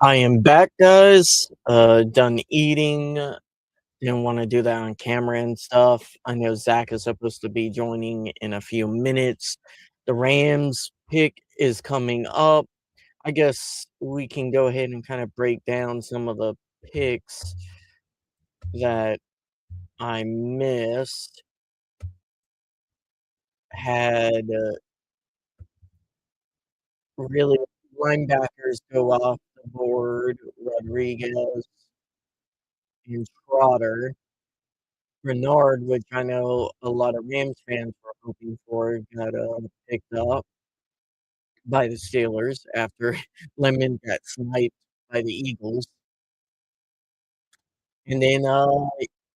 I am back, guys. Done eating. Didn't want to do that on camera and stuff. I know Zach is supposed to be joining in a few minutes. The Rams pick is coming up. I guess we can go ahead and kind of break down some of the picks that I missed. Had really linebackers go off the board. Rodriguez and Trotter. Renard, which I know a lot of Rams fans were hoping for, got, picked up by the Steelers after Lemon got sniped by the Eagles. And then,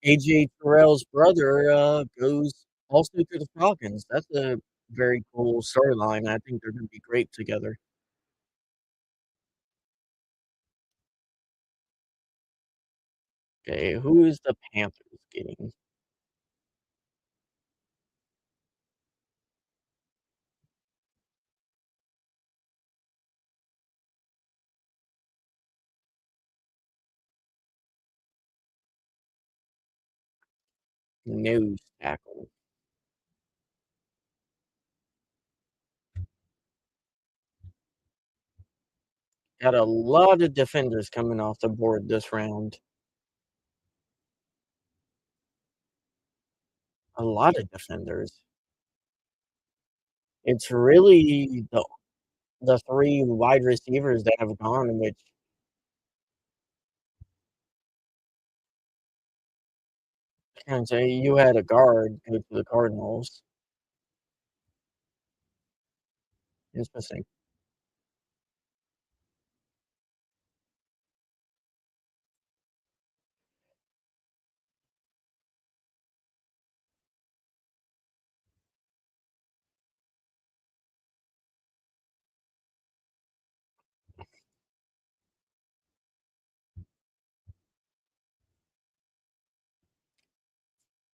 AJ Terrell's brother, goes also to the Falcons. That's a very cool storyline. I think they're gonna be great together. Okay, who is the Panthers getting? Nose tackle. Got a lot of defenders coming off the board this round. A lot of defenders. It's really the 3 wide receivers that have gone, which can say you had a guard go to the Cardinals. Interesting.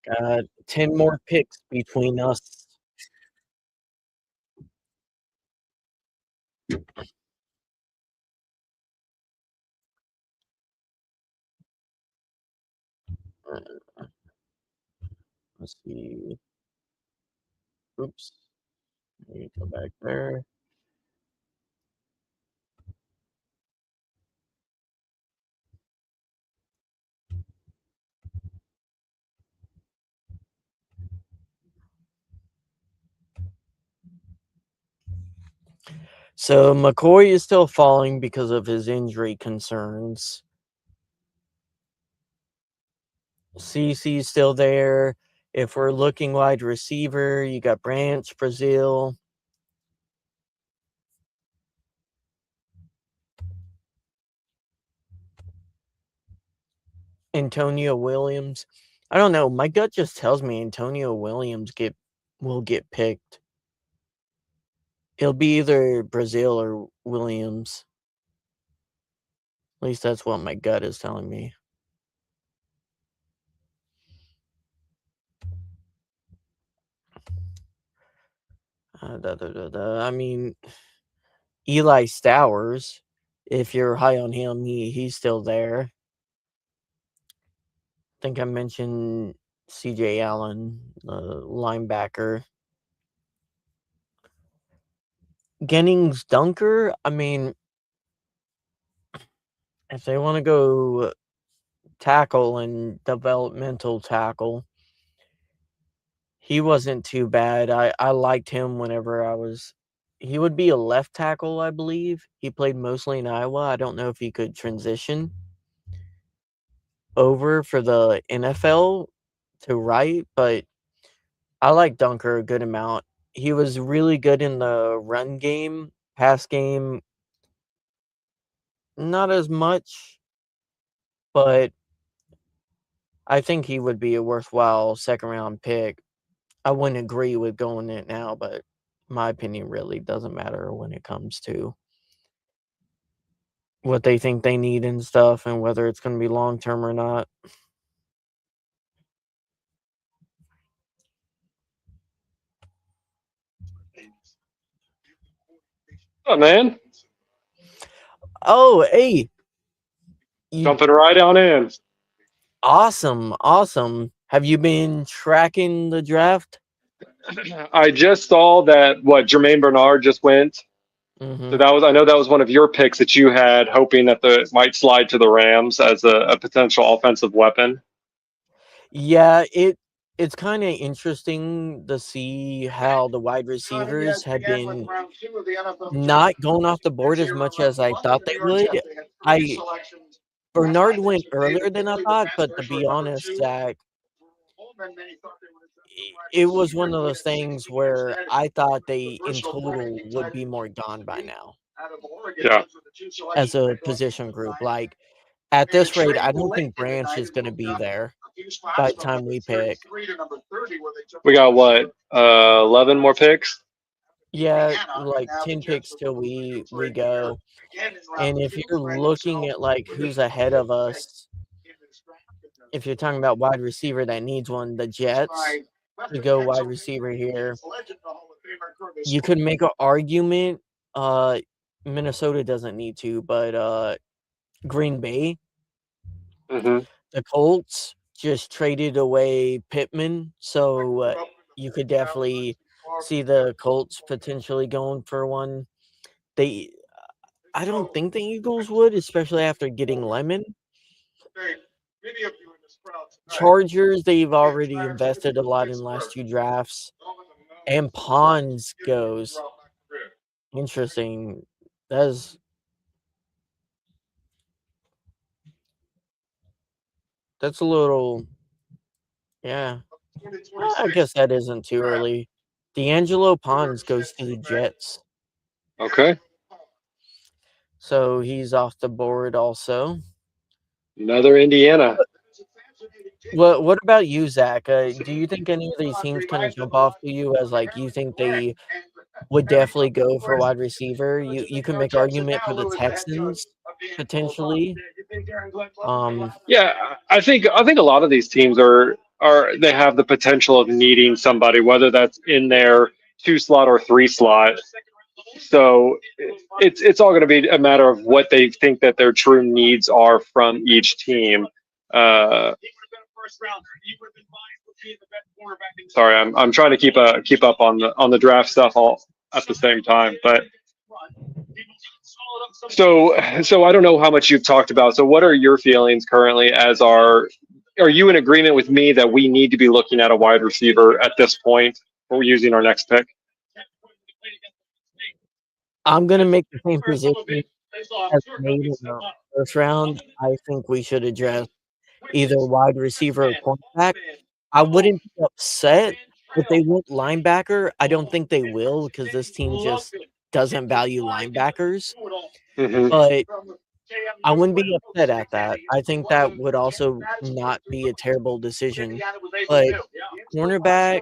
Got 10 more picks between us. Let's see. Oops. Let me go back there. So McCoy is still falling because of his injury concerns. CC's still there. If we're looking wide receiver, you got Branch, Brazil. Antonio Williams. I don't know. My gut just tells me Antonio Williams will get picked. It'll be either Brazil or Williams. At least that's what my gut is telling me. I mean, Eli Stowers. If you're high on him, he's still there. I think I mentioned C.J. Allen, the linebacker. Gennings Dunker. I mean, if they want to go tackle and developmental tackle, he wasn't too bad. I liked him whenever I was he would be a left tackle, I believe. He played mostly in Iowa. I don't know if he could transition over for the NFL to right, but I like Dunker a good amount. He was really good in the run game, pass game, not as much, but I think he would be a worthwhile second round pick. I wouldn't agree with going it now, but my opinion really doesn't matter when it comes to what they think they need and stuff and whether it's gonna be long term or not. Oh man, Oh, hey! You Jumping right on in. awesome, awesome. Have you been tracking the draft? I just saw that what Jermaine Bernard just went. So Mhm. that was I know that was one of your picks that you had, hoping that the might slide to the Rams as a potential offensive weapon. Yeah, it's kinda interesting to see how the wide receivers have been not going off the board as much as I thought they would. I Bernard went earlier than I thought, but to be honest, Zach, it was one of those things where I thought they, in total, would be more gone by now Yeah. as a position group. Like, at this rate, I don't think Branch is gonna be there by the time we pick. We got what? 11 more picks. Yeah, like 10 picks till we go. And if you're looking at, like, who's ahead of us, if you're talking about wide receiver that needs one, the Jets to go wide receiver here. You could make an argument, uh, Minnesota doesn't need to, but, Green Bay, Hmm. the Colts just traded away Pittman, so, you could definitely see the Colts potentially going for one. They I don't think the Eagles would, especially after getting Lemon. Chargers, they've already invested a lot in last 2 drafts, and Pons goes. Interesting. That's that's a little yeah. I guess that isn't too early. D'Angelo Pons goes to the Jets, Okay. so he's off the board also. Another Indiana. What about you, Zach? Do you think any of these teams kinda jump off to you as, like, you think they would definitely go for wide receiver? You can make argument for the Texans, potentially. Um, Yeah, I think a lot of these teams are they have the potential of needing somebody, whether that's in their two slot or three slot. So it's all going to be a matter of what they think that their true needs are from each team. Uh, Sorry, I'm trying to keep up on the draft stuff all at the same time. But so I don't know how much you've talked about. So what are your feelings currently as are you in agreement with me that we need to be looking at a wide receiver at this point for using our next pick? I'm gonna make the same position as made in the first round. I think we should address either wide receiver or cornerback. I wouldn't be upset if they went linebacker. I don't think they will because this team just doesn't value linebackers, Hmm. but I wouldn't be upset at that. I think that would also not be a terrible decision, but cornerback,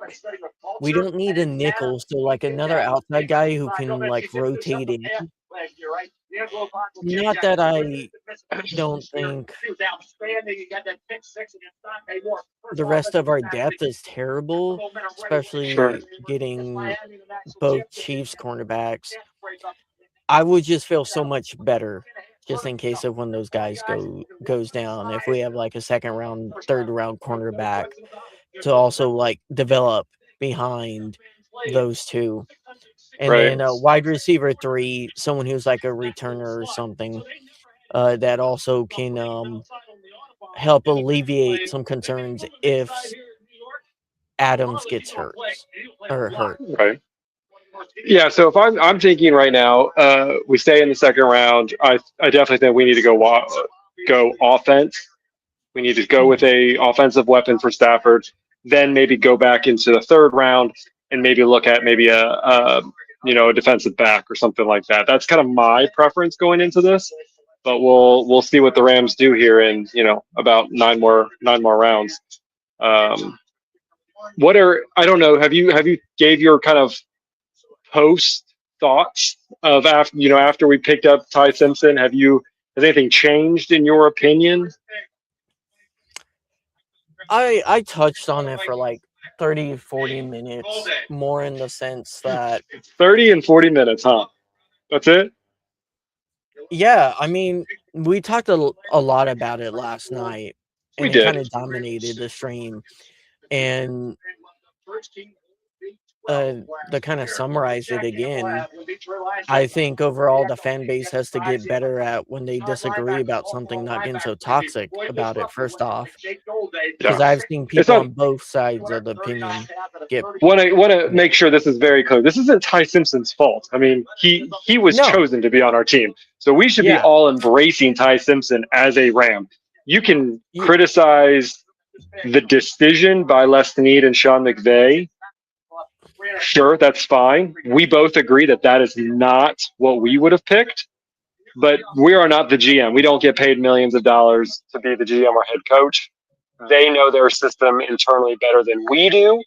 we don't need a nickel, so, like, another outside guy who can, like, rotate in. Not that I don't think the rest of our depth is terrible, Sure. especially getting both Chiefs cornerbacks. I would just feel so much better just in case of when those guys goes down, if we have, like, a 2nd round, 3rd round cornerback to also, like, develop behind those 2. And Right. then, wide receiver 3, someone who's like a returner or something, that also can, help alleviate some concerns if Adams gets hurt. Right. Yeah, so if I'm thinking right now, we stay in the second round. I definitely think we need to go offense. We need to go with Mhm. a offensive weapon for Stafford. Then maybe go back into the third round and maybe look at maybe a defensive back or something like that. That's kind of my preference going into this. But we'll see what the Rams do here in about nine more rounds. Um, what are I don't know. Have you gave your kind of post thoughts of after we picked up Ty Simpson? Has anything changed in your opinion? I touched on it for, like, 30, 40 minutes, more in the sense that 30 and 40 minutes, huh? That's it. Yeah, I mean, we talked a lot about it last night, We and it did. kinda dominated the stream, and, to kinda summarize it again, I think overall the fan base has to get better at when they disagree about something, not getting so toxic about it, first off, Yeah. because 'cause I've seen It's people not. on both sides of the opinion get Want to get make sure this is very clear. This isn't Ty Simpson's fault. I mean, he was No, chosen to be on our team, so we should be yeah, all embracing Ty Simpson as a Ram. You can ye criticize the decision by Les Snead and Sean McVay. Sure, that's fine. We both agree that that is not what we would have picked, but we are not the GM. We don't get paid millions of dollars to be the GM or head coach. They know their system internally better than we do.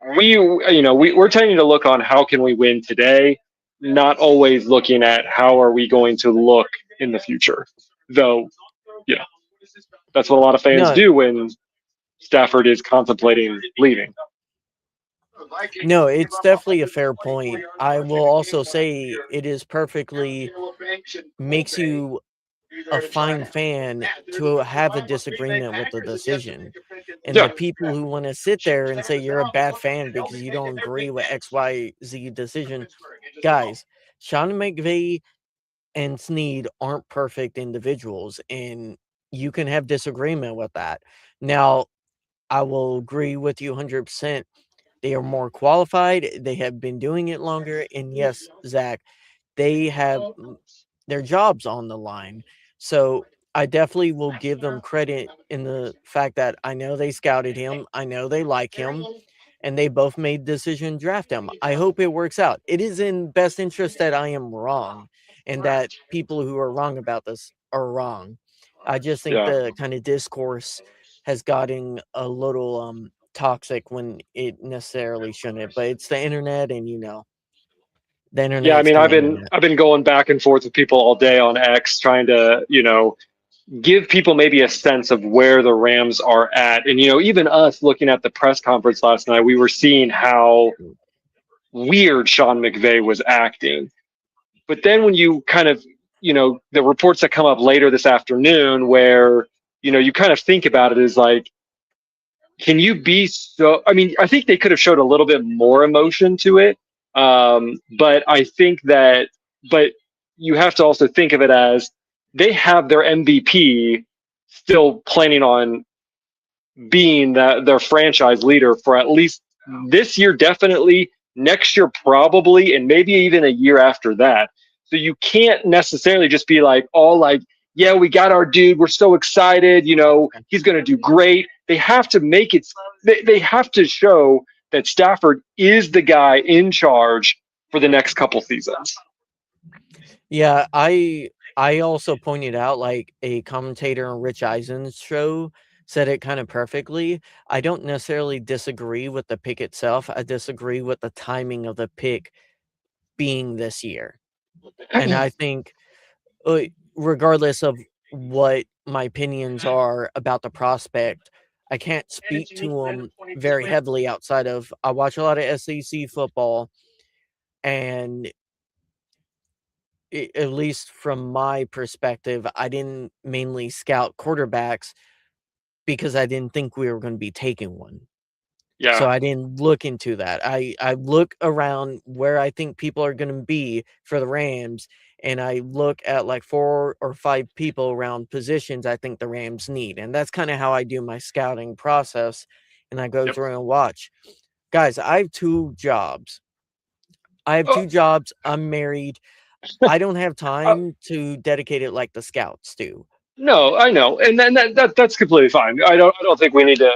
We're tending to look on how can we win today, not always looking at how are we going to look in the future. Though, yeah, that's what a lot of fans no, do when Stafford is contemplating leaving. no, it's definitely a fair point. I will also say it is perfectly makes you a fine fan to have a disagreement with the decision. And Yeah, the people who want to sit there and say you're a bad fan because you don't agree with XYZ decision, guys, Sean McVay and Snead aren't perfect individuals, and you can have disagreement with that. Now, I will agree with you 100%. They are more qualified, they have been doing it longer, and yes, Zach, they have their jobs on the line. So I definitely will give them credit in the fact that I know they scouted him, I know they like him, and they both made the decision to draft him. I hope it works out. It is in best interest that I am wrong and that people who are wrong about this are wrong. I just think yeah. the kind of discourse has gotten a little toxic when it necessarily shouldn't, but it's the internet and the Yeah, I internet's mean, gonna I've been internet. I've been going back and forth with people all day on X, trying to give people maybe a sense of where the Rams are at, and even us looking at the press conference last night, we were seeing how weird Sean McVay was acting. But then when you kind of, the reports that come up later this afternoon, where you kind of think about it, is like, can you be so? I mean, I think they could have showed a little bit more emotion to it, but I think that, but you have to also think of it as they have their MVP still planning on being their franchise leader for at least this year, definitely next year, probably, and maybe even a year after that. So you can't necessarily just be like, all like, yeah, we got our dude. We're so excited. He's going to do great. They have to make it, they have to show that Stafford is the guy in charge for the next couple seasons. Yeah, I also pointed out, like, a commentator on Rich Eisen's show said it kinda perfectly. I don't necessarily disagree with the pick itself, I disagree with the timing of the pick being this year, and I think, regardless of what my opinions are about the prospect, I can't speak to him very heavily outside of I watch a lot of SEC football, and at least from my perspective, I didn't mainly scout quarterbacks because I didn't think we were going to be taking one. So Yeah. I didn't look into that. I look around where I think people are going to be for the Rams, and I look at like 4 or 5 people around positions I think the Rams need, and that's kind of how I do my scouting process. And I go Yep. through and watch. Guys, I have 2 jobs. I have Oh, 2 jobs. I'm married. I don't have uh, time to dedicate it like the scouts do. no, I know, and then that's completely fine. I don't think we need to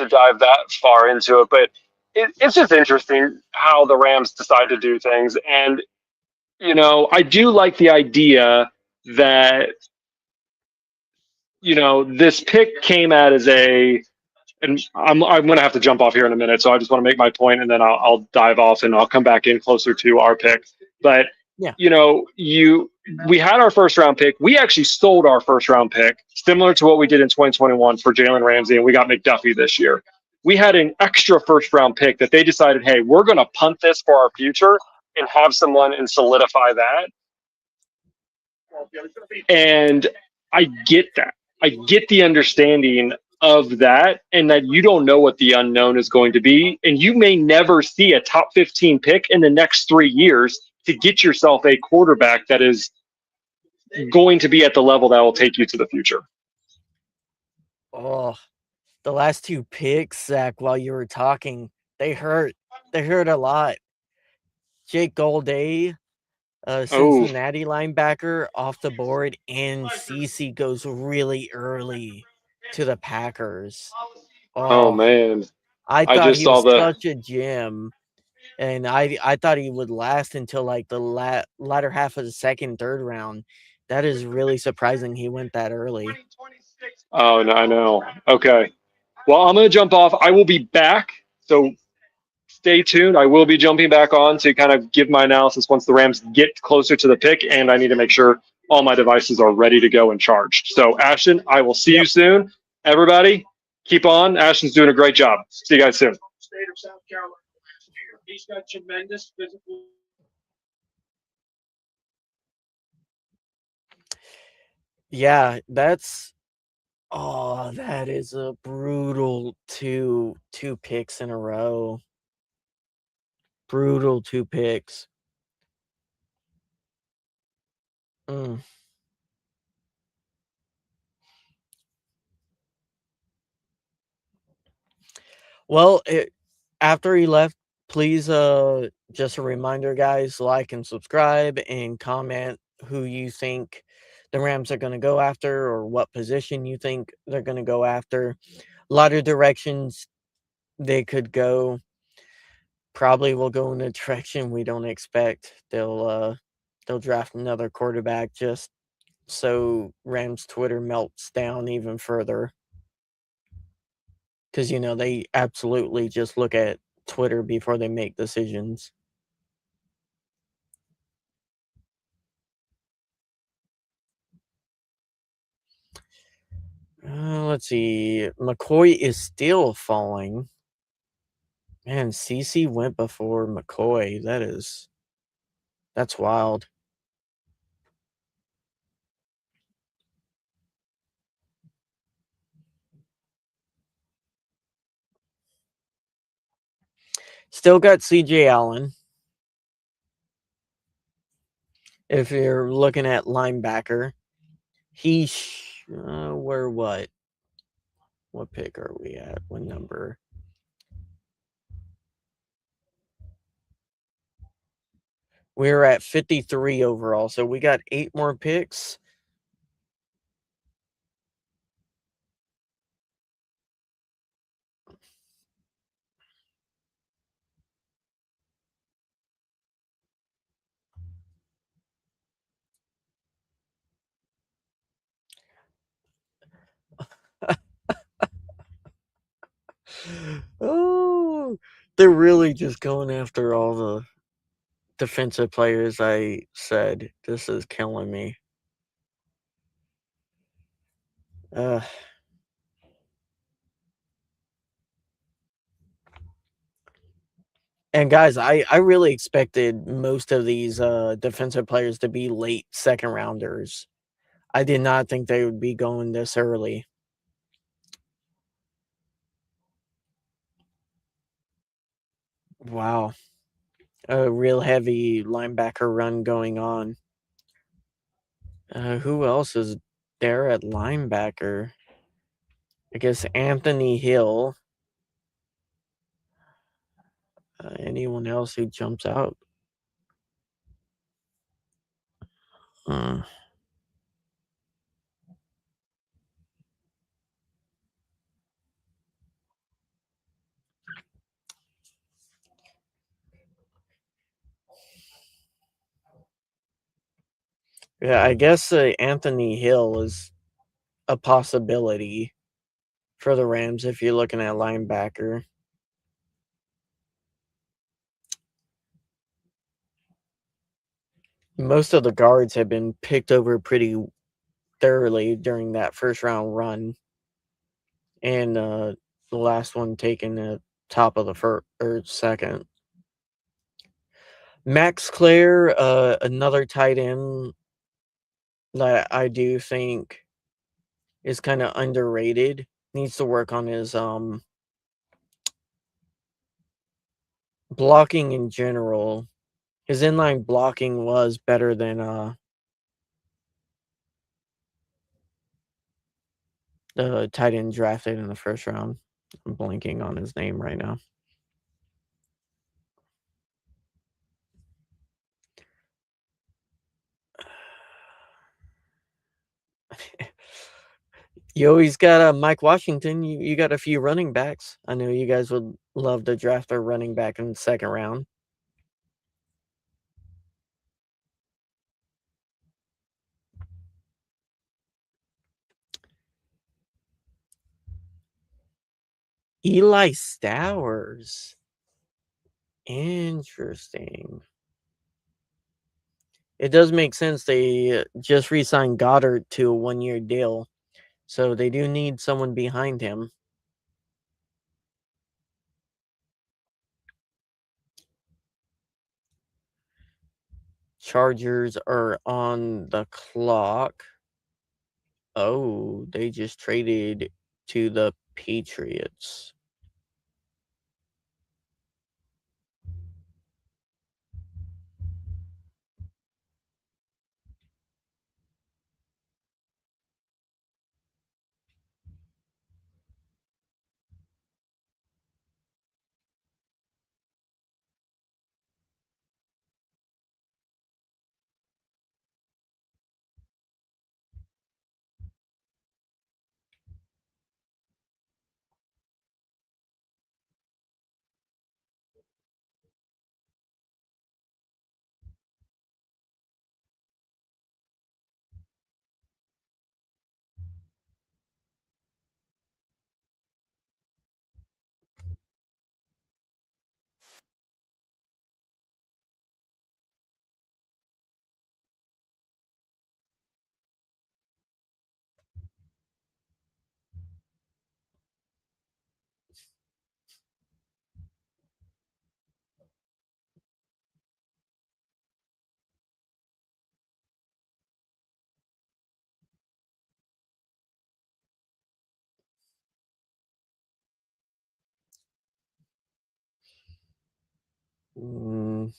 dive that far into it, but it's just interesting how the Rams decide to do things, and I do like the idea that this pick came out as a, and I'm going to have to jump off here in a minute, so I just want to make my point, and then I'll dive off, and I'll come back in closer to our pick. But Yeah. we had our first round pick. We actually sold our first round pick, similar to what we did in 2021 for Jalen Ramsey, and we got McDuffie this year. We had an extra first round pick that they decided, hey, we're going to punt this for our future and have someone and solidify that. And I get that. I get the understanding of that, and that you don't know what the unknown is going to be. And you may never see a top 15 pick in the next 3 years to get yourself a quarterback that is going to be at the level that will take you to the future. Oh, the last 2 picks, Zach, while you were talking, they hurt. They hurt a lot. Jake Golday, Oh, Cincinnati linebacker, off the board, and CeCe goes really early to the Packers. oh Oh, man. I I thought just he saw was the such a gem, and I thought he would last until, like, the latter half of the 2nd, 3rd round. That is really surprising he went that early. Oh, no, I know. Okay. Well, I'm going to jump off. I will be back. So stay tuned. I will be jumping back on to kind of give my analysis once the Rams get closer to the pick, and I need to make sure all my devices are ready to go and charged. So, Ashton, I will see you Yep. soon. Everybody, keep on. Ashton's doing a great job. See you guys soon. Yeah, that's oh, that is a brutal 2 picks in a row. Brutal 2 picks. Mm. Well, after he left, please, just a reminder, guys, like and subscribe and comment who you think the Rams are gonna go after or what position you think they're gonna go after. A lot of directions they could go. Probably will go in a direction we don't expect. They'll draft another quarterback just so Rams Twitter melts down even further. Because they absolutely just look at Twitter before they make decisions. Let's see. McCoy is still falling. Man, CC went before McCoy. That's wild. Still got CJ Allen. If you're looking at linebacker, we're what? What pick are we at? What number? We're at 53 overall, so we got 8 more picks. Oh, they're really just going after all the defensive players I said. This is killing me. Uh, and guys, I really expected most of these defensive players to be late second rounders. I did not think they would be going this early. Wow. A real heavy linebacker run going on. Who else is there at linebacker? I guess Anthony Hill. Anyone else who jumps out? Uh, yeah, I guess Anthony Hill is a possibility for the Rams if you're looking at linebacker. Most of the guards have been picked over pretty thoroughly during that first round run, and the last one taken at top of the first or second. Max Clare, another tight end, that I do think is kinda underrated. Needs to work on his, blocking in general. His inline blocking was better than, the tight end drafted in the first round. I'm blanking on his name right now. You always got, Mike Washington, you got a few running backs. I know you guys would love to draft a running back in the second round. Eli Stowers. Interesting. It does make sense they just re-signed Goddard to a one-year deal, so they do need someone behind him. Chargers are on the clock. Oh, they just traded to the Patriots. Mm,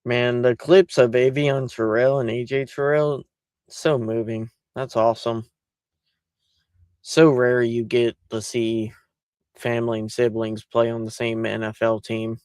man, the clips of Avion Terrell and AJ Terrell, so moving. That's awesome. So rare you get to see family and siblings play on the same NFL team.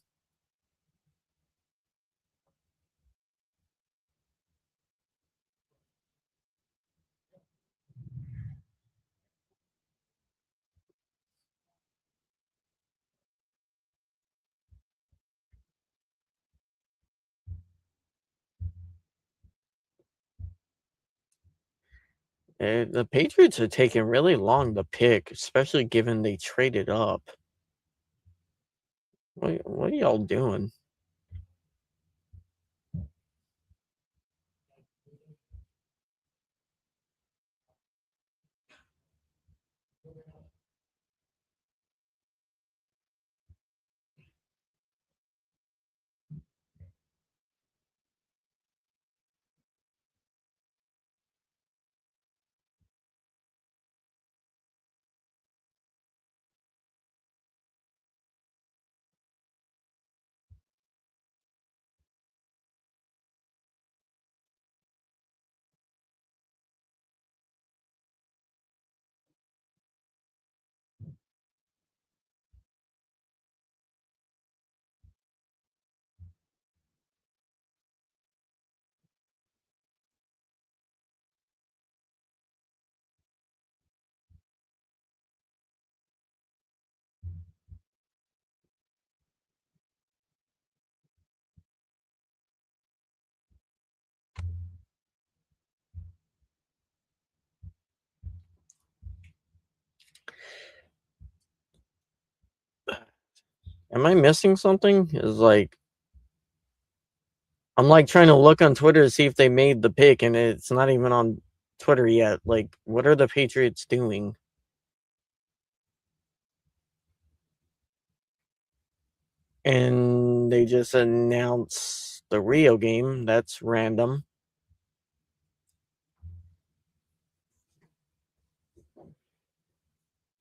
The Patriots are taking really long to pick, especially given they traded up. What are y'all doing? Am I missing something? Is like I'm, like, trying to look on Twitter to see if they made the pick, and it's not even on Twitter yet. Like, what are the Patriots doing? And they just announced the Rio game. That's random.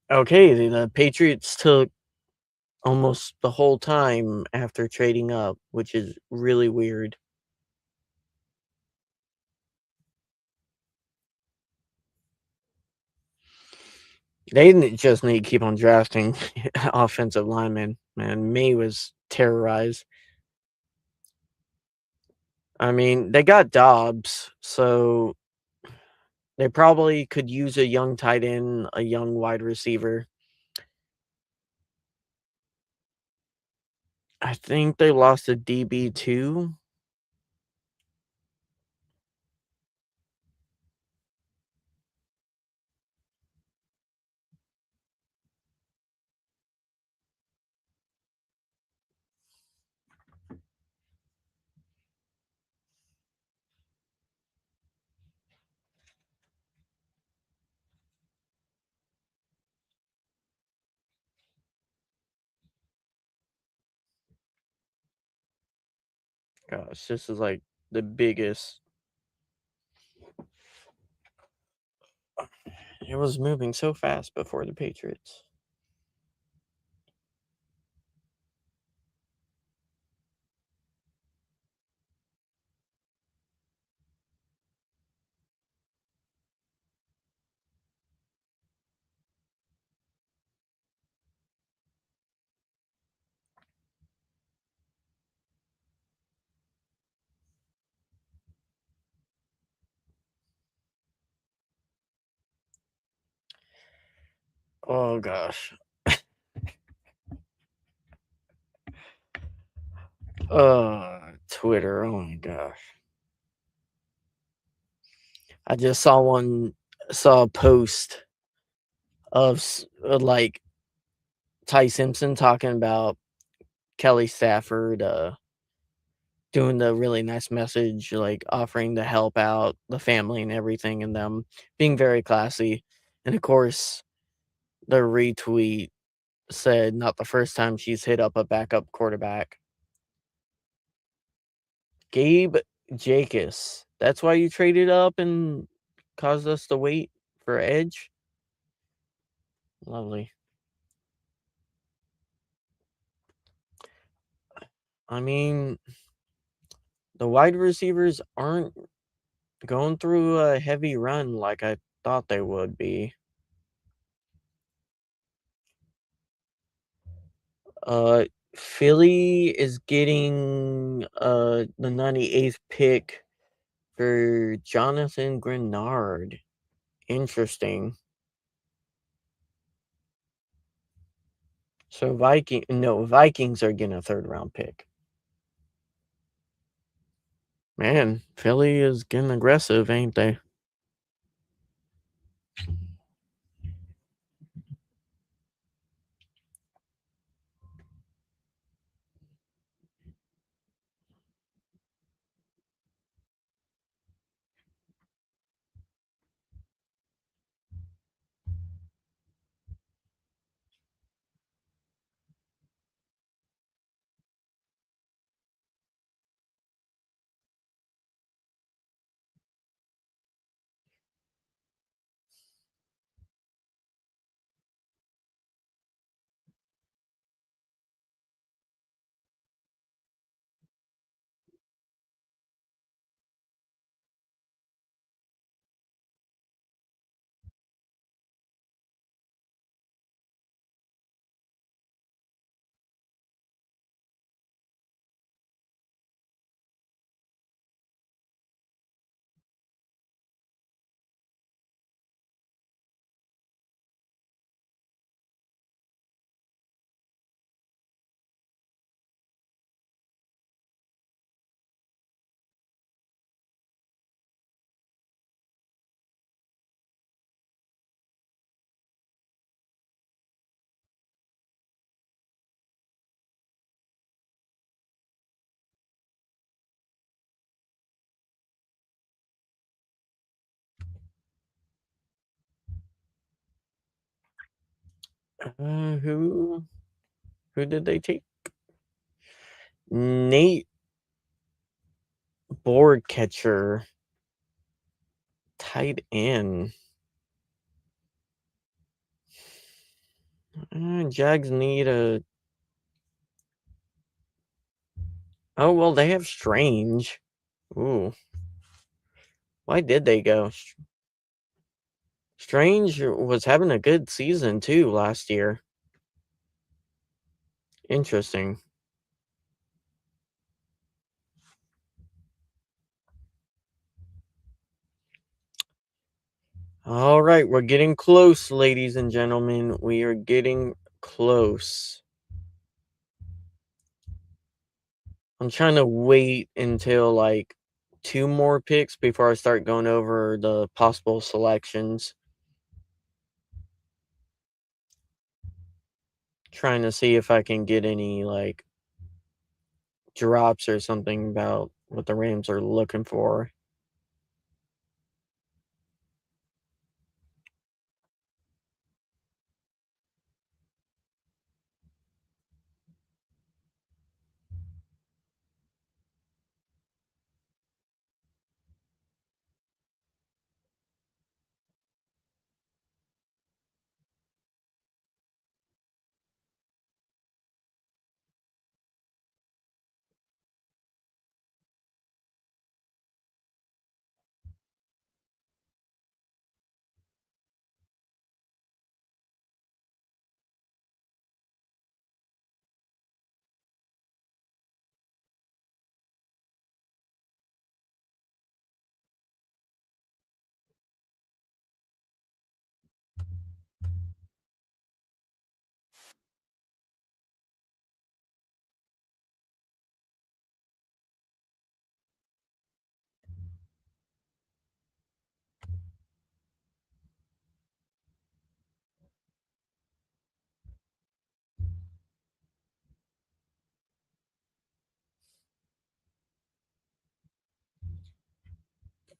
Okay, the Patriots took almost the whole time after trading up, which is really weird. They just need to keep on drafting offensive linemen, man. May was terrorized. I mean, they got Dobbs, so they probably could use a young tight end, a young wide receiver. I think they lost a DB too. Gosh, this is like the biggest. It was moving so fast before the Patriots. Oh gosh. Twitter. Oh my gosh. I just saw a post of like Ty Simpson talking about Kelly Stafford doing the really nice message, like offering to help out the family and everything, and them being very classy. And of course, the retweet said, "Not the first time she's hit up a backup quarterback." Gabe Jacobs. That's why you traded up and caused us to wait for Edge? Lovely. I mean, the wide receivers aren't going through a heavy run like I thought they would be. Uh, Philly is getting, the 98th pick for Jonathan Grenard. Interesting. So Vikings are getting a 3rd round pick. Man, Philly is getting aggressive, ain't they? Who did they take? Nate Board catcher, tight end. Jags need a. Oh well, they have Strange. Ooh, why did they go? Strange was having a good season too last year. Interesting. All right, we're getting close, ladies and gentlemen. We are getting close. I'm trying to wait until like two more picks before I start going over the possible selections. Trying to see if I can get any like drops or something about what the Rams are looking for.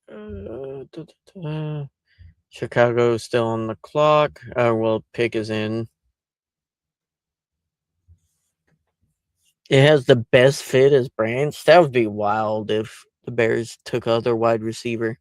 Da, da, da. Chicago's still on the clock. Well, pick is in. It has the best fit as Branch. That would be wild if the Bears took other wide receiver.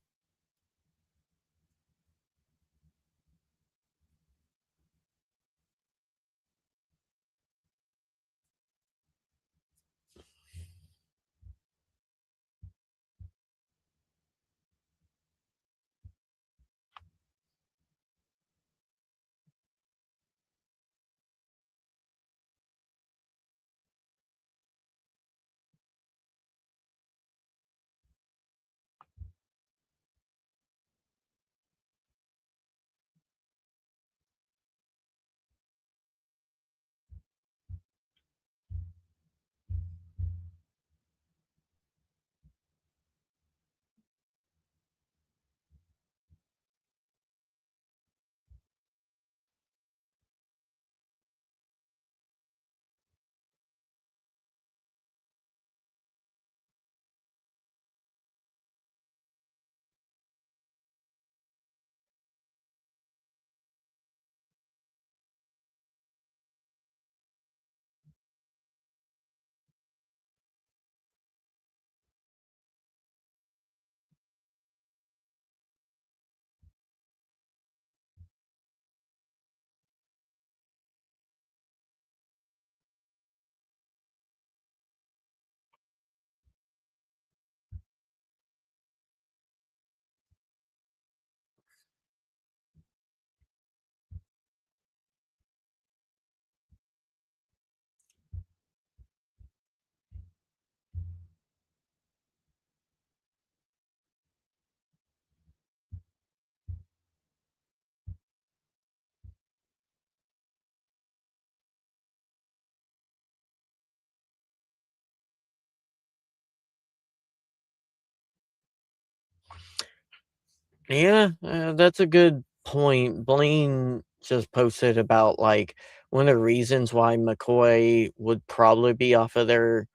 Yeah, that's a good point. Blaine just posted about like one of the reasons why McCoy would probably be off of their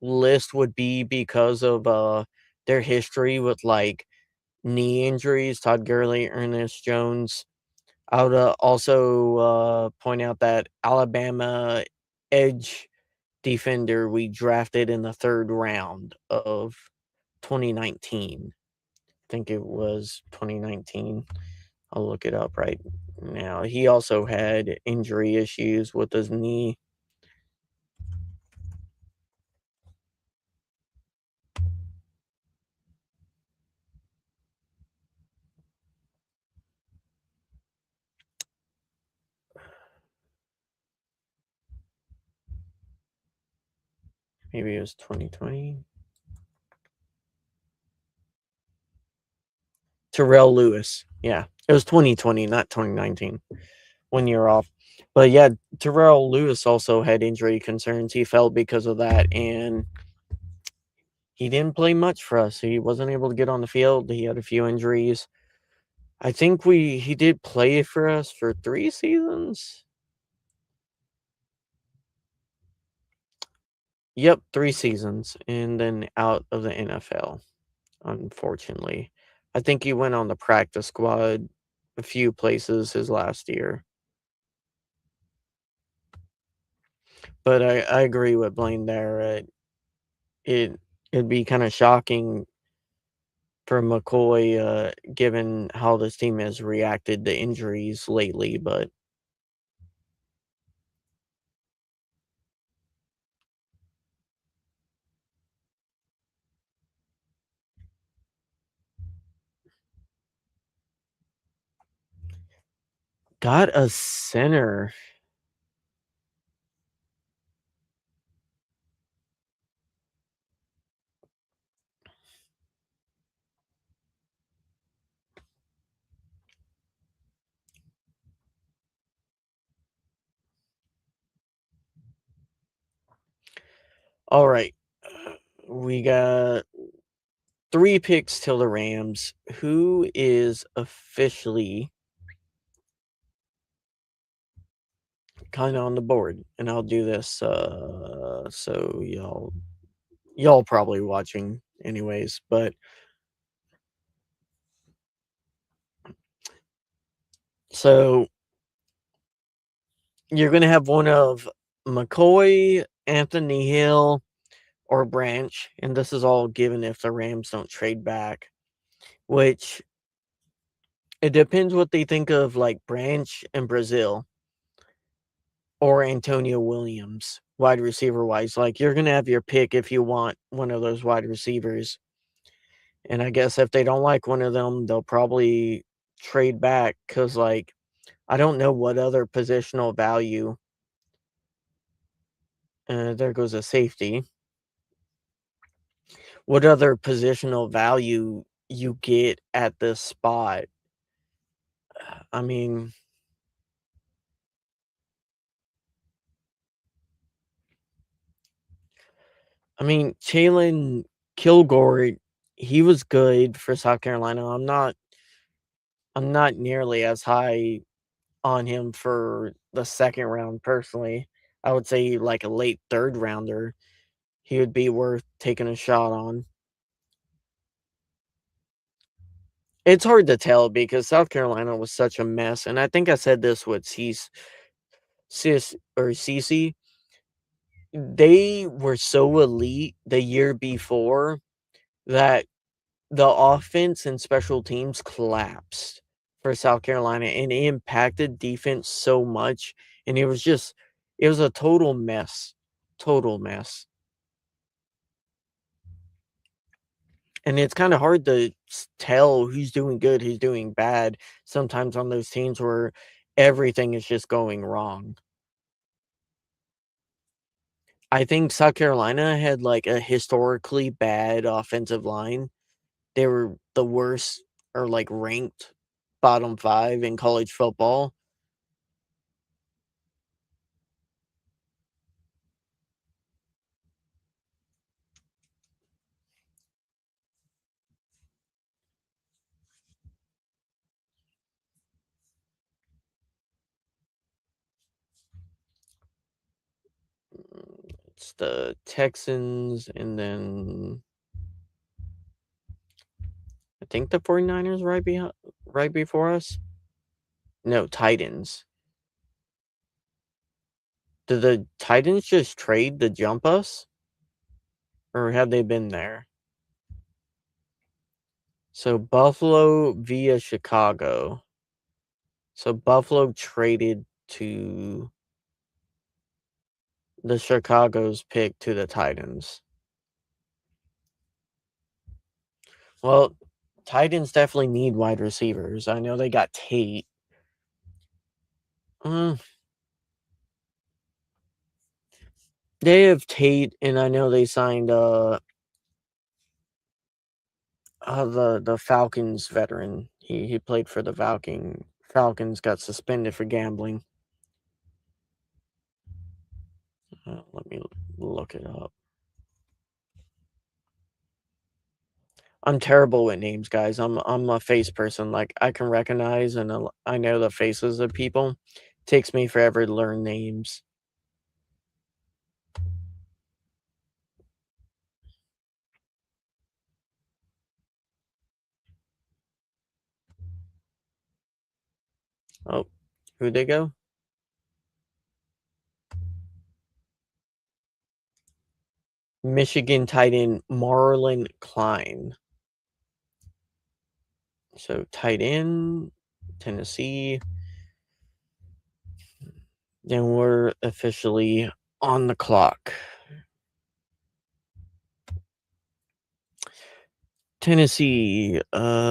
list would be because of their history with like knee injuries. Todd Gurley, Ernest Jones. I would also point out that Alabama edge defender we drafted in the third round of 2019. I think it was 2019. I'll look it up right now. He also had injury issues with his knee. Maybe it was 2020. Terrell Lewis. Yeah, it was 2020, not 2019. 1 year off. But yeah, Terrell Lewis also had injury concerns. He fell because of that, and he didn't play much for us. He wasn't able to get on the field. He had a few injuries. I think he did play for us for 3 seasons. Yep, 3 seasons, and then out of the NFL, unfortunately. I think he went on the practice squad a few places his last year. But I agree with Blaine there. It it'd be kinda shocking for McCoy, given how this team has reacted to injuries lately, but got a center. Alright. We got 3 picks till the Rams. Who is officially kinda on the board? And I'll do this, so y'all probably watching anyways, but so you're gonna have one of McCoy, Anthony Hill, or Branch, and this is all given if the Rams don't trade back, which it depends what they think of, like, Branch and Brazil or Antonio Williams, wide receiver wise. Like, you're gonna have your pick if you want one of those wide receivers. And I guess if they don't like one of them, they'll probably trade back because, like, I don't know what other positional value. There goes a safety. What other positional value you get at this spot? I mean, Jalen Kilgore, he was good for South Carolina. I'm not nearly as high on him for the second round personally. I would say like a late third rounder, he would be worth taking a shot on. It's hard to tell because South Carolina was such a mess, and I think I said this with Cece. They were so elite the year before that the offense and special teams collapsed for South Carolina, and it impacted defense so much, and it was a total mess. And it's kinda hard to tell who's doing good, who's doing bad sometimes on those teams where everything is just going wrong. I think South Carolina had, like, a historically bad offensive line. They were the worst or, like, ranked bottom 5 in college football. It's the Texans and then I think the 49ers right before us. No, Titans. Did the Titans just trade to jump us? Or have they been there? So Buffalo via Chicago. So Buffalo traded to the Chicago's pick to the Titans. Well, Titans definitely need wide receivers. I know they got Tate. Mm, they have Tate, and I know they signed the Falcons veteran. He played for the Falcons, got suspended for gambling. Let me look it up. I'm terrible with names, guys. I'm a face person. Like I can recognize and I know the faces of people. Takes me forever to learn names. Oh, who'd they go? Michigan tight end Marlon Klein. So tight end, Tennessee. Then we're officially on the clock. Tennessee, they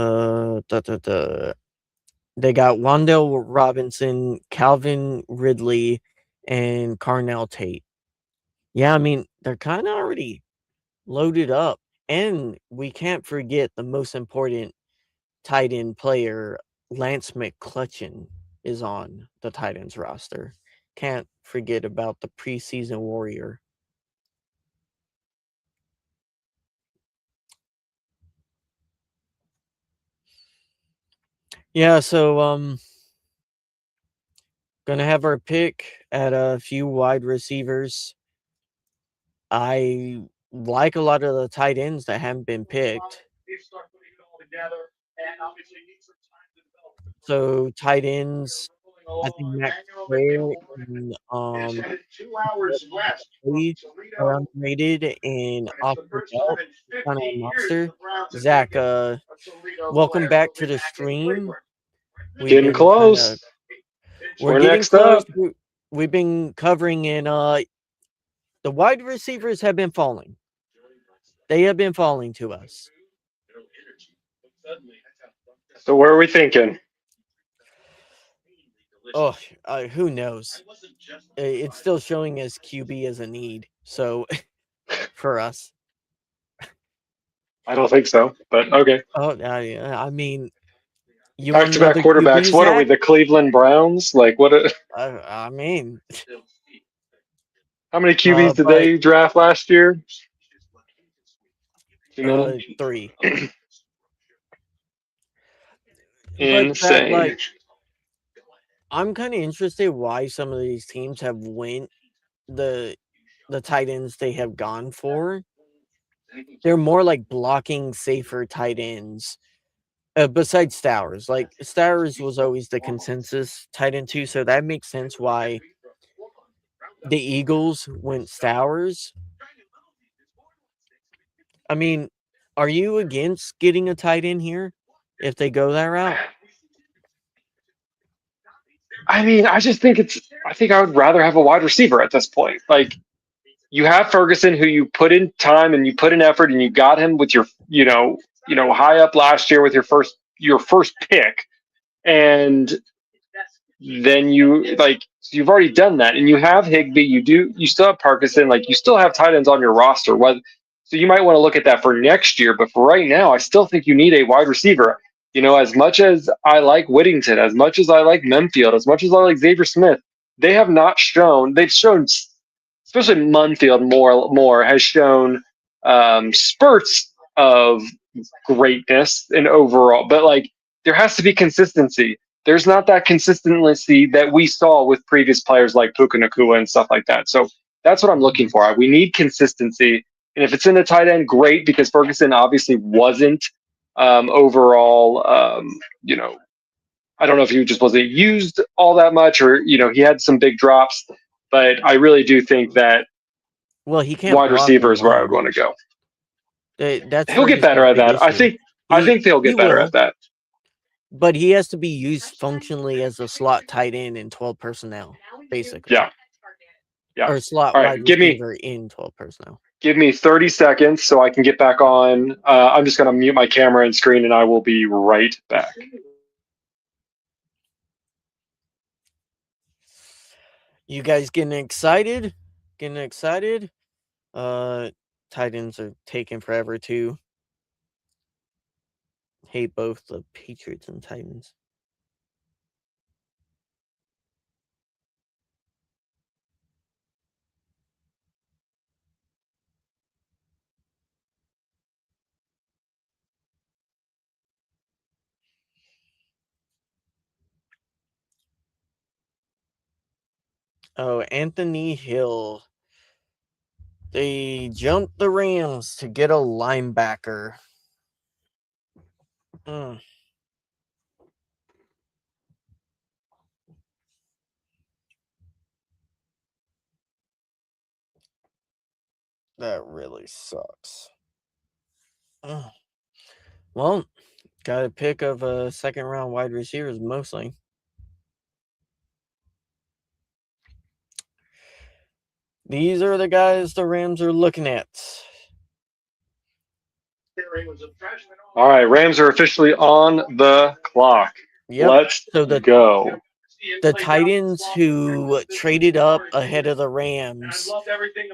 got Wandale Robinson, Calvin Ridley, and Carnell Tate. Yeah, I mean, they're kind of already loaded up. And we can't forget the most important tight end player, Lance McClutchin, is on the Titans roster. Can't forget about the preseason warrior. Yeah, so gonna have our pick at a few wide receivers. I like a lot of the tight ends that haven't been picked. So tight ends, I think Max Square and Lee are underrated, and off the belt, kind of a monster. Zach, welcome back to the stream. We've Getting been kind of close. we're We're getting next close. up. We've been covering, and the wide receivers have been falling. They have been falling to us. So where are we thinking? Oh, who knows? It's still showing as QB as a need. So for us, I don't think so, but okay. oh, I mean, you want Back to to know back the quarterbacks. QB, What are we? Zach? The Cleveland Browns? Like what? I mean, How many QBs did but they draft last year? You know, 3. But Zach, insane. like, I'm kind of interested why some of these teams have went the tight ends they have gone for. They're more like blocking safer tight ends. Besides Stowers, like Stowers was always the consensus tight end too, so that makes sense why the Eagles went Stowers. I mean, are you against getting a tight end here if they go that route? I mean, I just think it's. I think I would rather have a wide receiver at this point. Like you have Ferguson, who you put in time and you put in effort, and you got him with your, high up last year with your first pick, and then you've already done that, and you have Higby. You still have Parkinson. Like you still have tight ends on your roster. So you might want to look at that for next year. But for right now, I still think you need a wide receiver. As much as I like Whittington, as much as I like Memfield, as much as I like Xavier Smith, they have not shown. They've shown, especially Munfield more has shown spurts of greatness and overall. But like there has to be consistency. There's not that consistency that we saw with previous players like Puka Nakua and stuff like that. So that's what I'm looking Mhm. for. We need consistency. And if it's in the tight end, great, because Ferguson obviously wasn't overall, I don't know if he just wasn't used all that much, or he had some big drops. But I really do think that Well, he can't wide block receiver is where I would alone. want to go. That's He'll get better Ferguson's at big that. issue. I think they'll He get better will, at that. but he has to be used functionally as a slot tight end in 12 personnel, basically, Yeah, yeah. or slot All wide right, receiver in 12 personnel. give me 30 seconds so I can get back on. I'm just going to mute my camera and screen, and I will be right back. You guys getting excited? Getting excited? Tight ends are taking forever too. Hate both the Patriots and Titans. Oh, Anthony Hill. They jumped the Rams to get a linebacker. Mm. That really sucks. Mm. Well, got a pick of a second round wide receivers mostly. These are the guys the Rams are looking at. All right, Rams are officially on the clock. Yep. Let's So go. the Titans who traded up ahead of the Rams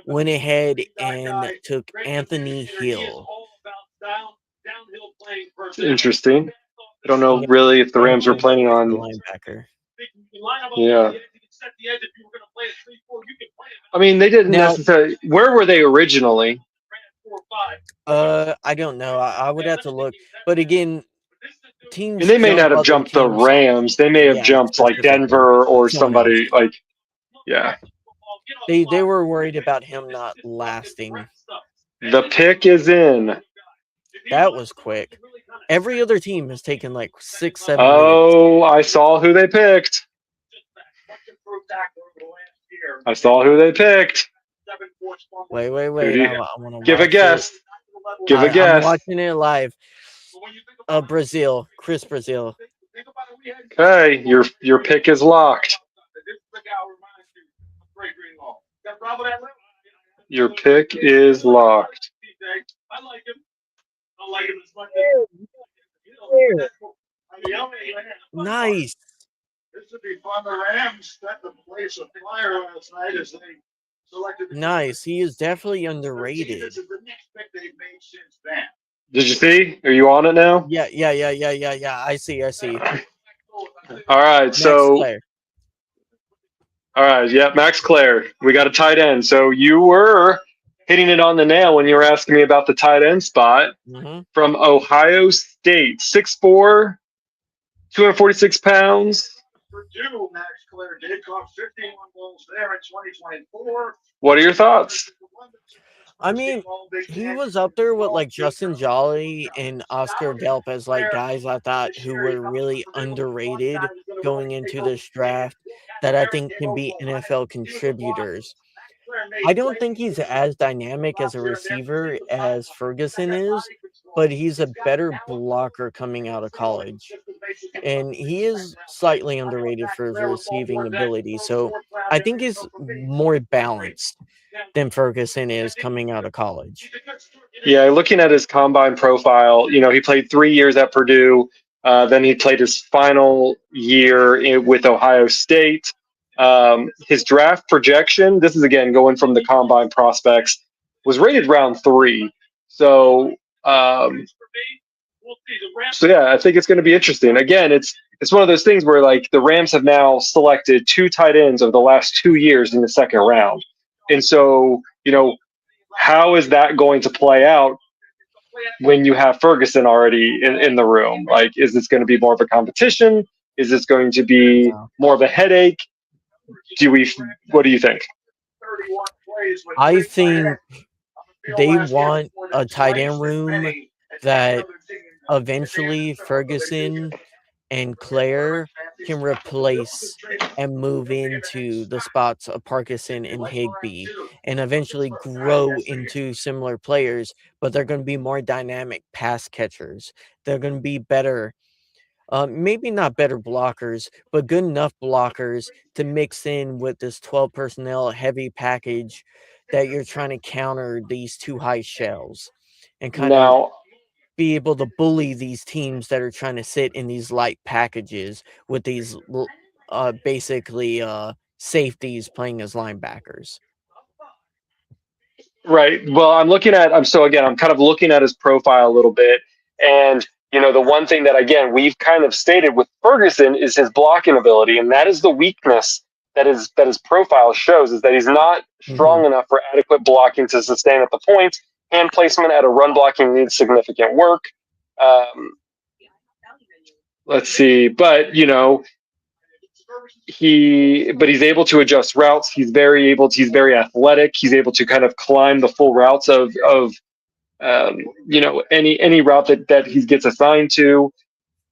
went ahead and took Anthony Hill. It's interesting. I don't know Yeah, really if the Rams were Anthony Hill planning is the on. linebacker. Yeah. I mean, they didn't Now, necessarily. Where were they originally? I don't know. I would have to look. But again, And teams they may jump not have other jumped the teams. Rams. They may have Yeah, jumped like specifically. Denver or Someone else. somebody like. Yeah. They were worried about him not lasting. The pick is in. That was quick. Every other team has taken like 6-7 minutes. Oh, I saw who they picked. I saw who they picked. Wait. I want to Give a watch it. guess. Give a I'm guess. watching it live. Brazil. Chris Brazil. Okay, your pick is locked. Your pick is locked. Nice. Nice. He is definitely underrated. Did you see? Are you on it now? Yeah. I see. All right, Max so Clare. all right, yeah, Max Clare. We got a tight end. So you were hitting it on the nail when you were asking me about the tight end spot from Ohio State. 6'4", 246 pounds. Max Clare did caught 51 balls there in 2024. What are your thoughts? I mean, he was up there with like Justin Jolly and Oscar Delp as like guys I thought who were really underrated going into this draft that I think can be NFL contributors. I don't think he's as dynamic as a receiver as Ferguson is, but he's a better blocker coming out of college. And he is slightly underrated for his receiving ability. So I think he's more balanced than Ferguson is coming out of college. Yeah, looking at his combine profile, he played 3 years at Purdue. Then he played his final year with Ohio State. His draft projection, this is again going from the combine prospects, was rated round 3. So yeah, I think it's going to be interesting. Again, it's one of those things where like the Rams have now selected 2 tight ends of the last 2 years in the second round, and so how is that going to play out when you have Ferguson already in the room? Like, is this going to be more of a competition? Is this going to be more of a headache? What do you think? I think they want a tight end room that eventually Ferguson and Claire can replace and move into the spots of Parkinson and Higby and eventually grow into similar players, but they're going to be more dynamic pass catchers. They're going to be better, maybe not better blockers, but good enough blockers to mix in with this 12 personnel heavy package that you're trying to counter these two high shells and kind of Now, be able to bully these teams that are trying to sit in these light packages with these basically safeties playing as linebackers. right. Well, I'm kind of looking at his profile a little bit, and the one thing that again we've kind of stated with Ferguson is his blocking ability, and that is the weakness that his profile shows is that he's not Hmm. strong enough for adequate blocking to sustain at the point. Hand placement at a run blocking needs significant work. Um, let's see, but he's able to adjust routes. He's very athletic. He's able to kind of climb the full routes of any route that he gets assigned to.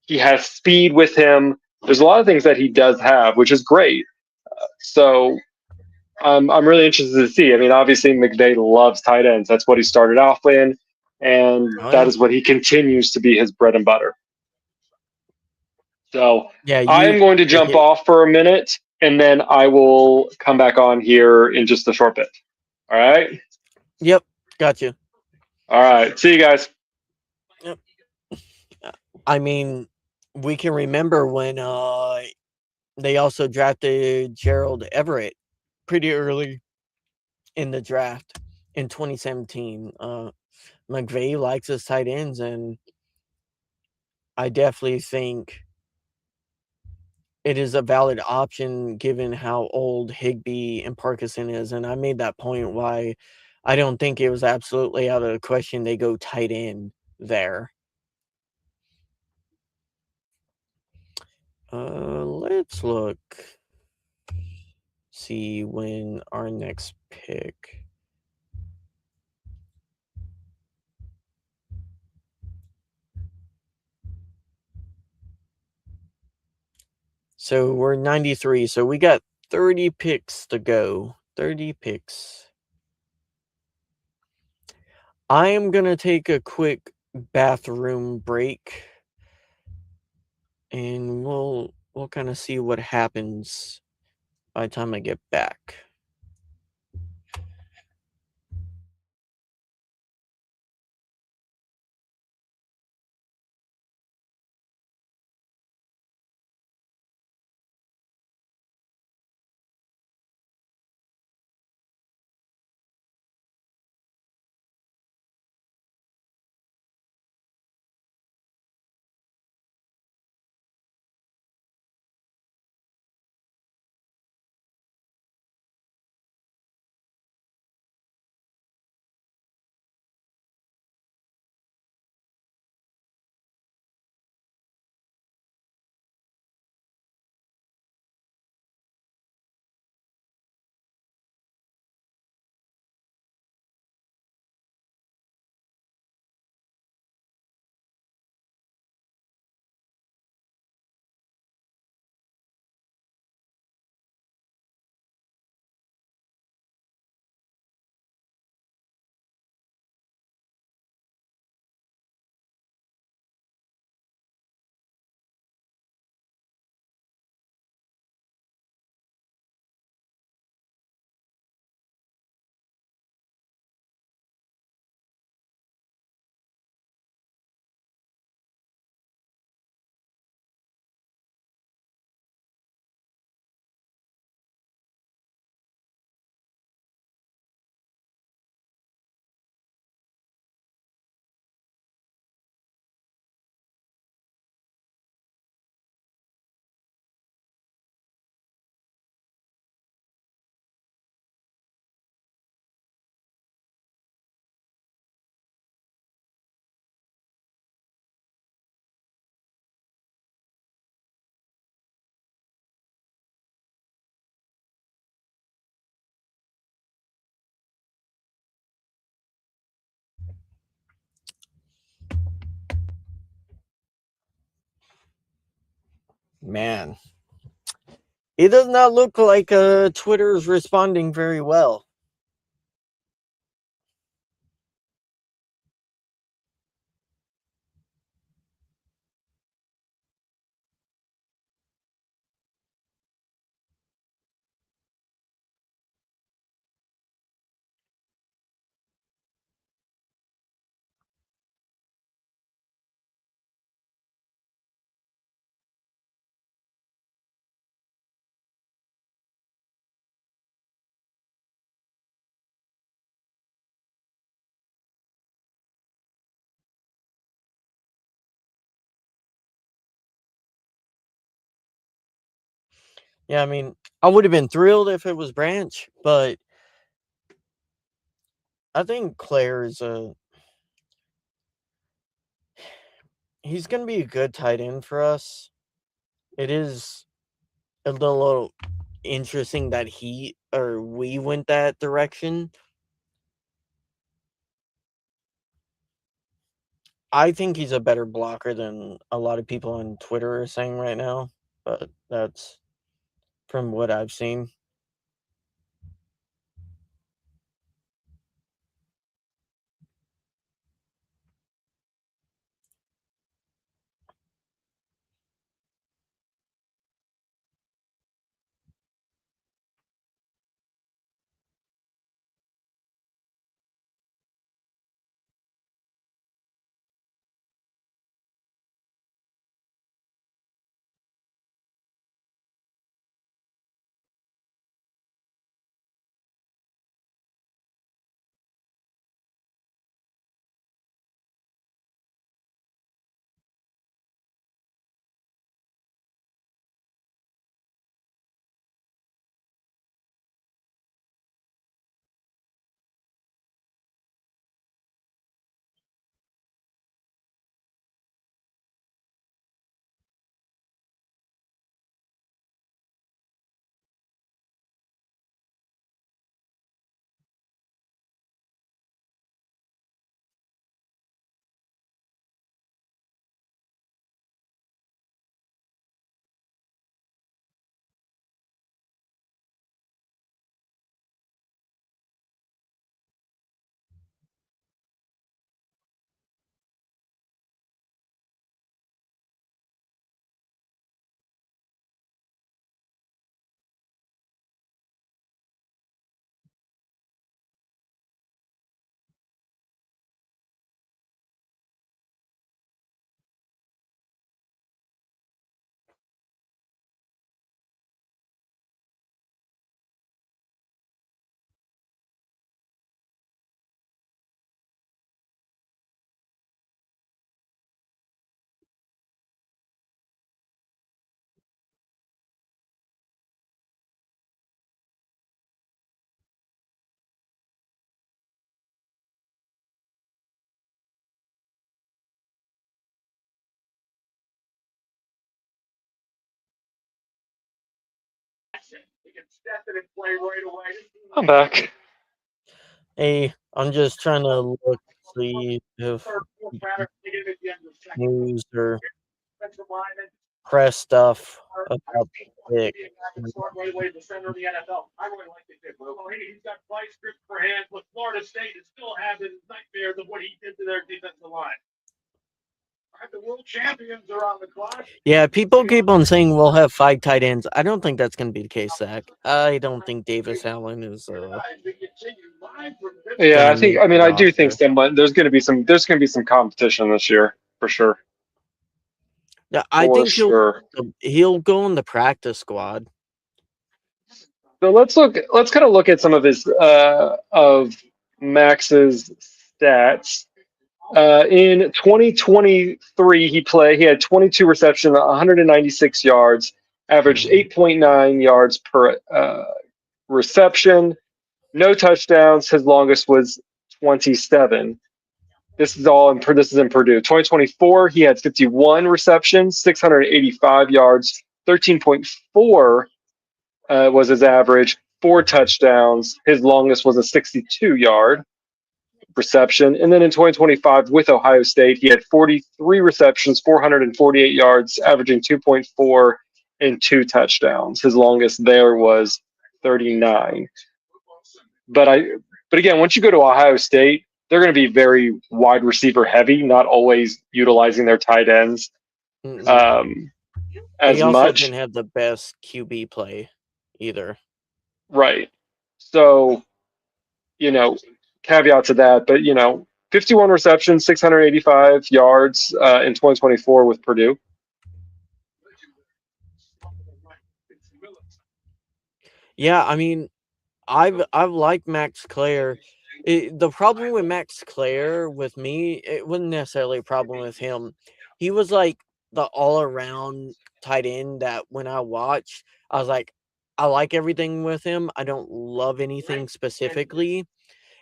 He has speed with him. There's a lot of things that he does have, which is great. So I'm really interested to see. I mean, obviously McVay loves tight ends. That's what he started off in, and Oh that yeah, is what he continues to be his bread and butter. So yeah. I am You going to take jump it. off for a minute, and then I will come back on here in just a short bit. All right. Yep, gotcha. All right. See you guys. Yep. I mean, we can remember when they also drafted Gerald Everett pretty early in the draft in 2017. McVay likes his tight ends, and I definitely think it is a valid option given how old Higby and Parkinson is. And I made that point why I don't think it was absolutely out of the question they go tight end there. Let's look, see when our next pick. So we're 93, so we got 30 picks to go. 30 picks. I am gonna take a quick bathroom break and we'll kind of see what happens by the time I get back. Man, it does not look like Twitter is responding very well. Yeah, I mean, I would have been thrilled if it was Branch, but I think Claire is he's gonna be a good tight end for us. It is a little interesting that he or we went that direction. I think he's a better blocker than a lot of people on Twitter are saying right now, but that's from what I've seen. I'm back. Hey, I'm just trying to look see if news or press stuff about the pick. Yeah, people keep on saying we'll have 5 tight ends. I don't think that's gonna be the case, Zach. I don't think Davis Allen is, Yeah, gonna I think. make I the mean, I do think roster. someone there's going to be some. There's going to be some competition this year for sure. Yeah, I For think sure. he'll go in the practice squad. So let's look. Let's kind of look at some of his of Max's stats. In 2023, he had 22 receptions, 196 yards, averaged 8.9 yards per reception, no touchdowns. His longest was 27. This is all in this is in Purdue. 2024, he had 51 receptions, 685 yards, 13.4 was his average, 4 touchdowns. His longest was a 62-yard reception. And then in 2025 with Ohio State, he had 43 receptions, 448 yards, averaging 2.4 and 2 touchdowns. His longest there was 39. But I but again, once you go to Ohio State, they're going to be very wide receiver heavy, not always utilizing their tight ends Mm-mm. um, They as also didn't much. have the best QB play either. Right. So, you know, caveat to that, but 51 receptions, 685 yards in 2024 with Purdue. Yeah, I mean, I've liked Max Clare. The problem with Max Clare with me, it wasn't necessarily a problem with him. He was like the all around tight end that when I watched, I was like, I like everything with him. I don't love anything specifically.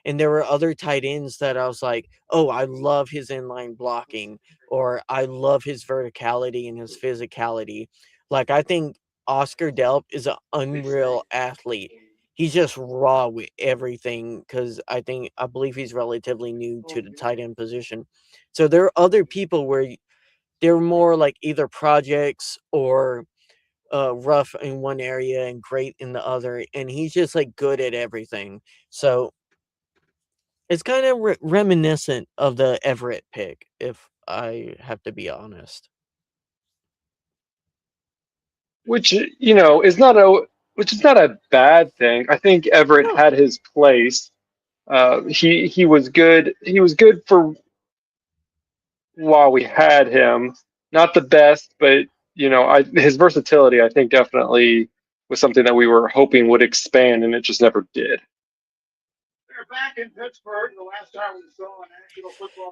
And there were other tight ends that I was like, "Oh, I love his inline blocking," or "I love his verticality and his physicality." Like, I think Oscar Delp is an unreal athlete. He's just raw with everything because I believe he's relatively new to the tight end position. So there are other people where they're more like either projects or rough in one area and great in the other, and he's just like good at everything. So it's kind of reminiscent of the Everett pick, if I have to be honest. which which is not a bad thing. I think Everett No. had his place. He was good. He was good for while we had him. Not the best, but his versatility I think definitely was something that we were hoping would expand, and it just never did.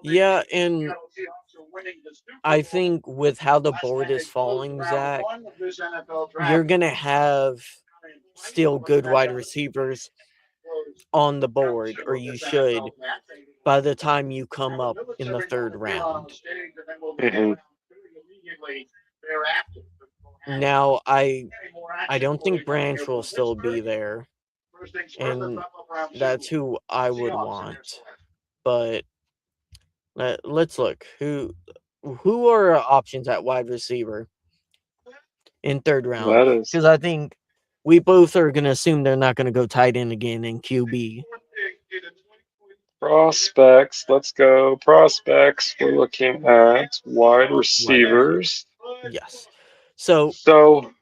Yeah, and I think with how the board is falling, Zach, you're gonna have still good wide receivers on the board, or you should, by the time you come up in the third round. Hmm. Now, I don't think Branch will still be there, and that's who I would want. But let's look who are our options at wide receiver in third round That is because I think we both are going to assume they're not going to go tight end again in QB prospects. Let's go prospects. We're looking at wide wide receiver. receivers. Yes. So So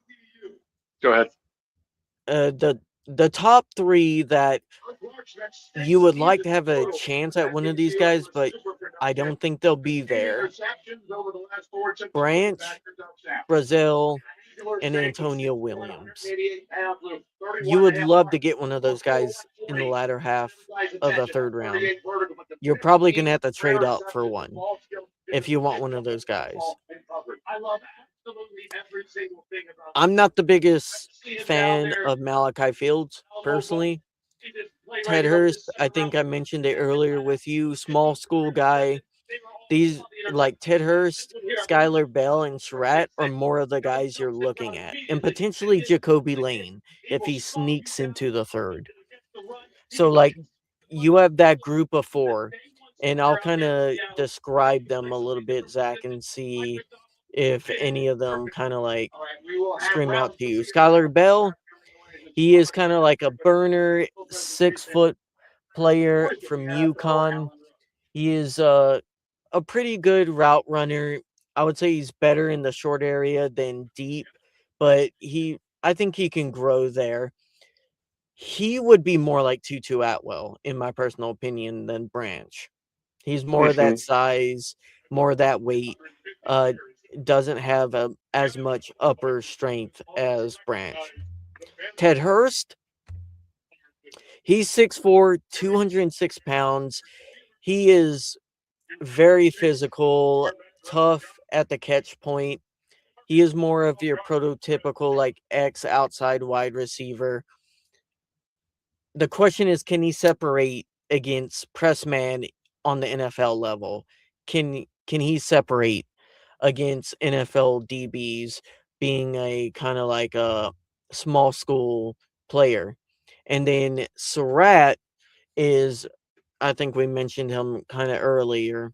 go ahead. the top three that you would like to have a chance at one of these guys, but I don't think they'll be there. Branch, Brazil, and Antonio Williams. You would love to get one of those guys in the latter half of the third round. You're probably gonna have to trade up for one if you want one of those guys. I'm not the biggest fan of Malachi Fields personally. Ted Hurst, I think I mentioned it earlier with you, small school guy. These like Ted Hurst, Skylar Bell, and Surratt are more of the guys you're looking at, and potentially Jacoby Lane if he sneaks into the third. So like you have that group of four, and I'll kind of describe them a little bit, Zach, and see if any of them kind of like scream out to you. Skylar Bell, he is kind of like a burner, 6 foot player from UConn. He is a pretty good route runner. I would say he's better in the short area than deep, but I think he can grow there. He would be more like Tutu Atwell, in my personal opinion, than Branch. He's more of Hmm. that size, more of that weight. Uh, doesn't have as much upper strength as Branch. Ted Hurst, he's 6'4", 206 pounds. He is very physical, tough at the catch point. He is more of your prototypical like X outside wide receiver. The question is, can he separate against press man on the NFL level? Can he separate against NFL DBs being a kind of like a small school player? And then Surratt is, I think we mentioned him kind of earlier,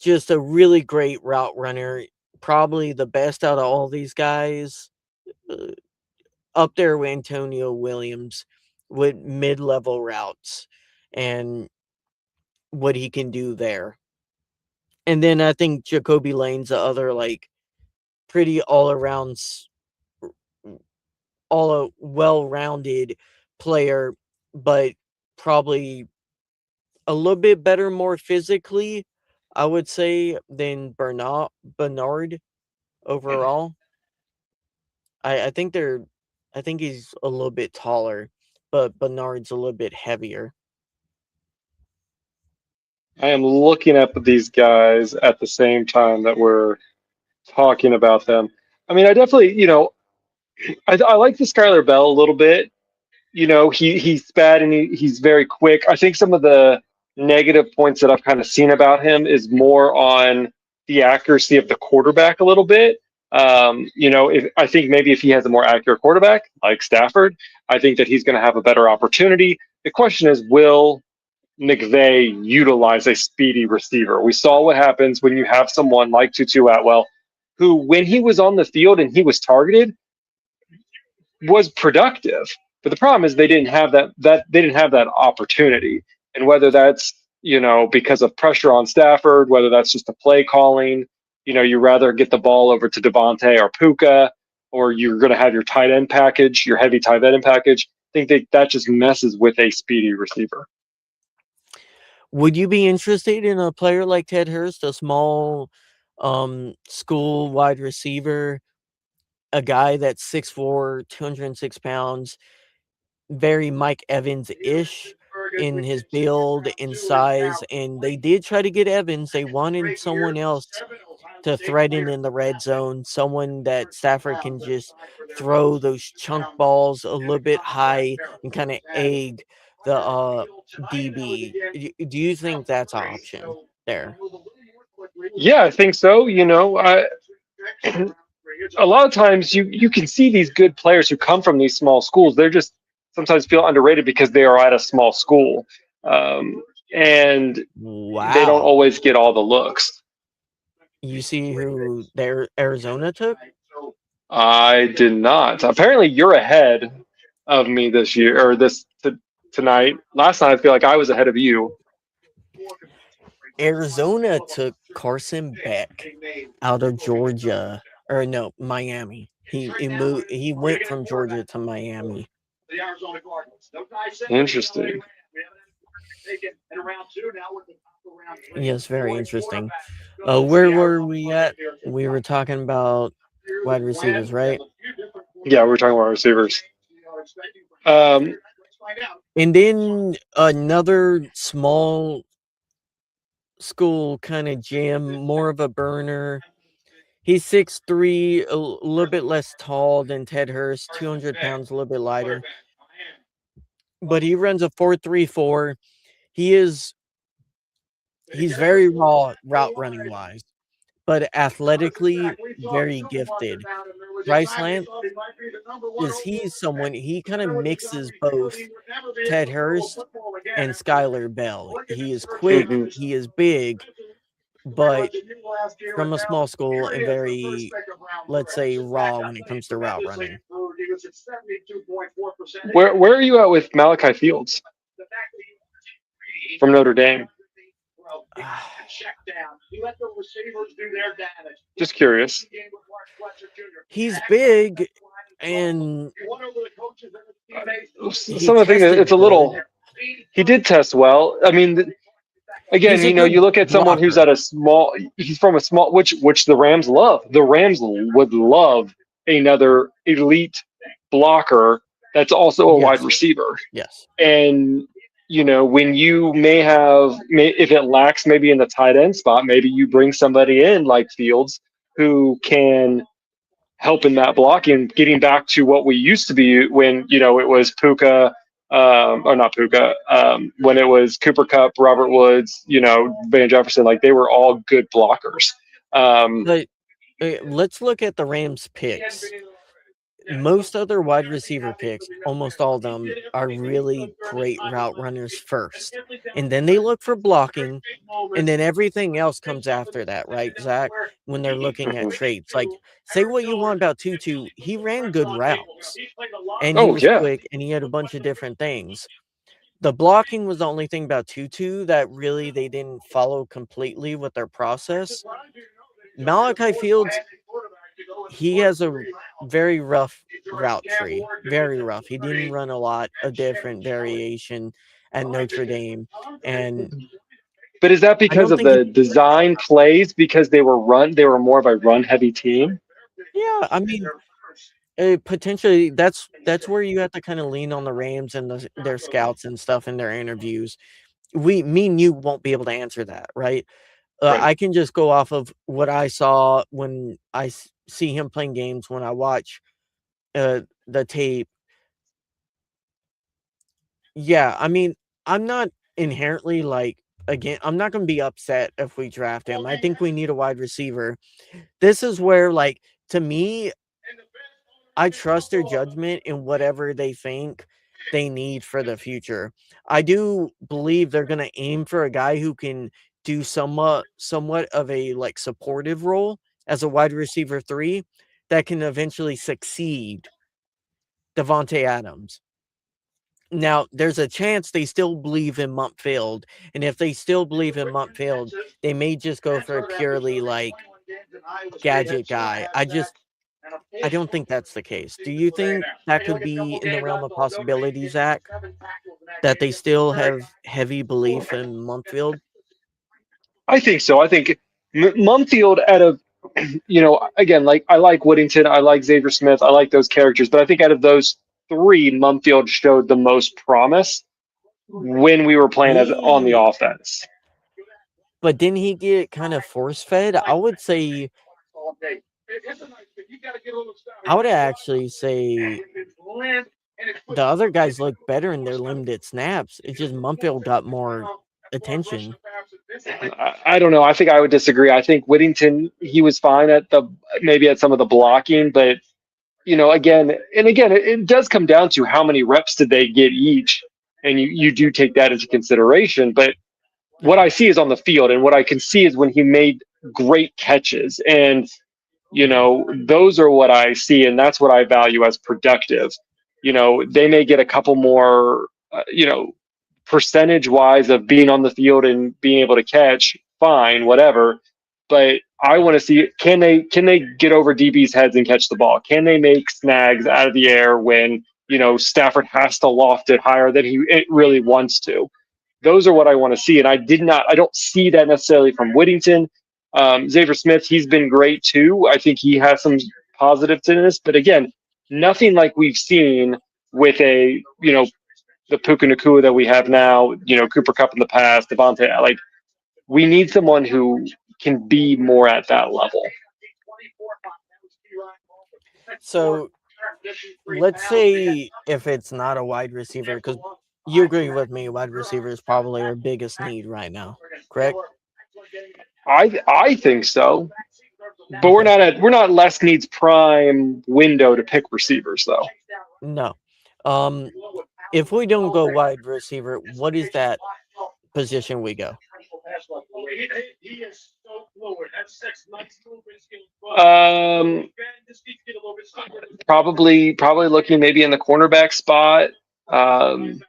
just a really great route runner. probably the best out of all these guys, uh, up there with Antonio Williams with mid-level routes and what he can do there. And then I think Jacoby Lane's the other like pretty all around all a well-rounded player, but probably a little bit better more physically, I would say, than Bernard overall. I think I think he's a little bit taller, but Bernard's a little bit heavier. I am looking at these guys at the same time that we're talking about them. I mean, I definitely, I like the Skylar Bell a little bit. He's bad and he's very quick. I think some of the negative points that I've kind of seen about him is more on the accuracy of the quarterback a little bit. If I think maybe if he has a more accurate quarterback like Stafford, I think that he's going to have a better opportunity. The question is, will McVay utilize a speedy receiver? We saw what happens when you have someone like Tutu Atwell, who, when he was on the field and he was targeted, was productive. But the problem is they didn't have that they didn't have that opportunity. And whether that's because of pressure on Stafford, whether that's just a play calling, you rather get the ball over to Devontae or Puka, or you're going to have your tight end package, your heavy tight end package. I think that just messes with a speedy receiver. Would you be interested in a player like Ted Hurst, a small school wide receiver, a guy that's 6'4", 206 pounds, very Mike Evans-ish in his build and size, and they did try to get Evans. They wanted someone else to threaten in the red zone, someone that Stafford can just throw those chunk balls a little bit high and kind of egg the DB. Do you think that's an option there? Yeah, I think so. A lot of times you can see these good players who come from these small schools. They're just sometimes feel underrated because they are at a small school, and they don't Wow. always get all the looks. You see who their Arizona took? I did not. Apparently, you're ahead of me this year or tonight. Last night, I feel like I was ahead of you. Arizona took Carson Beck out of Georgia, or no, Miami. He went from Georgia to Miami. Interesting. Yes, very interesting. Where were we at? We were talking about wide receivers, right? Yeah, we're talking about receivers. Um, And then another small school kind of gem, more of a burner. He's 6'3", a little bit less tall than Ted Hurst, 200 pounds, a little bit lighter. But he runs a 4.34. He is he's very raw route running wise, but athletically very gifted. Bryce Lance is he's someone he kind of mixes both Ted Hurst and Skylar Bell. He is quick, mhm. he is big, but from a small school and very, let's say, raw when it comes to route running. Where are you at with Malachi Fields from Notre Dame? Just curious. He's big and he Some of the things tested it's a little. good. He did test well. I mean, again, He's a you good look at someone who's blocker. at a small. He's from a small, which the Rams love. The Rams would love another elite blocker that's also a wide Yes, receiver. yes. And when you if it lacks maybe in the tight end spot, maybe you bring somebody in like Fields who can help in that blocking, getting back to what we used to be when it was Puka, or not Puka, when it was Cooper Cup, Robert Woods, Van Jefferson, like they were all good blockers. But let's look at the Rams picks. most other wide receiver picks, almost all of them, are really great route runners first, and then they look for blocking, and then everything else comes after that, right, Zach? When they're looking at Mhm. traits, like, say what you want about Tutu, he ran good routes, and he Oh was yeah. quick, and he had a bunch of different things. The blocking was the only thing about Tutu that really they didn't follow completely with their process. Malachi Fields, he has a very rough route tree, very rough. He didn't run a lot of different variation at Notre Dame, and But is that I because don't of think the it's design plays? Because they were more of a run heavy team. yeah, I mean, potentially that's where you have to kinda lean on the Rams and their scouts and stuff in their interviews. Me and you won't be able to answer that, right? Right. I can just go off of what I saw when see him playing games, when I watch, the tape. Yeah, I mean, I'm not inherently, like again, I'm not gonna be upset if we draft him. I think we need a wide receiver. This is where, like, to me, I trust their judgment in whatever they think they need for the future. I do believe they're gonna aim for a guy who can do somewhat of a, like, supportive role as a wide receiver 3 that can eventually succeed Devontae Adams. Now, there's a chance they still believe in Montfield, and if they still believe in Montfield, they may just go for a purely, like, gadget guy. I don't think that's the case. Do you think that could be in the realm of possibility, Zach? That they still have heavy belief in Montfield? I think so. I think Mumfield out of again, like I like Whittington, I like Xavier Smith, I like those characters, but I think out of those three, Mumfield showed the most promise when we were playing as on the He offense. but didn't he get kind of force fed? I would actually say the other guys look better in their limited snaps. It's just Mumfield got more attention. I don't know. I think I would disagree. I think Whittington, he was fine at the maybe at some of the blocking, but again and again, it does come down to how many reps did they get each, and you do take that into consideration. But what Yeah. I see is on the field, and what I can see is when he made great catches, and those are what I see, and that's what I value as productive. They may get a couple more, percentage wise of being on the field and being able to catch, fine, whatever. But I want to see, can they get over DB's heads and catch the ball? Can they make snags out of the air when Stafford has to loft it higher than it really wants to? Those are what I want to see, and I don't see that necessarily from Whittington. Xavier Smith, he's been great too. I think he has some positives in this, but again, nothing like we've seen with the Puka Nakua that we have now, Cooper Cup in the past, Devontae. Like, we need someone who can be more at that level. So let's say if it's not a wide receiver, because you agree with me, wide receiver is probably our biggest need right now, correct? I think so, but Okay. we're not Les needs prime window to pick receivers though. No. Um, if we don't go wide receiver, what is that position we go? Um, probably looking maybe in the cornerback spot. Um,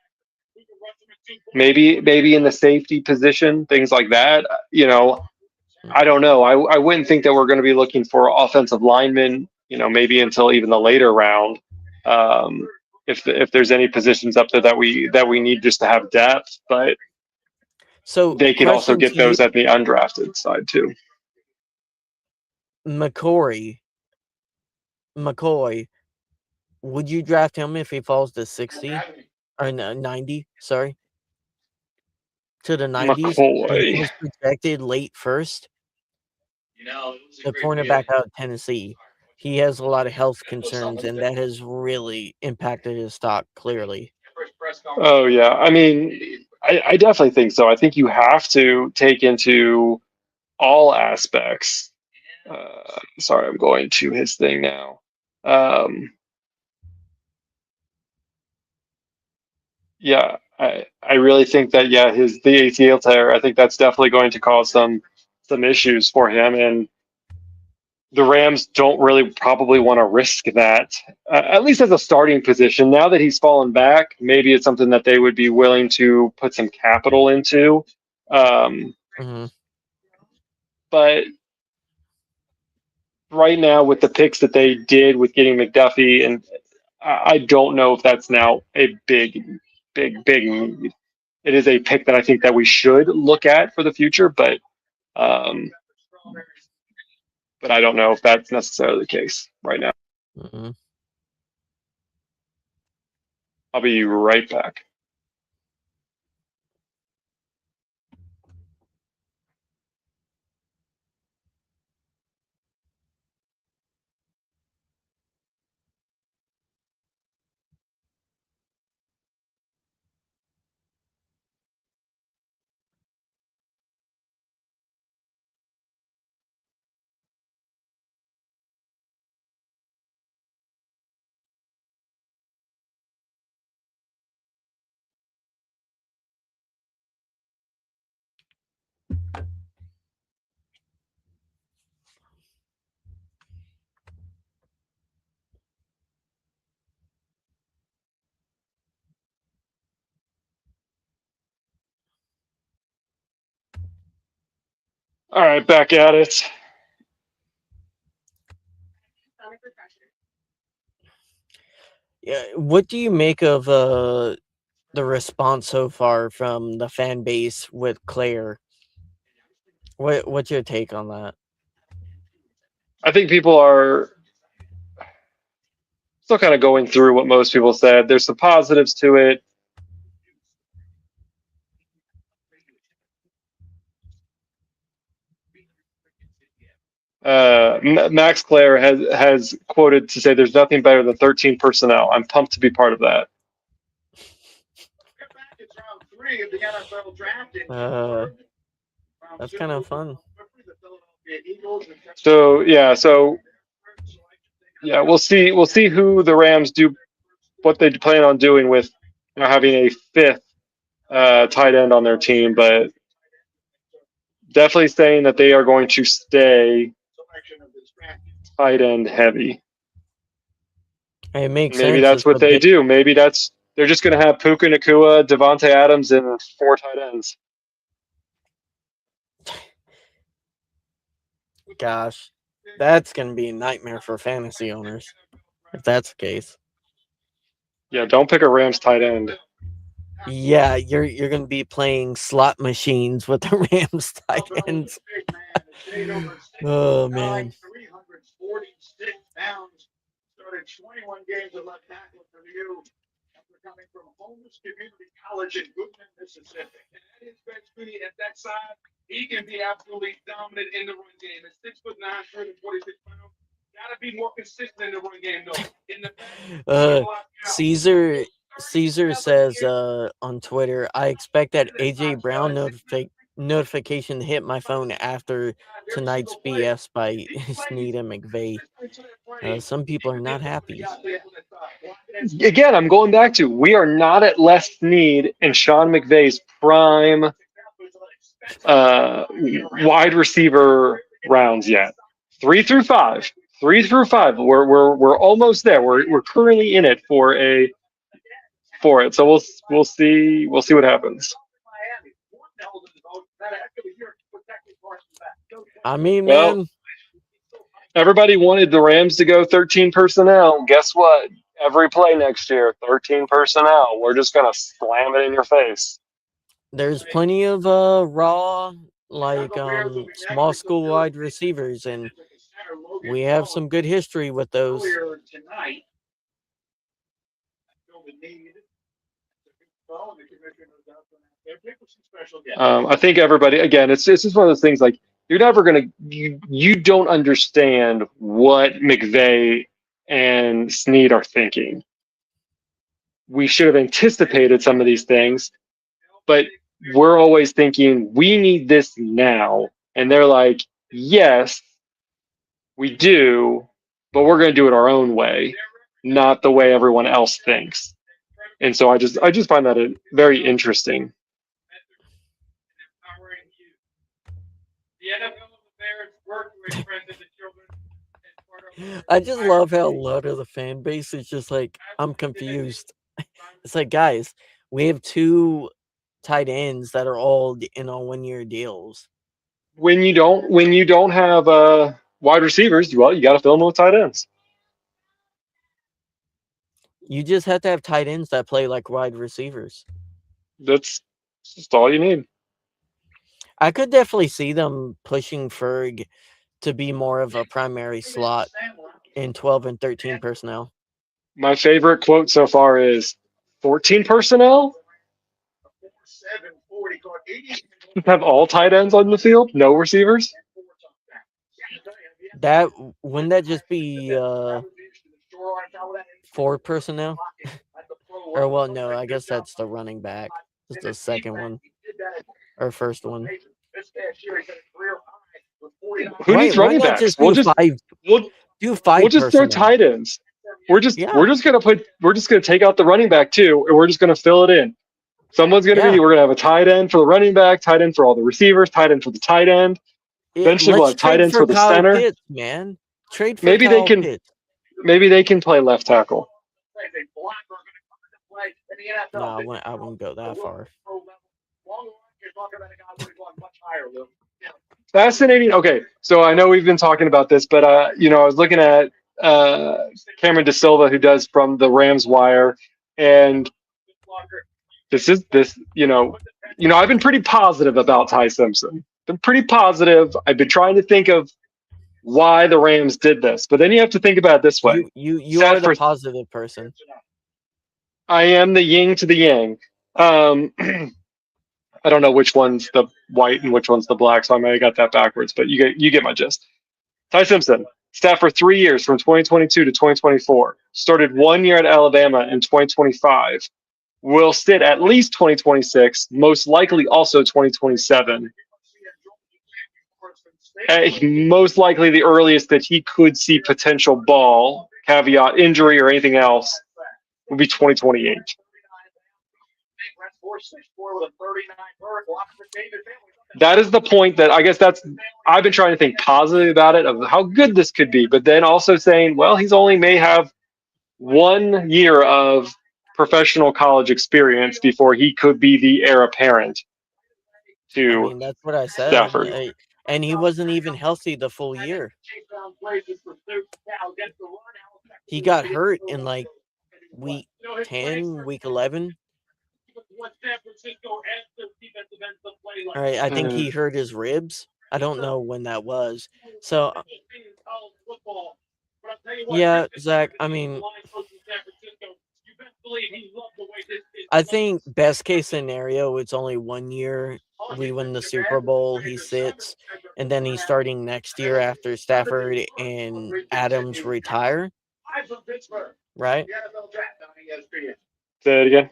maybe in the safety position, things like that. Hmm. I don't know. I wouldn't think that we're going to be looking for offensive linemen. Maybe until even the later round. Um, if there's any positions up there that we need just to have depth, but So, they can also question get to you, those at the undrafted side too. McCory, McCoy, would you draft him if he falls to 60 or 90? Sorry, to the 90s, and he McCoy. was projected late first. The cornerback out of Tennessee. He has a lot of health concerns, and that has really impacted his stock clearly. Oh yeah, I mean, I definitely think so. I think you have to take into all aspects. Sorry, I'm going to his thing now. Um, Yeah, I really think that yeah, his the ACL tear, I think that's definitely going to cause some issues for him, and the Rams don't really probably want to risk that, at least as a starting position. Now that he's fallen back, maybe it's something that they would be willing to put some capital into. Um, Hmm. but right now, with the picks that they did with getting McDuffie, and I don't know if that's now a big need. It is a pick that I think that we should look at for the future, um, but I don't know if that's necessarily the case right now. Hmm. I'll be right back. All right, back at it. Yeah, what do you make of the response so far from the fan base with Claire? What's your take on that? I think people are still kind of going through what most people said. There's some positives to it. Max Clare has quoted to say, "There's nothing better than 13 personnel. I'm pumped to be part of that." Uh, that's kind of fun. So yeah, we'll see. We'll see who the Rams do, what they plan on doing with having a fifth tight end on their team, but definitely saying that they are going to stay tight end heavy. It makes Maybe sense. that's It's what a they bit. do. Maybe they're just going to have Puka Nakua, Devontae Adams, and four tight ends. Gosh, that's gonna be a nightmare for fantasy owners if that's the case. Yeah, don't pick a Rams tight end. Yeah, you're gonna be playing slot machines with the Rams tight ends. Oh man. Uh, Caesar Caesar says on Twitter, I expect that AJ Brown notification to hit my phone after tonight's BS by Snead and McVay. Some people are not happy. Again, I'm going back to we are not at Les Snead and Sean McVay's prime wide receiver rounds yet. 3 through 5. 3 through 5. We're almost there. We're currently in it for it. So we'll see what happens. I mean, Well, man, everybody wanted the Rams to go 13 personnel. Guess what? Every play next year, 13 personnel. We're just gonna slam it in your face. there's plenty of raw like small school wide receivers, and we have some good history with those. I think everybody again. It's just one of those things. Like you're never gonna you don't understand what McVay and Snead are thinking. We should have anticipated some of these things, but we're always thinking we need this now, and they're like, yes, we do, but we're going to do it our own way, not the way everyone else thinks. And so I just find that very interesting. I just love how a lot of the fan base is just like, I'm confused. It's like, guys, we have two tight ends that are all in on 1 year deals. When you don't have wide receivers, well, you got to fill them with tight ends. You just have to have tight ends that play like wide receivers. That's just all you need. I could definitely see them pushing Ferg to be more of a primary slot in 12 and 13 personnel. My favorite quote so far is 14 personnel? Have all tight ends on the field, no receivers? That wouldn't that just be 4 personnel? Or well, no, I guess that's the running back. It's the second one or first one. Who needs Why running not backs? just do five? We'll Do we'll 5 just throw personnel. tight ends. We're just Yeah, we're just gonna put we're just gonna take out the running back too, and we're just gonna fill it in. yeah. We're gonna have a tight end for the running back, tight end for all the receivers, tight end for the tight end. Eventually we'll Let's have tight trade ends for for the Kyle center. Pitts, man. Trade for Maybe they Kyle can Pitts. maybe they can play left tackle. No, I wouldn't go that far. Fascinating. Okay, so I know we've been talking about this, but I was looking at uh, Cameron De Silva, who does from the Rams Wire, and I've been pretty positive about Ty Simpson. Been pretty positive. I've been trying to think of why the Rams did this, but then you have to think about it this way. You are the Stafford, positive person. I am the yin to the yang. Um, I don't know which one's the white and which one's the black, so I may have got that backwards, but you get my gist. Ty Simpson, staff for 3 years from 2022 to 2024. Started 1 year at Alabama in 2025. Will sit at least 2026, most likely also 2027. Most likely the earliest that he could see potential ball, caveat injury or anything else, would be 2028. That is the point that I guess I've been trying to think positively about it of how good this could be, but then also saying, well, he's only may have 1 year of professional college experience before he could be the heir apparent I to mean, that's what I said. Stafford. And he wasn't even healthy the full year. He got hurt in like week 10, week 11. All right, I think he hurt his ribs. I don't know when that was. So, yeah, Zach, I mean, I think best case scenario, it's only 1 year. We win the Super Bowl, he sits, and then he's starting next year after Stafford and Adams retire, right? Say it again.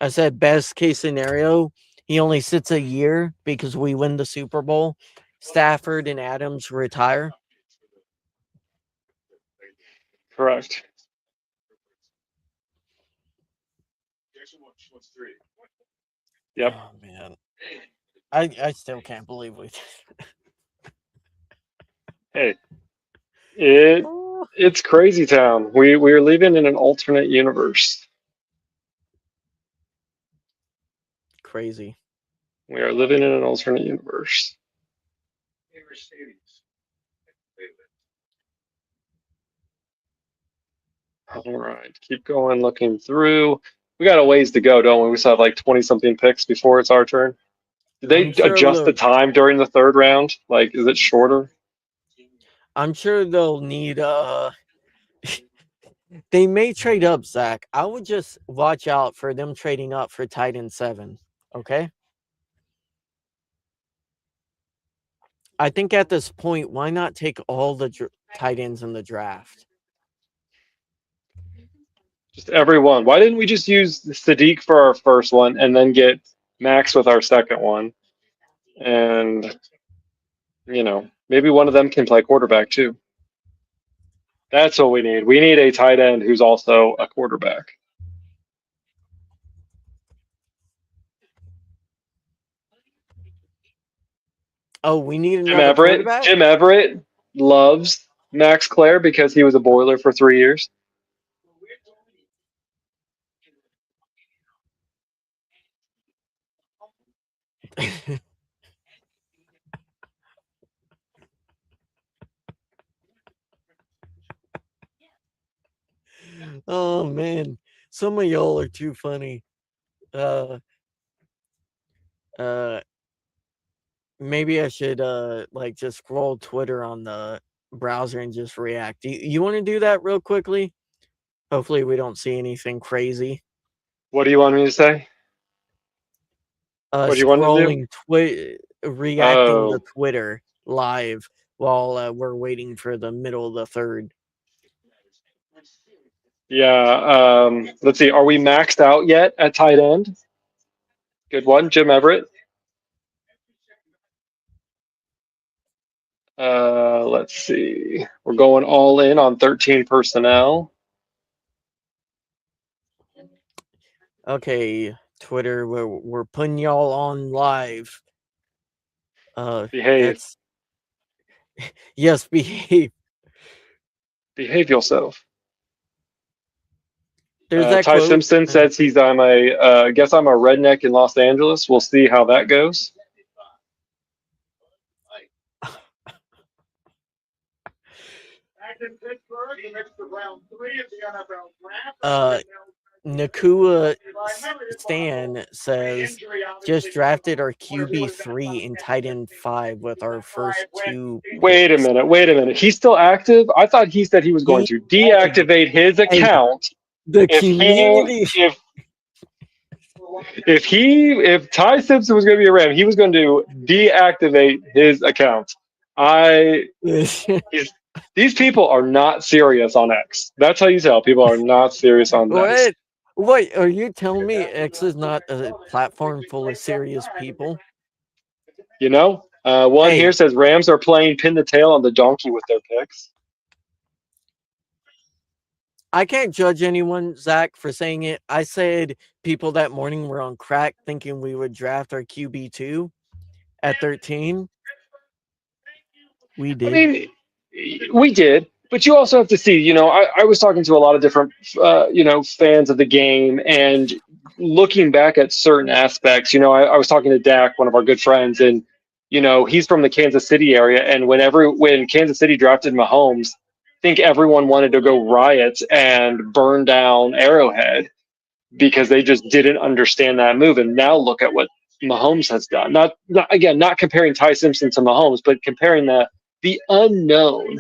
I said best case scenario, he only sits a year because we win the Super Bowl. Stafford and Adams retire. Correct. Yep. Oh man. I still can't believe we Hey, it oh, it's crazy town. We're living in an alternate universe. crazy. We are living in an alternate universe. All right, keep going, looking through. We got a ways to go, don't we? We still have like 20 something picks before it's our turn. Did I'm they sure adjust the the time during the third round? Like, is it shorter? I'm sure they'll need they may trade up, Zach. I would just watch out for them trading up for tight end 7. Okay? I think at this point, why not take all the tight ends in the draft? Just every one. Why didn't we just use Sadiq for our first one and then get Max with our second one? And maybe one of them can play quarterback too. That's what we need. We need a tight end who's also a quarterback. Oh, we need Jim another Everett. quarterback? Jim Everett loves Max Clare because he was a Boiler for 3 years. Oh man, some of y'all are too funny. Uh, uh, maybe I should like just scroll Twitter on the browser and just react. You want to do that real quickly? Hopefully, we don't see anything crazy. What do you want me to say? What do you want to do? Scrolling reacting the Oh, Twitter live while we're waiting for the middle of the third. yeah. Let's see. Are we maxed out yet at tight end? Good one, Jim Everett. Let's see. We're going all in on 13 personnel. Okay, Twitter, we're putting y'all on live. Behave. That's yes, behave. Behave yourself. There's that Ty quote. Simpson says I'm a guess I'm a redneck in Los Angeles. We'll see how that goes. Uh, Nakua Stan says just drafted our QB3 and tight end 5 with our first 2 Wait a picks. minute. Wait a minute. He's still active? I thought he said he was going He to said, deactivate his "Hey, account the if he community." if Ty Simpson was going to be a Ram, he was going to deactivate his account. I he's, these people are not serious on X. That's how you tell people are not serious on X. What? What are you telling me? X is not a platform full of serious people? You know, one here Hey, says Rams are playing pin the tail on the donkey with their picks. I can't judge anyone, Zach, for saying it. I said people that morning were on crack thinking we would draft our QB2 at 13. We I did. mean, we did, but you also have to see. I was talking to a lot of different, fans of the game, and looking back at certain aspects. I was talking to Dak, one of our good friends, and he's from the Kansas City area, and when Kansas City drafted Mahomes, I think everyone wanted to go riot and burn down Arrowhead because they just didn't understand that move. And now look at what Mahomes has done. Not comparing Ty Simpson to Mahomes, but comparing the unknown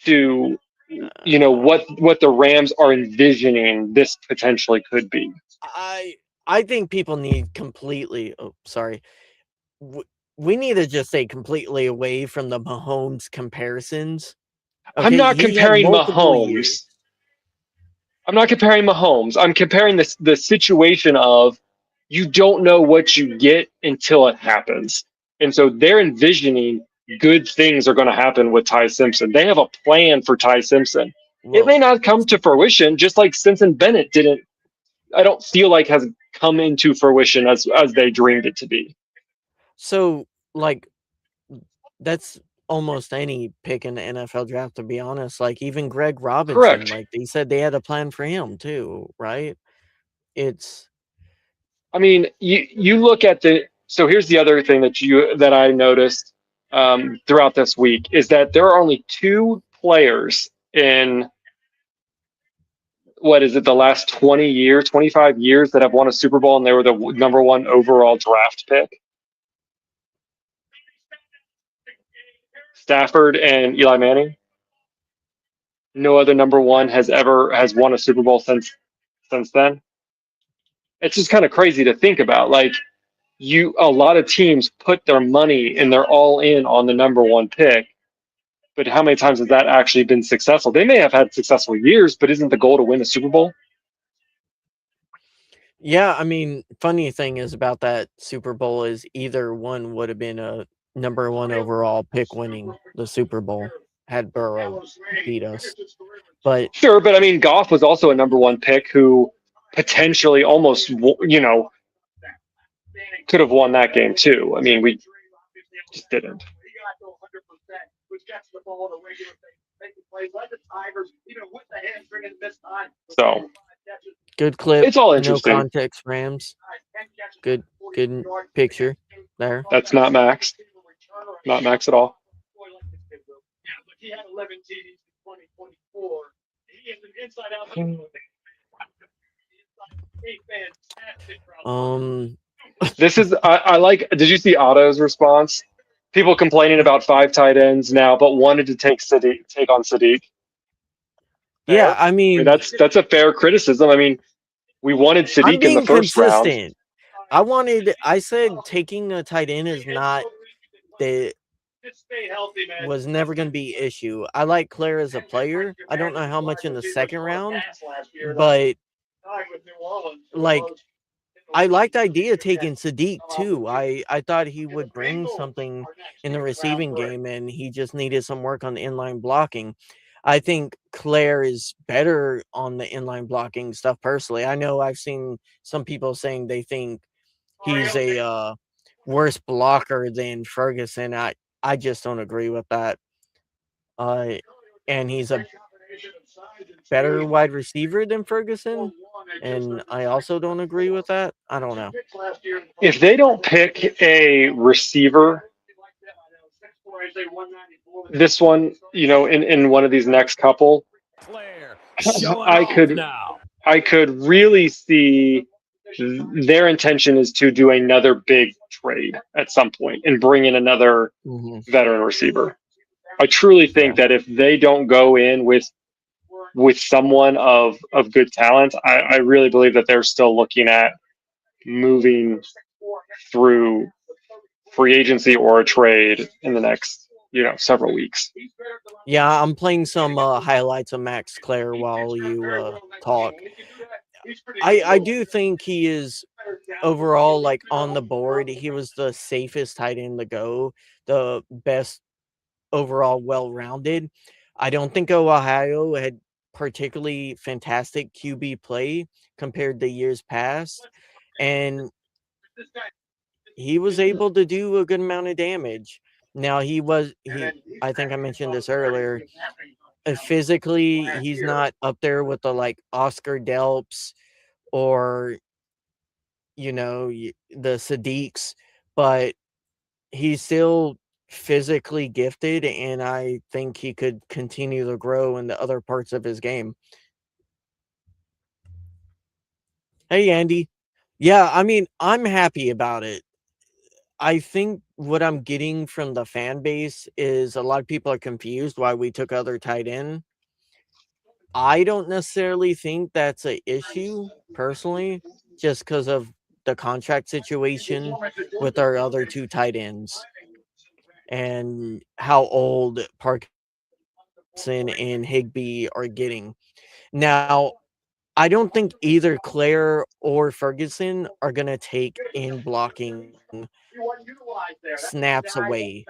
to what the Rams are envisioning this potentially could be. I I think people need completely. Oh, sorry. W- We need to just stay completely away from the Mahomes comparisons. I'm Okay, not he had comparing multiple years. Mahomes. I'm not comparing Mahomes. I'm comparing the situation of you don't know what you get until it happens. And so they're envisioning good things are going to happen with Ty Simpson. They have a plan for Ty Simpson. It Whoa. may not come to fruition, just like Stinson Bennett didn't. I don't feel like has come into fruition as they dreamed it to be. So, like, that's almost any pick in the NFL draft, to be honest. Like, even Greg Robinson, Correct. like, they said they had a plan for him too, right? It's I mean, you look at the. So here's the other thing that I noticed throughout this week is that there are only two players in what is it the last 20 years, 25 years that have won a Super Bowl and they were the number one overall draft pick. Stafford and Eli Manning. No other number one has won a Super Bowl since then. It's just kind of crazy to think about. Like a lot of teams put their money and they're all in on the number one pick. But how many times has that actually been successful? They may have had successful years, but isn't the goal to win the Super Bowl? yeah, I mean, funny thing is about that Super Bowl is either one would have been a number one overall pick winning the Super Bowl had Burrow beat us. But Sure, but I mean, Goff was also a number one pick who potentially almost, could have won that game too. I mean, Just didn't. So Good clip, it's all no interesting. context Rams. Good good picture there. That's not Max. Not Max at all. Um This is I like. Did you see Otto's response? People complaining about five tight ends now, but wanted to take on Sadiq. yeah, Fair. I I mean, mean, that's a fair criticism. I mean, we wanted I'm Sadiq in the being first round. consistent. I said taking a tight end is not the was never going to be issue. I like Claire as a player. I don't know how much in the second round, but like I liked the idea of taking Sadiq too. I thought he would bring something in the receiving game, and he just needed some work on the inline blocking. I think Claire is better on the inline blocking stuff personally. I know I've seen some people saying they think he's a worse blocker than Ferguson. I just don't agree with that. Uh, and he's a better wide receiver than Ferguson, and I also don't agree with that. I don't know. If they don't pick a receiver, this one, in one of these next couple, I could I could really see their intention is to do another big trade at some point and bring in another Mhm. veteran receiver. I truly think Yeah. that if they don't go in with someone of good talent, I really believe that they're still looking at moving through free agency or a trade in the next several weeks. Yeah, I'm playing some highlights of Max Clare while you talk. I do think he is overall like on the board. He was the safest tight end to go, the best overall well-rounded. I don't think Ohio had particularly fantastic QB play compared to years past, and he was able to do a good amount of damage. Now he I think I mentioned this earlier. Physically, he's not up there with the like Oscar Delps or the Sadiqs, but he's still physically gifted, and I think he could continue to grow in the other parts of his game. Hey, Andy. Yeah, I mean, I'm happy about it. I think what I'm getting from the fan base is a lot of people are confused why we took other tight end. I don't necessarily think that's a issue personally, just because of the contract situation with our other two tight ends and how old Parkinson and Higby are getting. Now, I don't think either Claire or Ferguson are going to take in blocking snaps away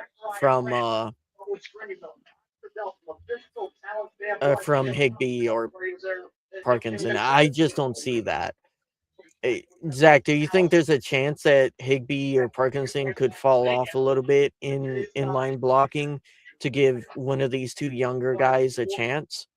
from Higby or Parkinson. I just don't see that. Zach, do you think there's a chance that Higby or Parkinson could fall off a little bit in inline blocking to give one of these two younger guys a chance?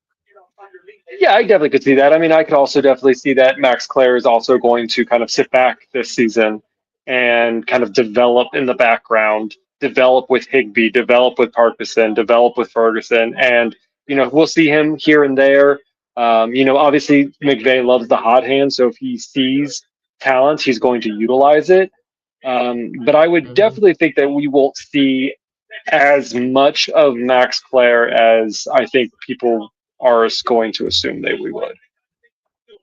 Yeah, I definitely could see that. I mean, I could also definitely see that Max Clare is also going to kind of sit back this season and kind of develop in the background, develop with Higby, develop with Parkinson, develop with Ferguson, and we'll see him here and there. Obviously McVay loves the hot hand, so if he sees talent, he's going to utilize it. But I would Mhm. definitely think that we won't see as much of Max Clare as I think people are going to assume they we would.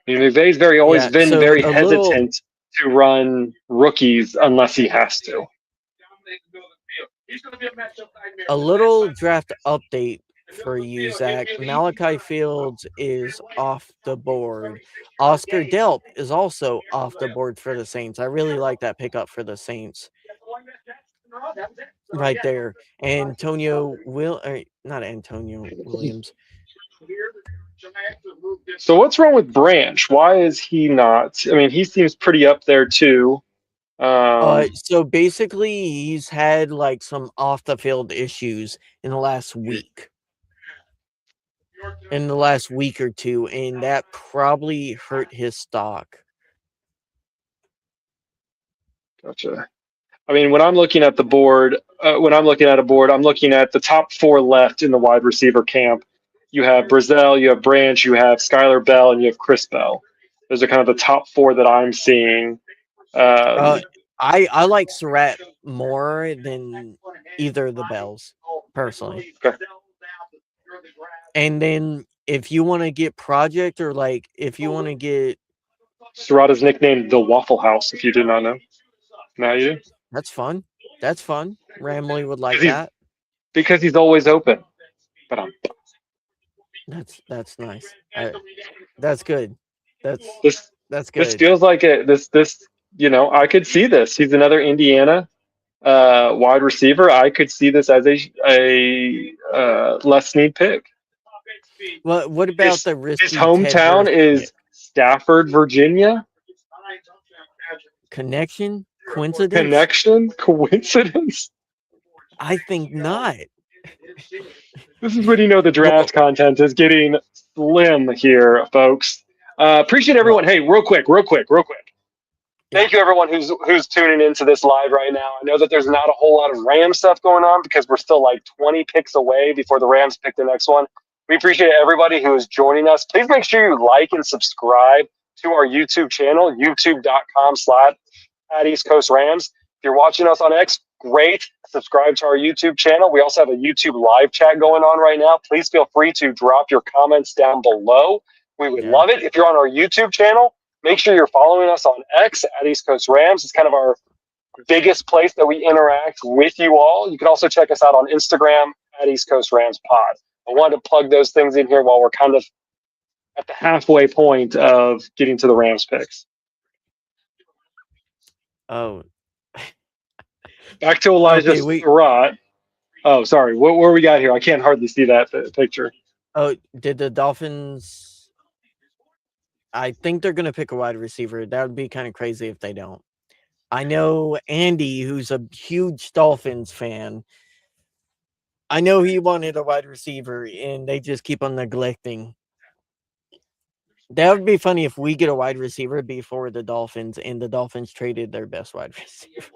McVay's always Yeah, been so very hesitant to run rookies unless he has to. a little draft update for you, Zach. Malachi Fields is off the board. Oscar Delp is also off the board for the Saints. I really like that pickup for the Saints right there. Not Antonio Williams. So what's wrong with Branch? Why is he not? I mean, he seems pretty up there too. So basically, he's had like some off the field issues in the last week. In the last week or two, and that probably hurt his stock. Gotcha. I mean, when I'm looking at the board, when I'm looking at a board, I'm looking at the top four left in the wide receiver camp. You have Brazel, you have Branch, you have Skylar Bell, and you have Chris Bell. Those are kind of the top four that I'm seeing. Uh, Um, I like Surratt more than either of the Bells, personally. okay. And then if you want to get project or like if you want to get Serrata's nicknamed the Waffle House, if you did not know. Now you do. that's fun. That's fun. Ramley would like Because he's, that. because he's always open. But That's nice. That's good. That's this that's this good. feels like it. This I could see this. He's another Indiana wide receiver. I could see this as a less need pick. What about His the his risky Ted hometown Hurst is pick? Stafford, Virginia. Connection? Coincidence? Connection? Coincidence? I think not. This is when you know the Well, draft content is getting slim here, folks. Appreciate well, everyone. Hey, real quick. yeah. Thank you everyone who's tuning into this live right now. I know that there's not a whole lot of Rams stuff going on because we're still like 20 picks away before the Rams pick the next one. We appreciate everybody who is joining us. Please make sure you like and subscribe to our YouTube channel, youtube.com/at East Coast Rams. If you're watching us on X, great. Subscribe to our YouTube channel. We also have a YouTube live chat going on right now. Please feel free to drop your comments down below. We would Yeah. love it. If you're on our YouTube channel, make sure you're following us on X at East Coast Rams. It's kind of our biggest place that we interact with you all. You can also check us out on Instagram at East Coast Rams Pod. I wanted to plug those things in here while we're kind of at the halfway point of getting to the Rams picks. Oh. Back to Elijah Okay, Surratt. Oh, sorry. What we got here? I can't hardly see that picture. Oh, did the Dolphins I think they're gonna pick a wide receiver. That would be kind of crazy if they don't. I know Andy, who's a huge Dolphins fan. I know he wanted a wide receiver, and they just keep on neglecting. That would be funny if we get a wide receiver before the Dolphins, and the Dolphins traded their best wide receiver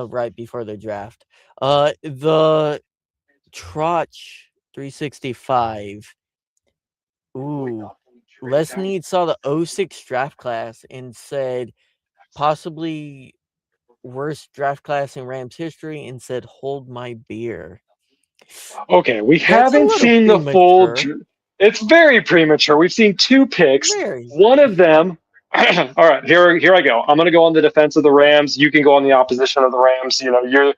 right before the draft. The Trotch 365. Ooh, Les Need saw the 06 draft class and said possibly worst draft class in Rams history and said, "Hold my beer." Okay, we That's a haven't little seen the full. premature. It's very premature. We've seen two picks. Very. One of them. All right, here I go. I'm going to go on the defense of the Rams. You can go on the opposition of the Rams. Well,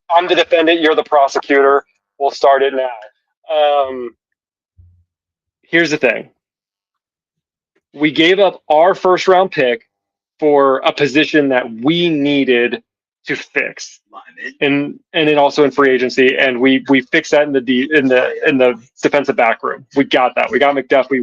I'm the defendant. You're the prosecutor. We'll start it now. Here's the thing. We gave up our first round pick for a position that we needed to fix, and then also in free agency, and we fixed that in the defensive back room. We got that. We got McDuffie.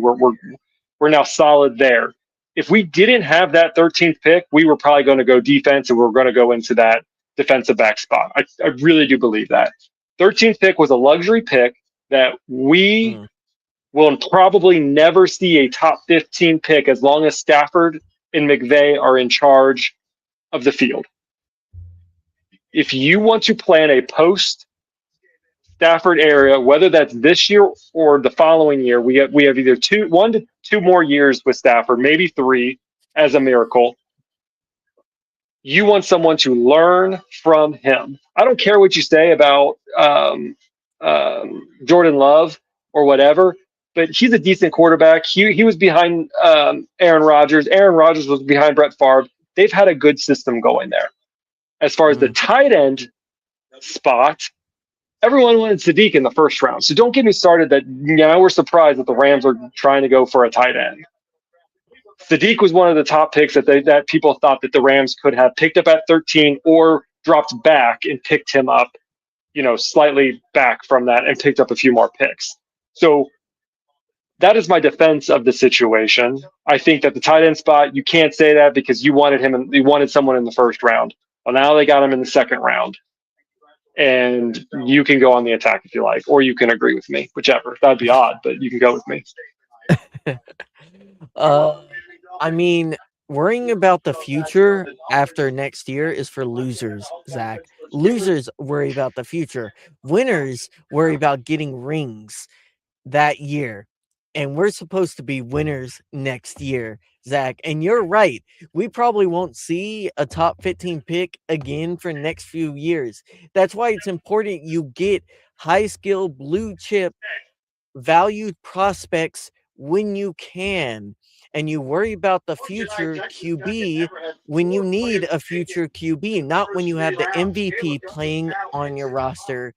We're now solid there. If we didn't have that 13th pick, we were probably going to go defense, and we are going to go into that defensive back spot. I really do believe that 13th pick was a luxury pick that we will probably never see a top 15 pick as long as Stafford and McVay are in charge of the field. If you want to plan a post Stafford area, whether that's this year or the following year, we have either 1 to 2 more years with Stafford, maybe 3 as a miracle. You want someone to learn from him. I don't care what you say about Jordan Love or whatever, but he's a decent quarterback. He was behind Aaron Rodgers. Aaron Rodgers was behind Brett Favre. They've had a good system going there. As far as the tight end spot, everyone wanted Sadiq in the first round. So don't get me started that now we're surprised that the Rams are trying to go for a tight end. Sadiq was one of the top picks that people thought that the Rams could have picked up at 13 or dropped back and picked him up, slightly back from that and picked up a few more picks. So that is my defense of the situation. I think that the tight end spot, you can't say that because you wanted him and you wanted someone in the first round. Well, now they got him in the second round, and you can go on the attack if you like, or you can agree with me, whichever. That'd be odd, but you can go with me. Uh, I mean, worrying about the future after next year is for losers, Zach. Losers worry about the future. Winners worry about getting rings that year. And we're supposed to be winners next year, Zach. And you're right. We probably won't see a top 15 pick again for next few years. That's why it's important you get high skill blue chip valued prospects when you can, and you worry about the future QB when you need a future QB, not when you have the MVP playing on your roster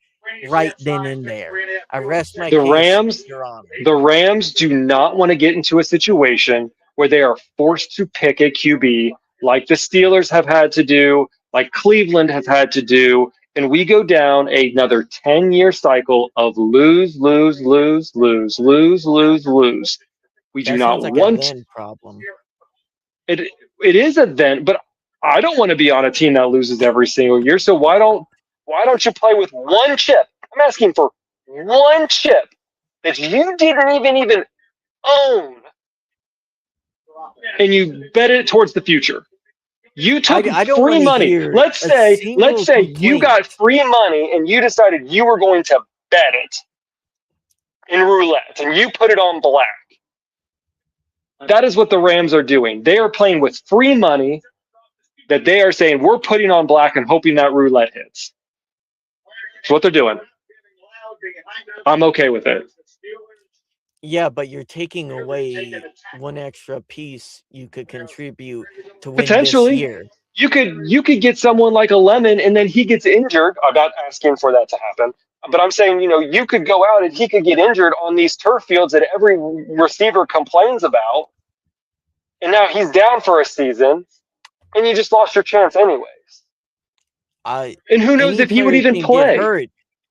right then and there. I rest my The case, Rams, Your Honor. the Rams do not want to get into a situation where they are forced to pick a QB like the Steelers have had to do, like Cleveland have had to do, and we go down another 10-year cycle of lose, lose, lose, lose, lose, lose, lose. We do That not sounds like a want then problem. it. It is a then, but I don't want to be on a team that loses every single year. So why don't you play with one chip? I'm asking for one chip that you didn't even own, and you bet it towards the future. You took I don't free want to money. hear Let's a say, let's single say you complaint. got free money and you decided you were going to bet it in roulette and you put it on black. That is what the Rams are doing. They are playing with free money that they are saying we're putting on black and hoping that roulette hits. That's what they're doing. I'm okay with it. Yeah, but you're taking away one extra piece you could contribute to win this Potentially, year. you could get someone like a Lemon, and then he gets injured. I'm not asking for that to happen, but I'm saying you could go out and he could get injured on these turf fields that every receiver complains about, and now he's down for a season, and you just lost your chance anyways. I And who knows Any if he would player even can get play? hurt,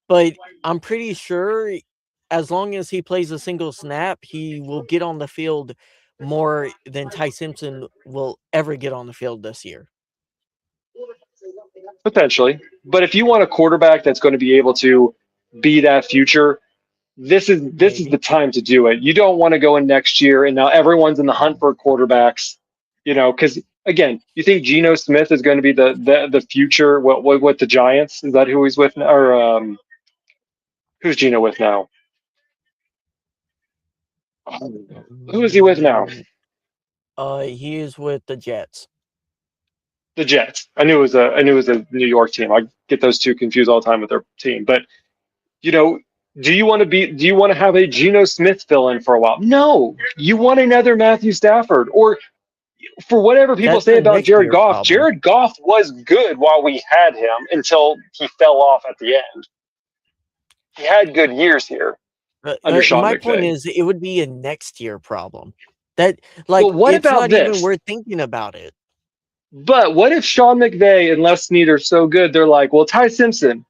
but I'm pretty sure as long as he plays a single snap, he will get on the field more than Ty Simpson will ever get on the field this year. Potentially, but if you want a quarterback that's going to be able to be that future, this is the Maybe. time to do it. You don't want to go in next year and now everyone's in the hunt for quarterbacks, because again, you think Geno Smith is going to be the future? What the Giants? Is that who he's with now? Or who's Geno with now? Who is he with now? Mm, he is with the Jets. The Jets. I knew it was a New York team. I get those two confused all the time with their team. But you know, do you want to have a Geno Smith fill in for a while? No. You want another Matthew Stafford, or for whatever people That's say a about next Jared year Goff, problem. Jared Goff was good while we had him until he fell off at the end. He had good years here under Sean My point McVay. is, it would be a next year problem. That Well, like what it's about not even this? worth thinking about it. But what if Sean McVay and Les Snead are so good, they're like, well, Ty Simpson,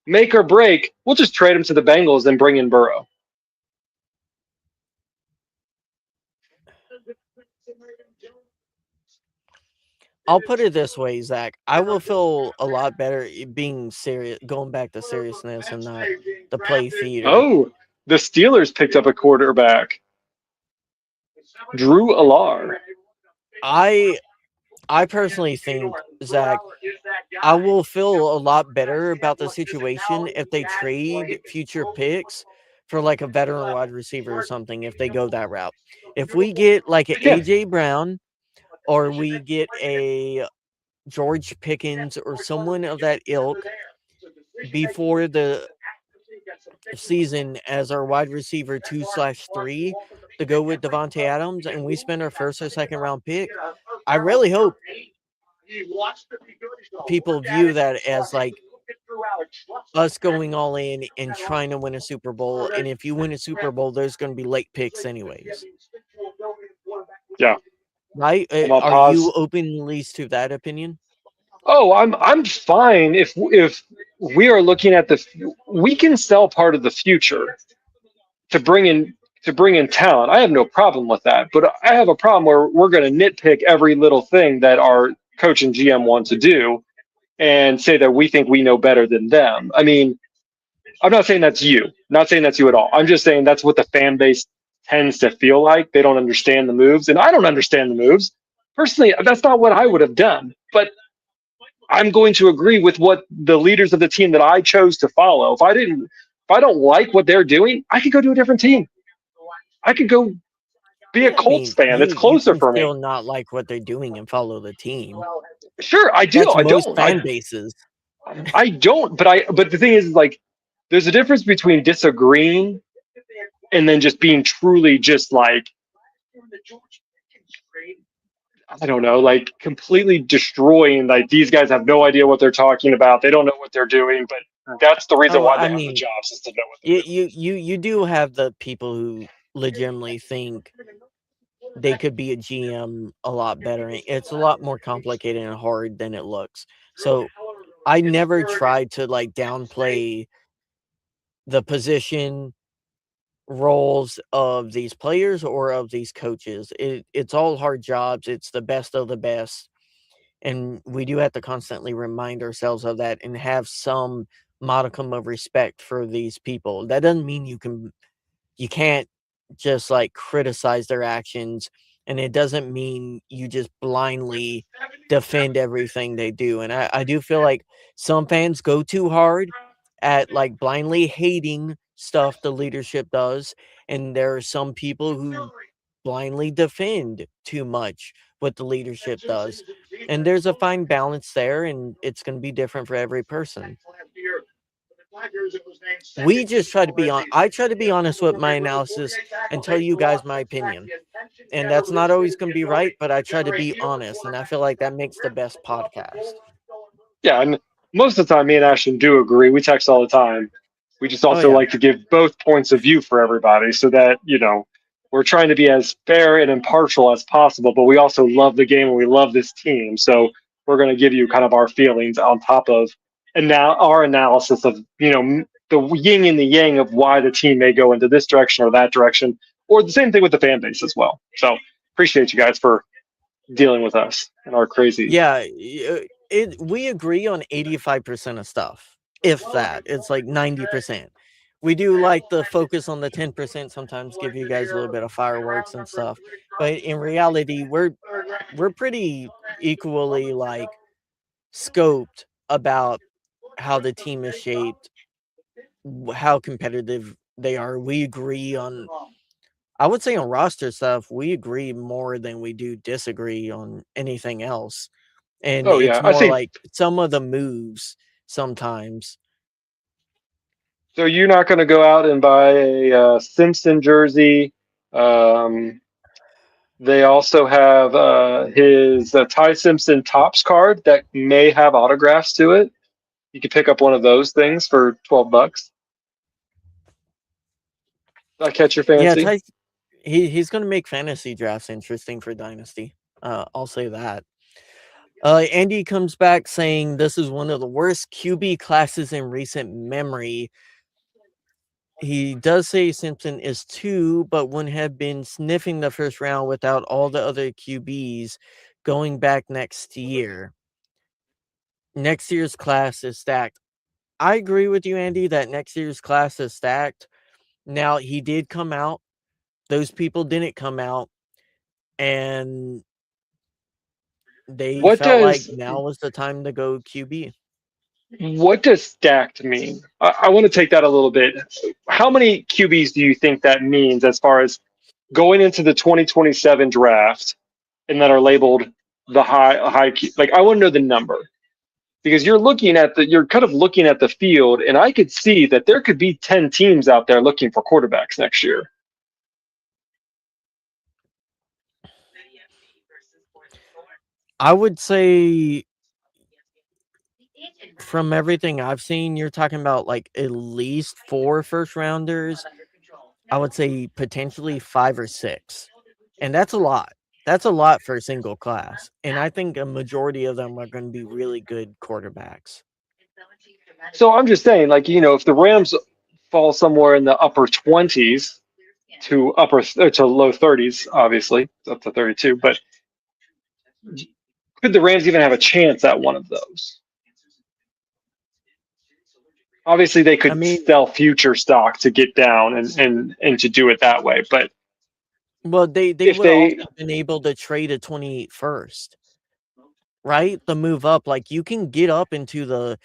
make or break, we'll just trade him to the Bengals and bring in Burrow. I'll put it this way, Zach. I will feel a lot better being serious, going back to seriousness and not the play theater. Oh, the Steelers picked up a quarterback, Drew Alar. I I personally think, Zach, I will feel a lot better about the situation if they trade future picks for like a veteran wide receiver or something if they go that route. If we get like a Yeah, AJ Brown or we get a George Pickens or someone of that ilk before the season as our wide receiver 2/3 to go with Devontae Adams and we spend our first or second round pick, I really hope people view that as like us going all in and trying to win a Super Bowl. And if you win a Super Bowl, there's going to be late picks anyways. yeah. Right? I'm on Are you pause. open at least to that opinion? Oh, I'm fine if we are looking at we can sell part of the future to bring in. to bring in talent. I have no problem with that, but I have a problem where we're going to nitpick every little thing that our coach and GM want to do and say that we think we know better than them. I mean, I'm not saying that's you. Not saying that's you at all. I'm just saying that's what the fan base tends to feel like. They don't understand the moves, and I don't understand the moves. Personally, that's not what I would have done. But I'm going to agree with what the leaders of the team that I chose to follow. If I don't like what they're doing, I could go to a different team. I could go be a Yeah, I Colts mean, fan. It's you closer can for me. still not like what they're doing and follow the team. Sure, I do. That's I most don't. fan bases. I don't. But the thing is, like, there's a difference between disagreeing and then just being truly just like, I don't know, like completely destroying. Like, these guys have no idea what they're talking about. They don't know what they're doing. But that's the reason Oh, why they I have the mean, jobs, is to know what they're you do have the people who legitimately think they could be a GM a lot better. And it's a lot more complicated and hard than it looks. So I never tried to like downplay the position roles of these players or of these coaches. It's all hard jobs. It's the best of the best. And we do have to constantly remind ourselves of that and have some modicum of respect for these people. That doesn't mean you can't just like criticize their actions, and it doesn't mean you just blindly defend everything they do. And I do feel like some fans go too hard at like blindly hating stuff the leadership does, and there are some people who blindly defend too much what the leadership does. And there's a fine balance there, and it's going to be different for every person. We just try to be on I try to be honest with my analysis and tell you guys my opinion. And that's not always going to be right, but I try to be honest, and I feel like that makes the best podcast. Yeah, and most of the time, me and Ashton do agree. We text all the time. We just Oh also yeah. like to give both points of view for everybody, so that we're trying to be as fair and impartial as possible. But we also love the game and we love this team, so we're going to give you kind of our feelings on top of, and now our analysis of the yin and the yang of why the team may go into this direction or that direction, or the same thing with the fan base as well. So appreciate you guys for dealing with us and our crazy. Yeah, we agree on 85% of stuff. If that, it's like 90%. We do like the focus on the 10%, sometimes give you guys a little bit of fireworks and stuff. But in reality, we're pretty equally like scoped about how the team is shaped, how competitive they are. We agree on, I would say on roster stuff, we agree more than we do disagree on anything else. And Oh yeah, it's I more see. like some of the moves sometimes. So you're not going to go out and buy a Simpson jersey. Um, they also have his Ty Simpson Tops card that may have autographs to it. You could pick up one of those things for $12. That catch your Yeah, fancy? he's gonna make fantasy drafts interesting for Dynasty. I'll say that. Andy comes back saying this is one of the worst QB classes in recent memory. He does say Simpson is two, but wouldn't have been sniffing the first round without all the other QBs going back next year. Next year's class is stacked. I agree with you, Andy, that next year's class is stacked. Now, he did come out. Those people didn't come out, and they What felt like does now was the time to go QB. what does stacked mean? I want to take that a little bit. How many QBs do you think that means as far as going into the 2027 draft and that are labeled the high? Like, I want to know the number, because you're kind of looking at the field, and I could see that there could be 10 teams out there looking for quarterbacks next year. I would say from everything I've seen, you're talking about like at least 4 first rounders. I would say potentially 5 or 6. And that's a lot. That's a lot for a single class. And I think a majority of them are going to be really good quarterbacks. So I'm just saying, like, if the Rams fall somewhere in the upper 20s, to to low 30s, obviously up to 32. But could the Rams even have a chance at one of those? Obviously, they I could mean, sell future stock to get down and to do it that way. But well, they if would also they, been able to trade a 28 first, right? The move up, like you can get up into the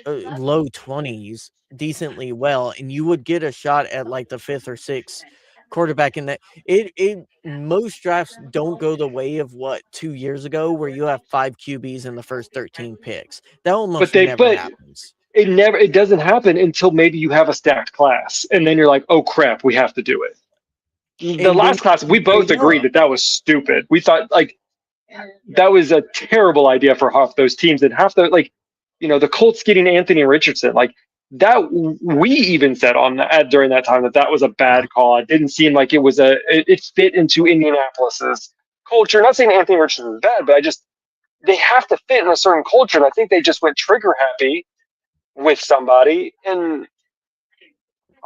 low 20s decently well, and you would get a shot at like the fifth or sixth quarterback in that. It most drafts don't go the way of what 2 years ago, where you have 5 QBs in the first 13 picks. That but almost they, never but happens. it doesn't happen until maybe you have a stacked class, and then you're like, oh crap, we have to do it. The And then last class, you we both trade agreed up. that that was stupid. We thought like that was a terrible idea for half those teams, and half the like, the Colts getting Anthony Richardson, like that. We even said on that during that time that that was a Yeah. bad call. It didn't seem like it fit into Indianapolis's culture. Not saying Anthony Richardson is bad, but I just they have to fit in a certain culture, and I think they just went trigger happy with somebody, and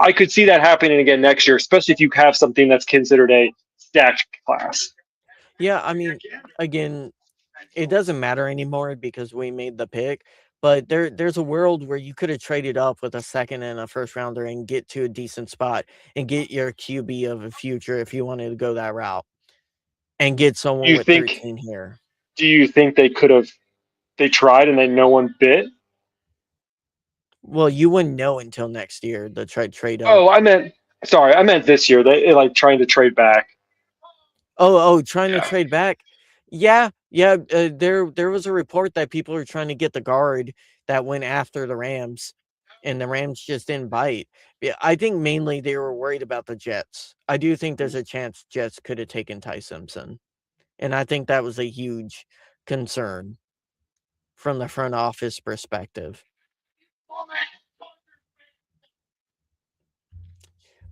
I could see that happening again next year, especially if you have something that's considered a stacked class. Yeah, I mean, again, it doesn't matter anymore because we made the pick, but there's a world where you could have traded up with a second and a first rounder and get to a decent spot and get your QB of the future if you wanted to go that route and get Do someone you with think? 13 here. Do you think they could have? They tried and then no one bit. Well, you wouldn't know until next year to try trade up. Oh, I meant. Sorry, I meant this year. They like trying to trade back. Oh, trying to Yeah. trade back? Yeah, yeah, there was a report that people are trying to get the guard that went after the Rams, and the Rams just didn't bite. Yeah, I think mainly they were worried about the Jets. I do think there's a chance Jets could have taken Ty Simpson, and I think that was a huge concern from the front office perspective.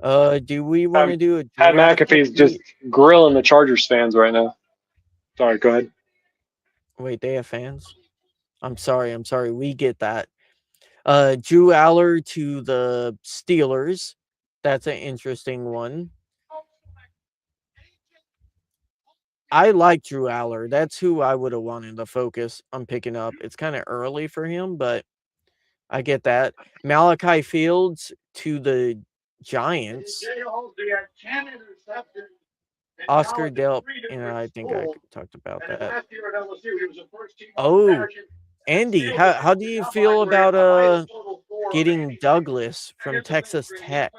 Do we wanna Pat, do a Pat drafting McAfee's just sheet? grilling the Chargers fans right now. Sorry, go ahead. Wait, they have fans? I'm sorry, we get that. Drew Aller to the Steelers. That's an interesting one. I like Drew Aller. That's who I would have wanted to focus on picking up. It's kind of early for him, but I get that. Malachi Fields to the Giants. Oscar Delp, and I think I talked about that. Oh, Andy, how do you feel about getting Douglas from Texas Tech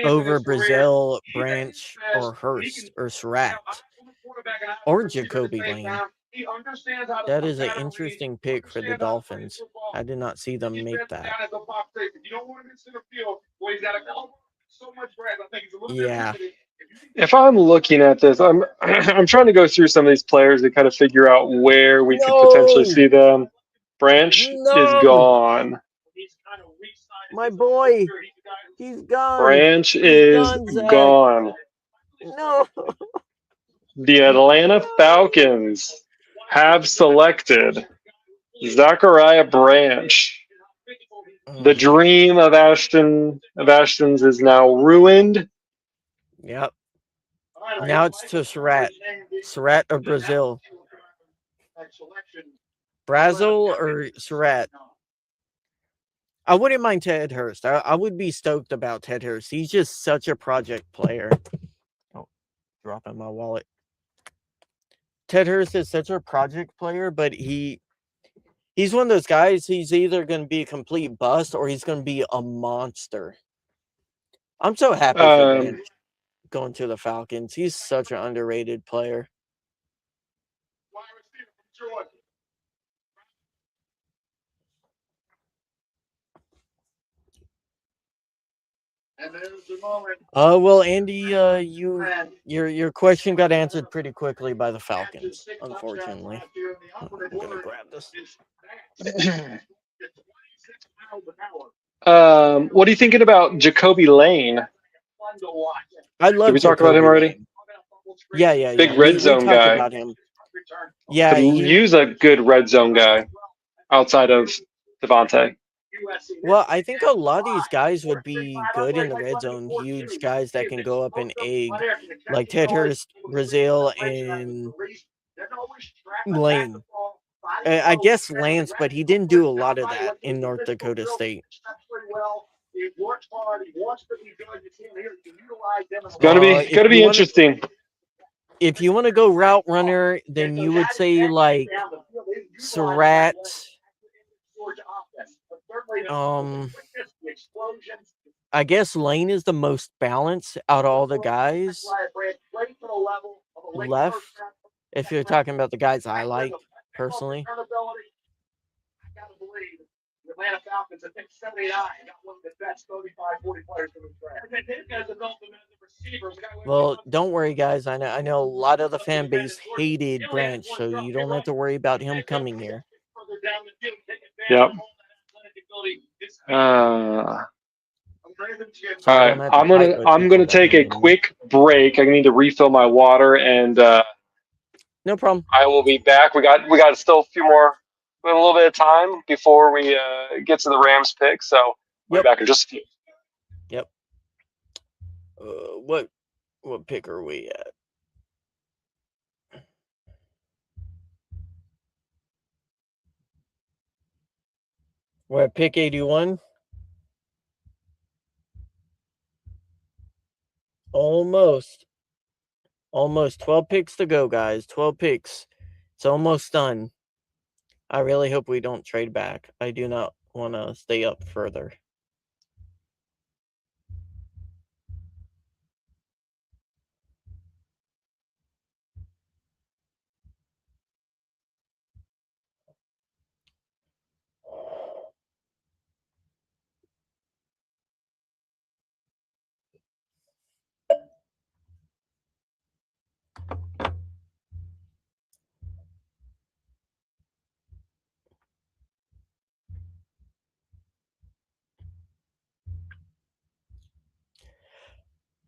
over Brazil, Branch, or Hurst, or Surratt, or Jacoby Lane? That is an interesting pick for the Dolphins. I did not see them make that. Yeah. If I'm looking at this, I'm I'm trying to go through some of these players to kind of figure out where we could potentially No! see them. Branch is No! gone. My boy! He's gone! Branch He's is gone, Zach! gone. No! The Atlanta Falcons have selected Zachariah Branch. The Mm, dream of Ashton's is now ruined. yep. Now it's to Surratt. Surratt of Brazil. Brazil or Surratt? I wouldn't mind Ted Hurst. I would be stoked about Ted Hurst. He's just such a project player. Oh, dropping my wallet. Ted Hurst is such a project player, but he's one of those guys. He's either going to be a complete bust or he's going to be a monster. I'm so happy for Branch Um, going to the Falcons. He's such an underrated player. Well, Andy, your question got answered pretty quickly by the Falcons, unfortunately. I'm gonna grab this. what are you thinking about Jacoby Lane? I Did love we talk about him Jacoby already? Lane. Yeah. Big We red we zone talked guy. about him. Yeah, Could use a good red zone guy outside of Devontae. Well, I think a lot of these guys would be good in the red zone. Huge guys that can go up and egg, like Ted Hurst, Brazil, and Lane. I guess Lance, but he didn't do a lot of that in North Dakota State. It's gonna If be you want to, interesting. if you want to go route runner, then you would say like Surratt. Um, I guess Lane is the most balanced out of all the guys left. If you're talking about the guys I like personally. Well, don't worry, guys. I know a lot of the fan base hated Branch, so you don't have to worry about him coming here. Yep. All You right, don't have to fight with I'm people gonna about take him a anymore. quick break. I need to refill my water, and No problem. I will be back. We got still a few more, we have a little bit of time before we get to the Rams pick. So I'll be Yep. back in just a few. Yep. What pick are we at? We're at pick 81. Almost. Almost 12 picks to go, guys. 12 picks. It's almost done. I really hope we don't trade back. I do not want to stay up further.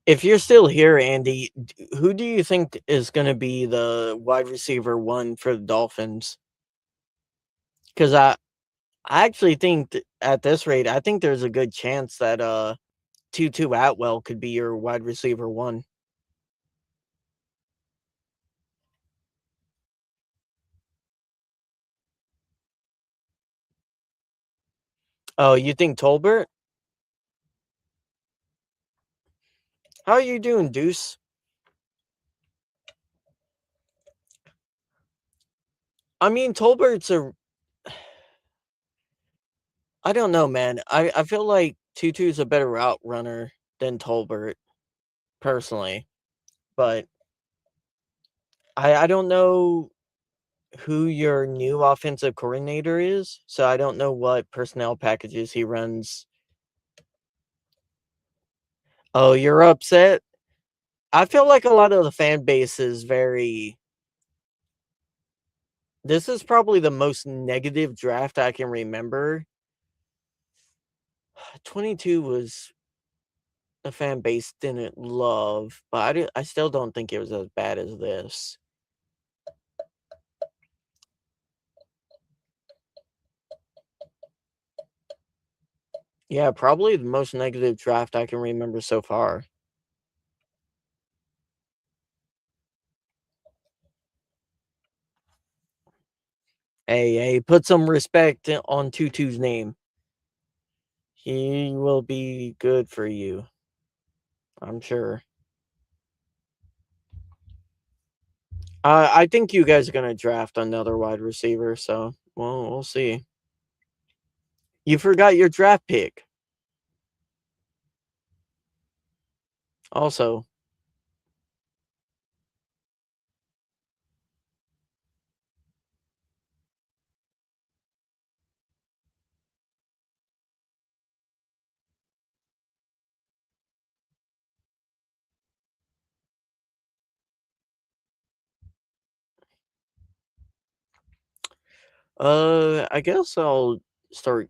If you're still here, Andy, who do you think is going to be the wide receiver one for the Dolphins? Because I actually think at this rate, I think there's a good chance that Tutu Atwell could be your wide receiver one. Oh, you think Tolbert? How are you doing, Deuce? I mean, Tolbert's a. I don't know, man. I feel like Tutu's a better route runner than Tolbert, personally. But I don't know who your new offensive coordinator is, so I don't know what personnel packages he runs. Oh, you're upset? I feel like a lot of the fan base is very. This is probably the most negative draft I can remember. 22 was the fan base didn't love, but I still don't think it was as bad as this. Yeah, probably the most negative draft I can remember so far. Hey, put some respect on Tutu's name. He will be good for you, I'm sure. I think you guys are gonna draft another wide receiver, so we'll see. You forgot your draft pick. Also, I guess I'll start.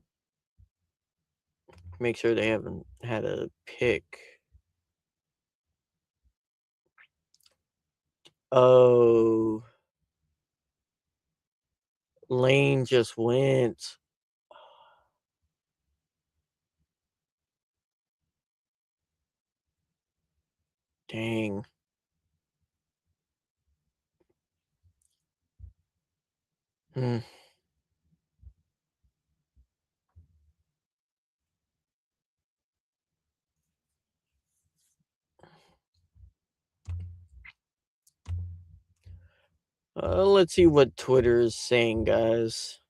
Make sure they haven't had a pick. Oh, Lane just went. Dang. Hmm. Let's see what Twitter is saying, guys.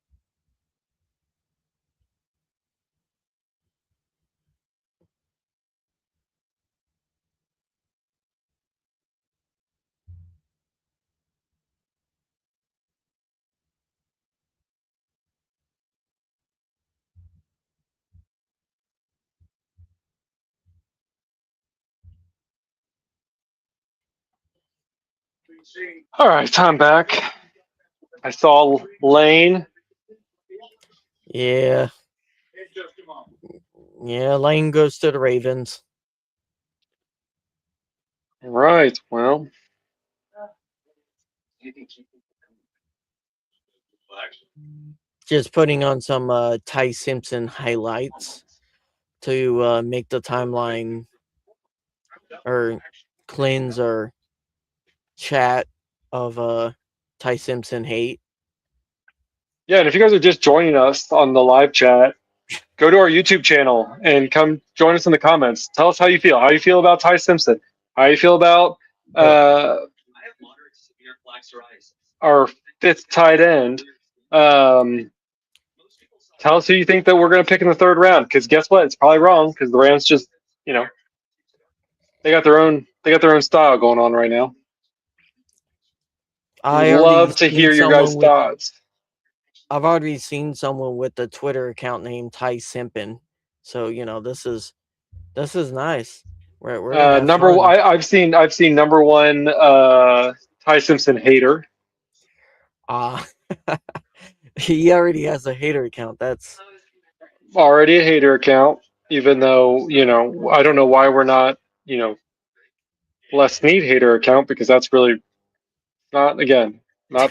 All right, I'm back. I saw Lane. Yeah. Yeah, Lane goes to the Ravens. Right. Well, Just putting on some Ty Simpson highlights to make the timeline or cleanse or chat of Ty Simpson hate. yeah. And if you guys are just joining us on the live chat, go to our YouTube channel and come join us in the comments. Tell us how you feel. How you feel about Ty Simpson? How you feel about But uh, our fifth tight end? Um, Tell us who you think that we're going to pick in the third round. Because guess what? It's probably wrong. Because the Rams just, you know, they got their own style going on right now. We would I already love to seen hear your guys' someone with thoughts. I've already seen someone with the Twitter account named Ty Simpson. So, this is nice. We're gonna have fun. I've seen number one Ty Simpson hater. Ah, he already has a hater account. That's Already a hater account. Even though I don't know why we're not less need hater account because that's really not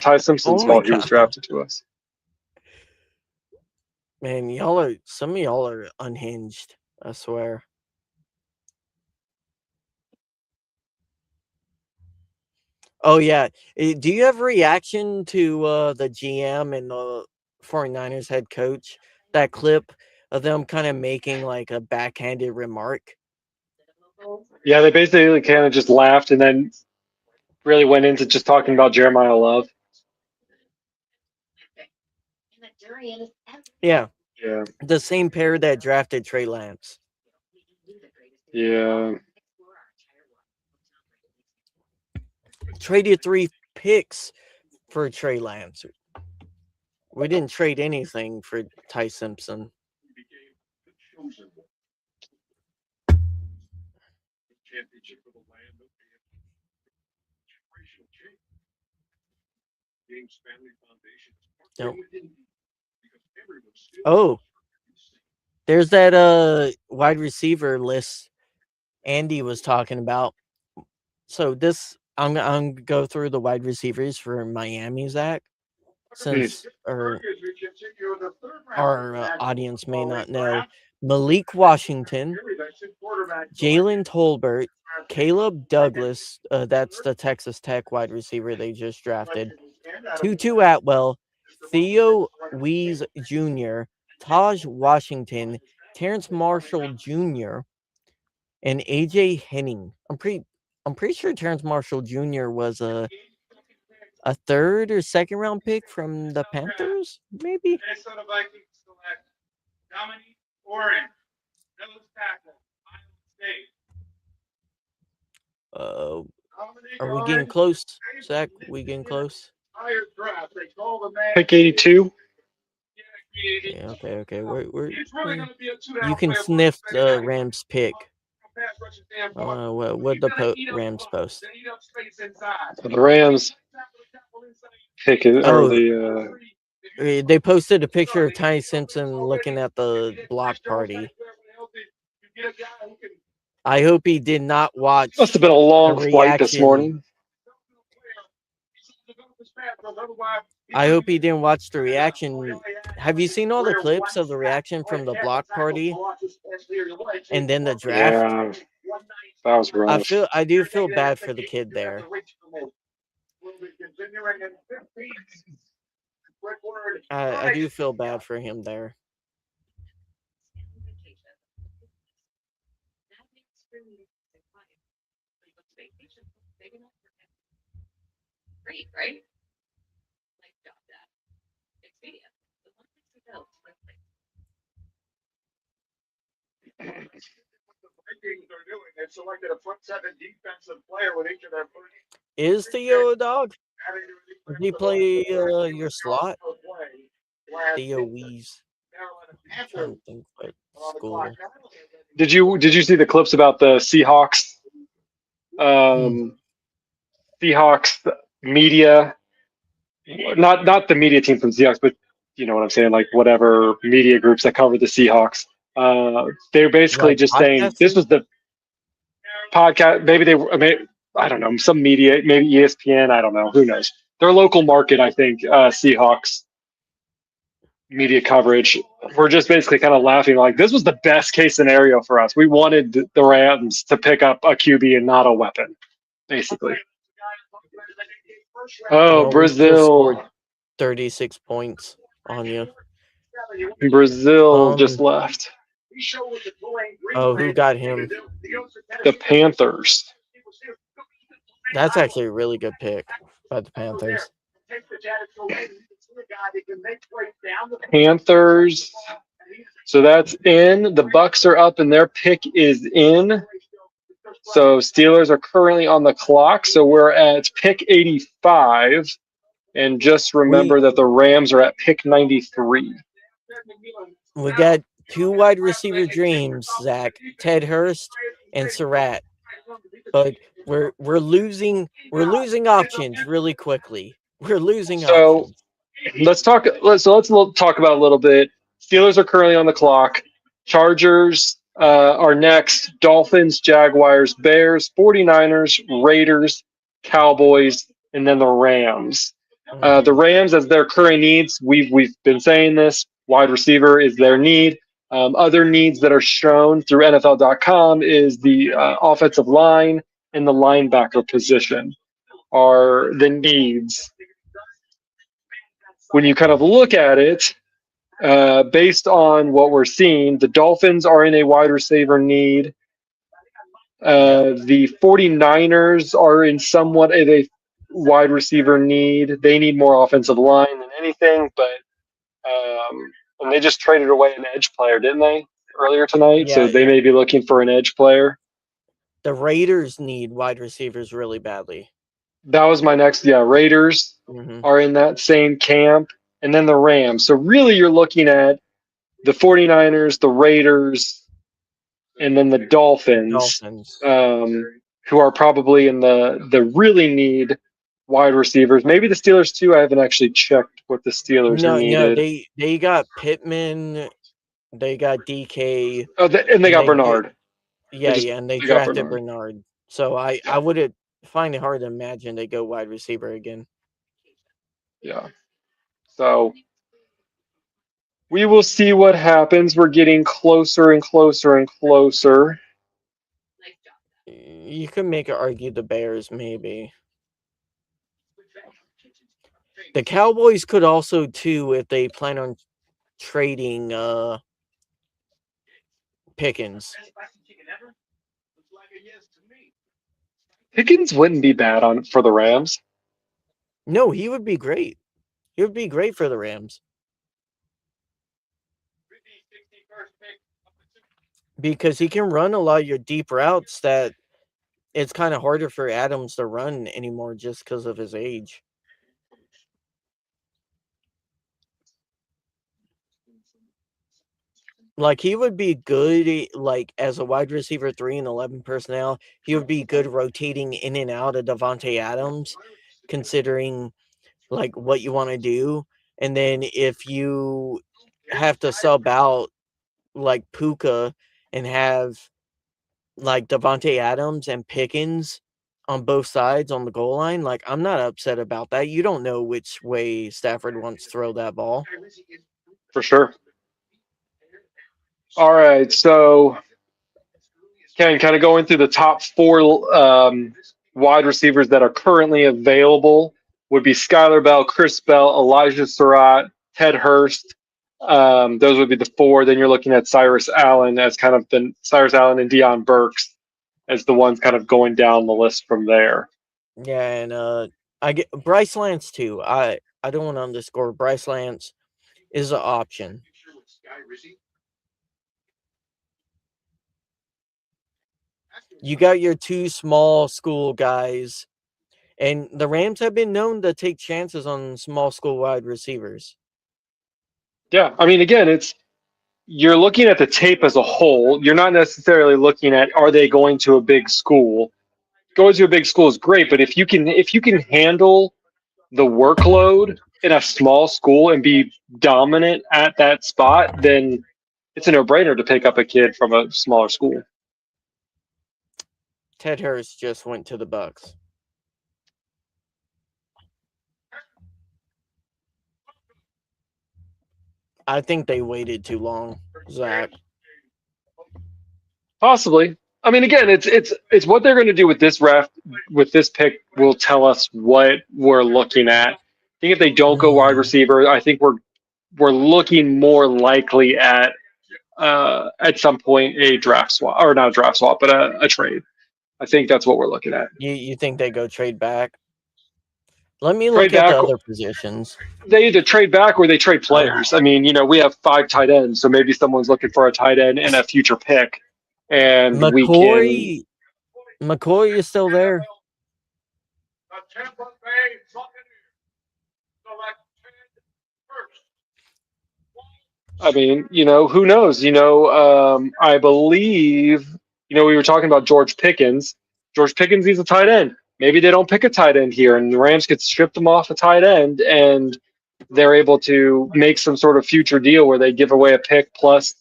Ty Simpson's oh my fault he was god. drafted to us. Man, some of y'all are unhinged, I swear. Oh yeah. Do you have a reaction to the GM and the 49ers head coach? That clip of them kind of making like a backhanded remark? Yeah, they basically kind of just laughed and then really went into just talking about Jeremiah Love. Yeah. Yeah, The same pair that drafted Trey Lance. yeah. Traded 3 picks for Trey Lance. We didn't trade anything for Ty Simpson. Nope. Oh, there's that wide receiver list Andy was talking about. So this I'm gonna go through the wide receivers for Miami, Zach, Please. since our audience may not know. Malik Washington, Jalen Tolbert, Caleb Douglas, that's the Texas Tech wide receiver they just drafted. Tutu Atwell, Theo Wees Jr., Taj Washington, Terrence Marshall Jr., and AJ Henning. I'm pretty sure Terrence Marshall Jr. was a third or second round pick from the Panthers, maybe. Uh, are we getting close, Zach? We getting close? Pick 82. Yeah, okay. You can sniff the Rams pick. What the Rams post? So the Rams pick it, or Oh, the they posted a picture of Ty Simpson looking at the block party. I hope he did not must have watch been a the long flight this reaction. morning. I hope he didn't watch the reaction. Have you seen all the clips of the reaction from the block party and then the draft? Yeah, That was gross. I do feel bad for the kid there. I do feel bad for him there. Is Theo a dog? Does he play your slot? Theo Weeze. Trying to think what school. Did you see the clips about the Seahawks? Hmm. Seahawks media, not the media team from Seahawks, but you know what I'm saying, like whatever media groups that cover the Seahawks. They're basically Like just saying this podcasters? was the podcast. Maybe I don't know, some media, maybe ESPN. I don't know. Who knows? Their local market, I think. Seahawks media coverage. We're just basically kind of laughing like this was the best case scenario for us. We wanted the Rams to pick up a QB and not a weapon, basically. Oh, Well, we just Brazil. scored 36 points on you. Brazil just Um, left. oh, who got him? The Panthers. That's actually a really good pick by the Panthers. Panthers. So that's in. The Bucks are up and their pick is in. So Steelers are currently on the clock. So we're at pick 85. And just We remember that the Rams are at pick 93. we got two wide receiver dreams, Zach. Ted Hurst and Surratt. But we're losing options really quickly. We're losing So options. let's talk about a little bit. Steelers are currently on the clock. Chargers are next. Dolphins, Jaguars, Bears, 49ers, Raiders, Cowboys, and then the Rams. The Mhm. Rams, as their current needs, we've been saying this. Wide receiver is their need. Other needs that are shown through NFL.com is the offensive line and the linebacker position are the needs. When you kind of look at it, based on what we're seeing, the Dolphins are in a wide receiver need. Yep. The 49ers are in somewhat of a wide receiver need. They need more offensive line than anything, but and they just traded away an edge player, didn't they, earlier tonight? So Yeah, they may be looking for an edge player. the Raiders need wide receivers really badly. That was my next. Yeah, Raiders Hmm. are in that same camp, and then the Rams. So really, you're looking at the 49ers, the Raiders, and then the Dolphins, Dolphins. who are probably in the really need wide receivers. Maybe the Steelers too. I haven't actually checked what the Steelers No, needed. they got Pittman, they got DK, Oh, and they and got Bernard. and they They got drafted Bernard. Bernard. So I Yeah, would find it hard to imagine they go wide receiver again. yeah. So we will see what happens. We're getting closer and closer and closer. You could make it argue the Bears maybe. The Cowboys could also too if they plan on trading Pickens. Pickens wouldn't be bad on for the Rams. No, he would be great. He would be great for the Rams. Because he can run a lot of your deep routes that it's kind of harder for Adams to run anymore just because of his age. Like he would be good, like as a wide receiver 3 and 11 personnel. He would be good rotating in and out of Devonte Adams, considering like what you want to do. And then if you have to sub out like Puka and have like Devonte Adams and Pickens on both sides on the goal line, like I'm not upset about that. You don't know which way Stafford wants to throw that ball. For sure. All right, so kind of going through the top four wide receivers that are currently available would be Skylar Bell, Chris Bell, Elijah Surratt, Ted Hurst. Those would be the four. Then you're looking at Cyrus Allen as kind of the Cyrus Allen and Deion Burks as the ones kind of going down the list from there. Yeah, and I get Bryce Lance too. I don't want to underscore Bryce Lance is an option. You got your two small school guys, and the Rams have been known to take chances on small school wide receivers. Yeah, I mean, again, you're looking at the tape as a whole. You're not necessarily looking at are they going to a big school. Going to a big school is great, but if you can handle the workload in a small school and be dominant at that spot, then it's a no-brainer to pick up a kid from a smaller school. Ted Hurst just went to the Bucks. I think they waited too long, Zach. Possibly. I mean, again, it's what they're going to do with this draft, with this pick will tell us what we're looking at. I think if they don't go wide receiver, I think we're looking more likely at some point a draft swap, or not a draft swap, but a trade. I think that's what we're looking at. You think they go trade back? Let me Trade look at the back. other positions. They either trade back or they trade players. I mean, we have 5 tight ends, so maybe someone's looking for a tight end and a future pick, and we can. McCoy is still there. I mean, who knows? I believe, we were talking about George Pickens. George Pickens, he's a tight end. Maybe they don't pick a tight end here, and the Rams could strip them off a tight end, and they're able to make some sort of future deal where they give away a pick plus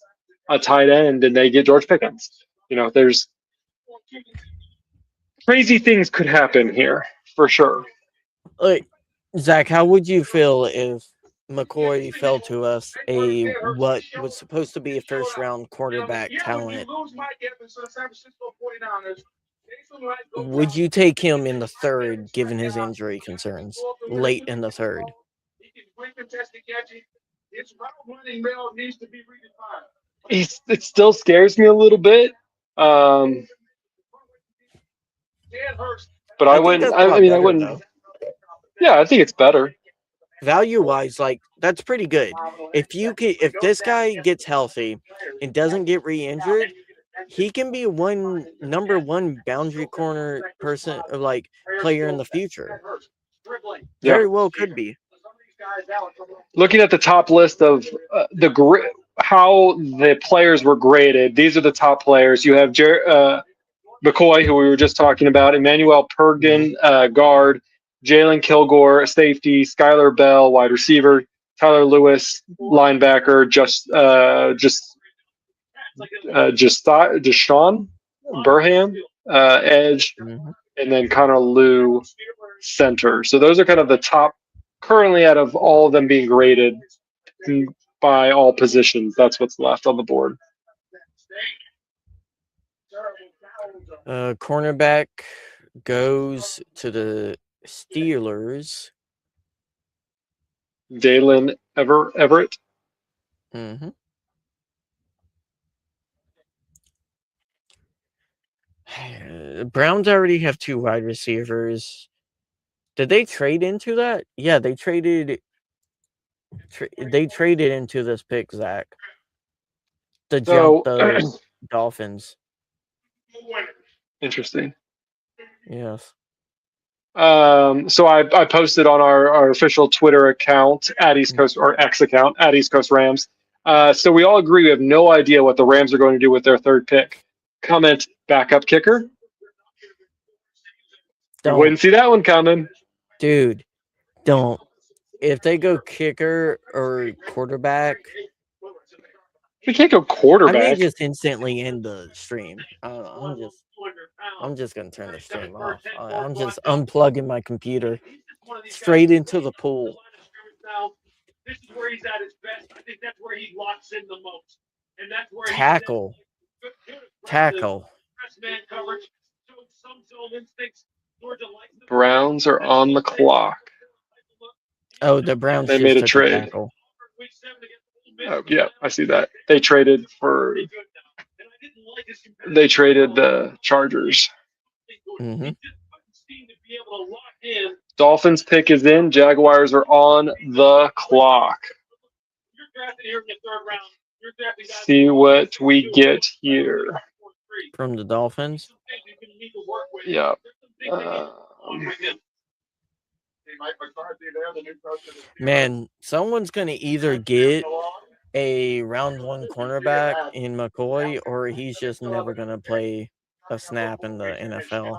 a tight end, and they get George Pickens. There's crazy things could happen here for sure. Like, Zach, how would you feel if McCoy fell to us what was supposed to be a first round quarterback talent? Would you take him in the third, given his injury concerns, late in the third? It still scares me a little bit, but I wouldn't. I mean, I wouldn't. Though. Yeah, I think it's better. Value wise, that's pretty good. If this guy gets healthy and doesn't get re-injured, he can be number one boundary corner person, player in the future. Very well could be. Looking at the top list of how the players were graded, these are the top players. You have McCoy, who we were just talking about, Emmanuel Pergin, guard, Jalen Kilgore, safety, Skylar Bell, wide receiver, Tyler Lewis, linebacker, Deshaun Burham, edge, and then Connor Liu, center. So those are kind of the top currently out of all of them being graded by all positions. That's what's left on the board. Cornerback goes to the Steelers. Dalen Everett. Mm-hmm. Browns already have 2 wide receivers. Did they trade into that? Yeah, they traded. They traded into this pick, Zach. To jump the Dolphins. Interesting. Yes. So I posted on our official Twitter account at East Coast, or X account at East Coast Rams. So we all agree we have no idea what the Rams are going to do with their third pick. Comment backup kicker. You wouldn't see that one coming. Dude, don't. If they go kicker or quarterback, we can't go quarterback. I may just instantly end the stream. I'm just gonna turn the stream off. I'm just unplugging my computer straight into the pool. This is where he's at his best. I think that's where he locks in the most, and that's where Tackle. Browns are on the clock. Oh, the Browns They just made a took a trade. tackle. Oh, yeah, I see that. They traded the Chargers. Hmm. Dolphins pick is in. Jaguars are on the clock. See what we get here. From the Dolphins. Yeah. Man, someone's going to either get a round one cornerback in McCoy, or he's just never going to play a snap in the NFL.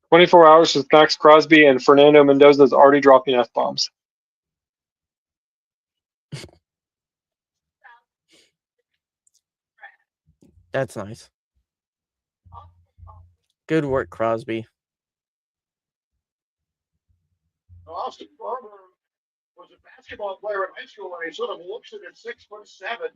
24 hours with Max Crosby and Fernando Mendoza is already dropping F-bombs. That's nice. Good work, Crosby. Austin Farmer was a basketball player in high school, and he sort of looks it at 6'7", started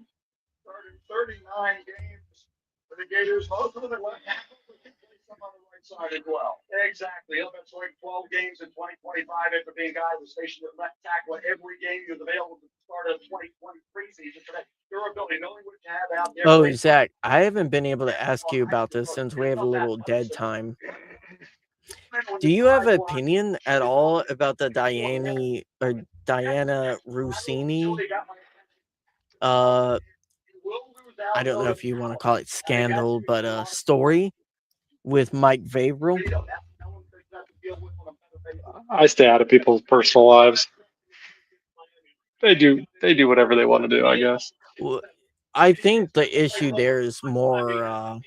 39 games for the Gators. Most of them are left tackle, but he plays some on the right side as well. Exactly. He'll have 12 games in 2025 after being a guy who was stationed at left tackle every game he was available to start of 2023 season. For that durability, knowing what you have out there. Oh, Zach, I haven't been able to ask you about this since we have a little dead time. Do you have an opinion at all about the Diana Rossini? I don't know if you want to call it scandal, but story with Mike Vavrill. I stay out of people's personal lives. They do whatever they want to do, I guess. Well, I think the issue there is more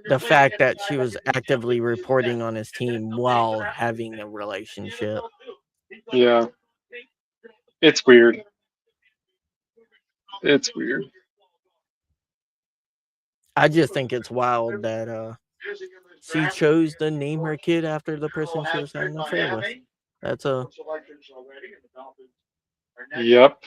the fact that she was actively reporting on his team while having a relationship. Yeah. It's weird. It's weird. I just think it's wild that she chose to name her kid after the person she was having an affair with. That's Yep.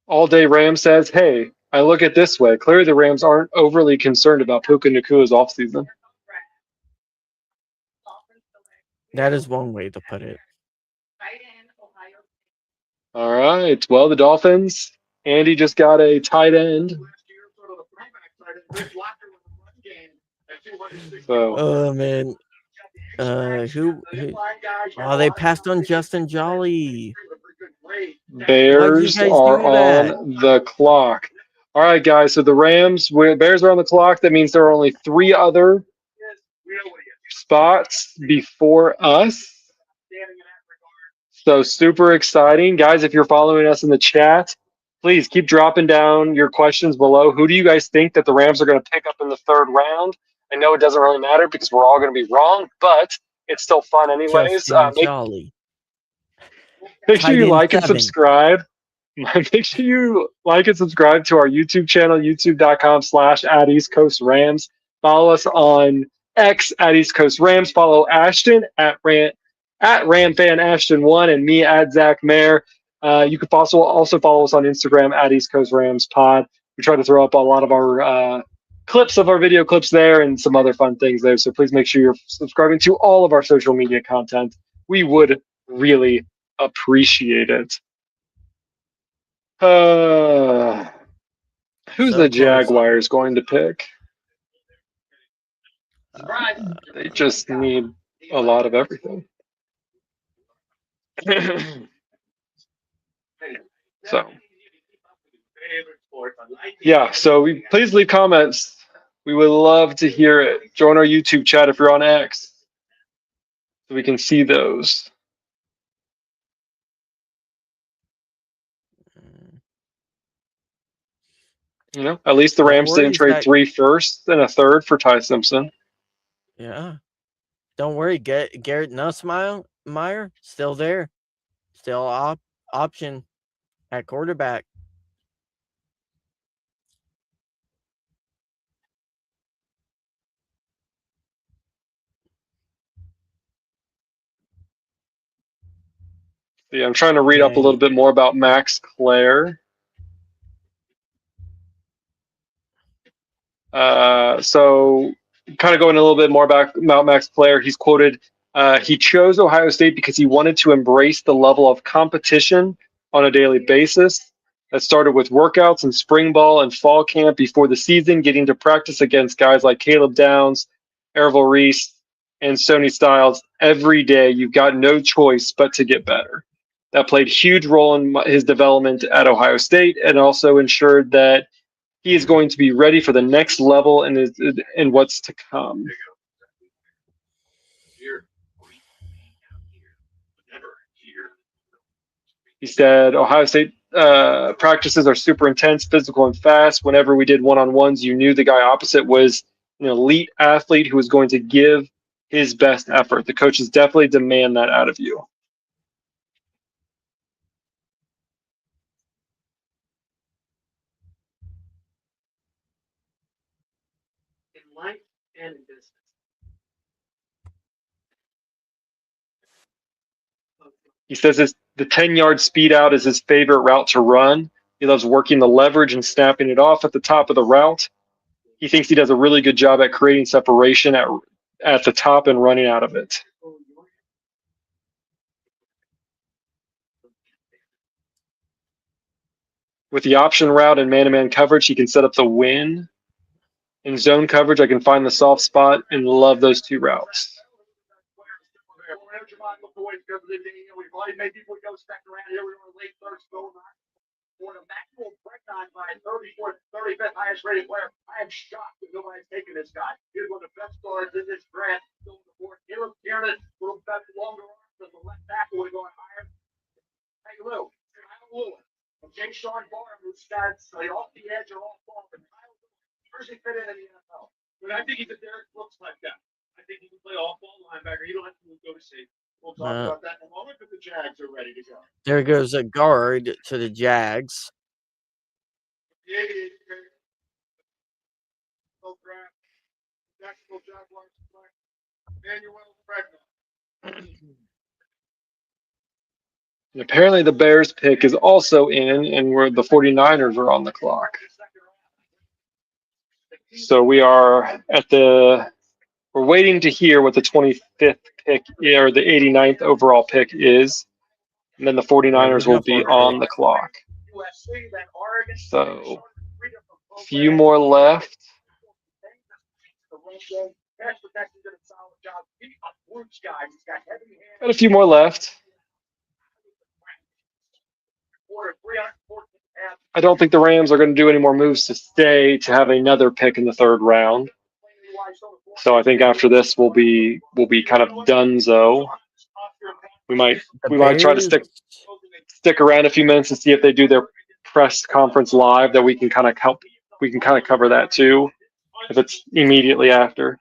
All Day Ram says, hey, I look at it this way. Clearly the Rams aren't overly concerned about Puka Nakua's offseason. that is one way to put it. All right. Well, the Dolphins, Andy just got a tight end. So, Oh man. Who oh, they passed on Justin Jolly. Why'd you Bears guys are do that? on the clock. All right, guys. So the Bears are on the clock. That means there are only 3 other spots before us. So super exciting. Guys, if you're following us in the chat, please keep dropping down your questions below. Who do you guys think that the Rams are going to pick up in the 3rd round? I know it doesn't really matter because we're all going to be wrong, but it's still fun anyways. Justin Jolly. Make sure Tight you end like and 7. subscribe. Make sure you like and subscribe to our YouTube channel, youtube.com/@EastCoastRams. Follow us on X at East Coast Rams. Follow Ashton at RamFanAshton1 and me at Zach Mayer. You can also follow us on Instagram at East Coast Rams Pod. We try to throw up a lot of our clips of our video clips there and some other fun things there. So please make sure you're subscribing to all of our social media content. We would really appreciate it. Who's So the close. Jaguars going to pick? They just need a lot of everything. So, yeah. So please leave comments. We would love to hear it. Join our YouTube chat if you're on X, so we can see those. You know, at least the Don't Rams didn't worry, trade Zach. 3 firsts and a third for Ty Simpson. Yeah. Don't worry, Garrett Nussmeier still there. Still option at quarterback. Yeah, I'm trying to read up a little Dang. bit more about Max Clare. So, kind of going a little bit more about Max Clare, he's quoted, he chose Ohio State because he wanted to embrace the level of competition on a daily basis. That started with workouts and spring ball and fall camp before the season, getting to practice against guys like Caleb Downs, Errol Reese, and Sony Styles every day. You've got no choice but to get better. That played a huge role in his development at Ohio State and also ensured that he is going to be ready for the next level and what's to come. He said Ohio State practices are super intense, physical, and fast. Whenever we did one-on-ones, you knew the guy opposite was an elite athlete who was going to give his best effort. The coaches definitely demand that out of you. In life and in business. He says the 10-yard speed out is his favorite route to run. He loves working the leverage and snapping it off at the top of the route. He thinks he does a really good job at creating separation at the top and running out of it. With the option route and man-to-man coverage, he can set up the win. In zone coverage, I can find the soft spot and love those two routes. We've already made people go stuck around here. We were late first goal for the maximum break on by 34th, 35th highest rated player. I am shocked that nobody's taken this guy. He's one of the best stars in this draft. Still in the board. Caleb Tiernan, a little bit longer arms than the left back would have gone higher. Hey, Lou, Kyle Lewis, and Jay Sean Barham, who starts off the edge or off ball. But Kyle Lewis, where's he fit in the NFL? But I think he's a Derek Brooks like that. I think he can play off ball linebacker. You don't have to go to safety. We'll talk about that in a moment, but the Jags are ready to go. There goes a guard to the Jags. The 88 draft, Jacksonville Jaguars select Manuel Bregman. And apparently the Bears pick is also in, and where the 49ers are on the clock. So we're waiting to hear what the 25th pick or the 89th overall pick is. And then the 49ers will be on the clock. So a few more left. Got a few more left. I don't think the Rams are going to do any more moves to stay to have another pick in the third round. So I think after this we'll be kind of donezo. We might try to stick around a few minutes and see if they do their press conference live that we can kind of cover that too if it's immediately after.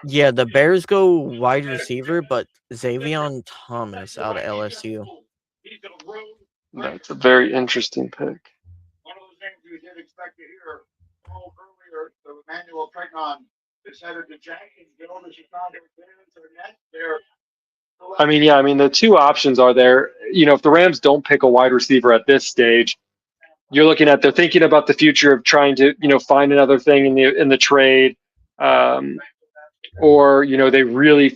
Yeah, the Bears go wide receiver, but Xavier Thomas out of LSU. That's a very interesting pick. One of those things you did expect to hear earlier, the Emmanuel Bregman is headed to Jacksonville, the Chicago Bears are next there. I mean, the two options are there. If the Rams don't pick a wide receiver at this stage, you're looking at they're thinking about the future of trying to, find another thing in the trade, or they really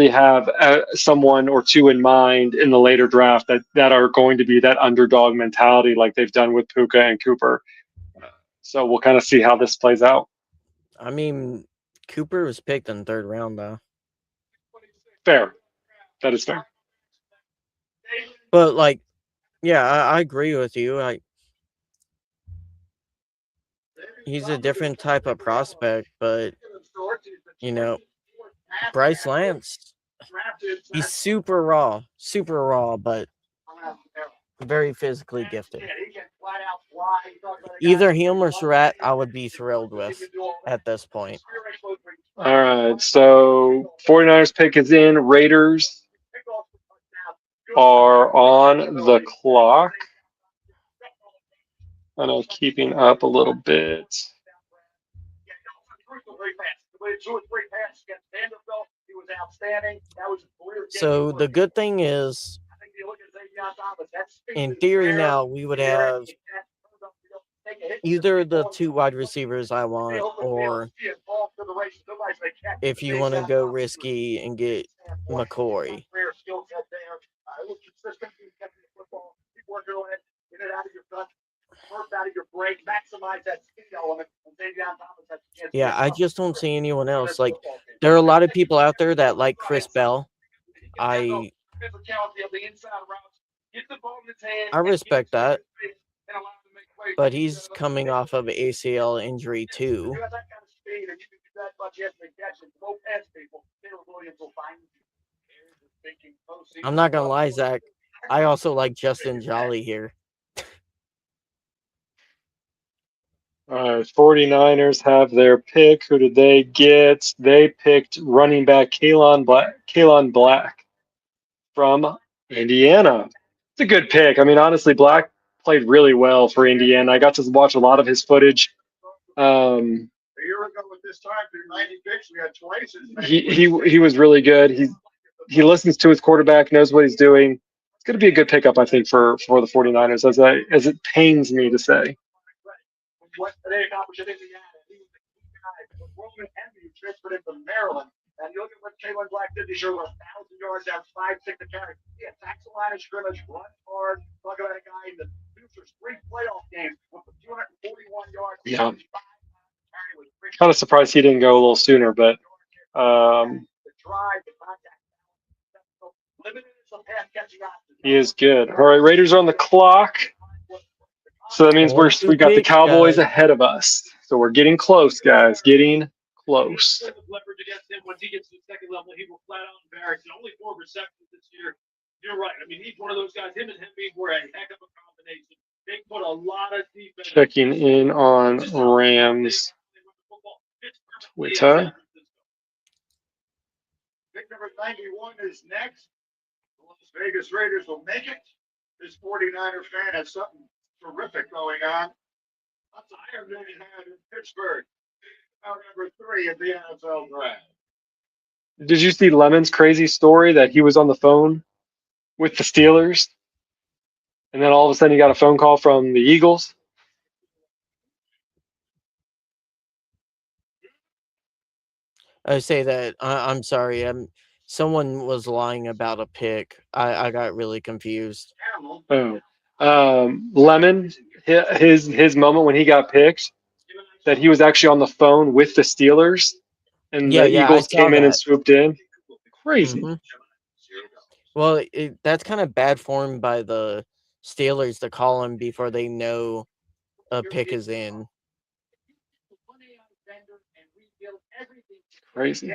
have someone or two in mind in the later draft that are going to be that underdog mentality like they've done with Puka and Cooper. So we'll kind of see how this plays out. I mean, Cooper was picked in the third round, though. Fair. That is fair. But, I agree with you. He's a different type of prospect, but, Bryce Lance, he's super raw, but very physically gifted. Either him or Surratt, I would be thrilled with at this point. All right, so 49ers pick is in. Raiders are on the clock. I know, keeping up a little bit. So the good thing is in theory now we would have either the 2 wide receivers I want, or if you want to go risky and get McCoy. Yeah, I just don't see anyone else. Like, there are a lot of people out there that like Chris Bell. I respect that, but he's coming off of ACL injury too. I'm not gonna lie, Zach. I also like Justin Jolly here. All right, 49ers have their pick. Who did they get? They picked running back Kalon Black from Indiana. It's a good pick. I mean, honestly, Black played really well for Indiana. I got to watch a lot of his footage. A year ago at this time, through 90 picks, we had twice as many. He was really good. He listens to his quarterback, knows what he's doing. It's going to be a good pickup, I think, for the 49ers, as it pains me to say. What they accomplished in Indiana, he was the key guy. But Roman Henry transferred him from Maryland. And you look at what Kalon Black did this year with 1,000 yards, down 5-6 to carry. He attacks the line of scrimmage, runs hard. Talk about a guy in the future's 3 playoff games with 241 yards. Yeah. Kind of surprised he didn't go a little sooner, but he is good. All right, Raiders are on the clock. So that means we got the Cowboys ahead of us. So we're getting close, guys. Getting close. Leverage against him once he gets to the second level, he will flat out embarrass. And only 4 receptions this year. You're right. I mean, he's one of those guys. Him and Hemby were a heck of a combination. They put a lot of defense. Checking in on Rams Twitter. Pick number 91 is next. The Las Vegas Raiders will make it. This 49er fan has something terrific going on. That's higher than he had in Pittsburgh. Now number 3 of the NFL draft. Did you see Lemon's crazy story that he was on the phone with the Steelers, and then all of a sudden he got a phone call from the Eagles? I say that I'm sorry. Someone was lying about a pick. I got really confused. Lemon, his moment when he got picked, that he was actually on the phone with the Steelers, and the Eagles came in and swooped in. Crazy. Mm-hmm. Well, that's kind of bad form by the Steelers to call him before they know a pick is in. Crazy.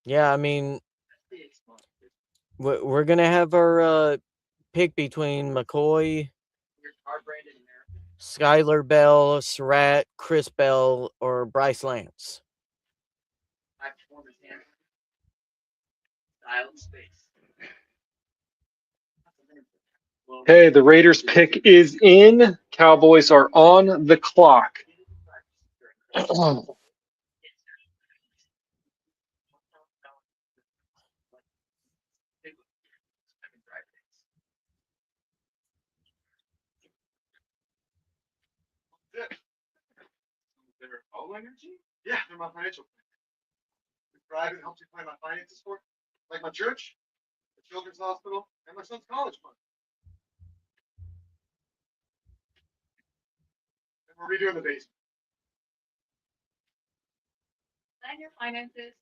Yeah, I mean, we're going to have our pick between McCoy, Skylar Bell, Surratt, Chris Bell, or Bryce Lance. Hey, the Raiders pick is in. Cowboys are on the clock. Yeah, they're my financial plan. Private helps you plan my finances for, like my church, the children's hospital, and my son's college fund. And we're redoing the basement. Plan your finances.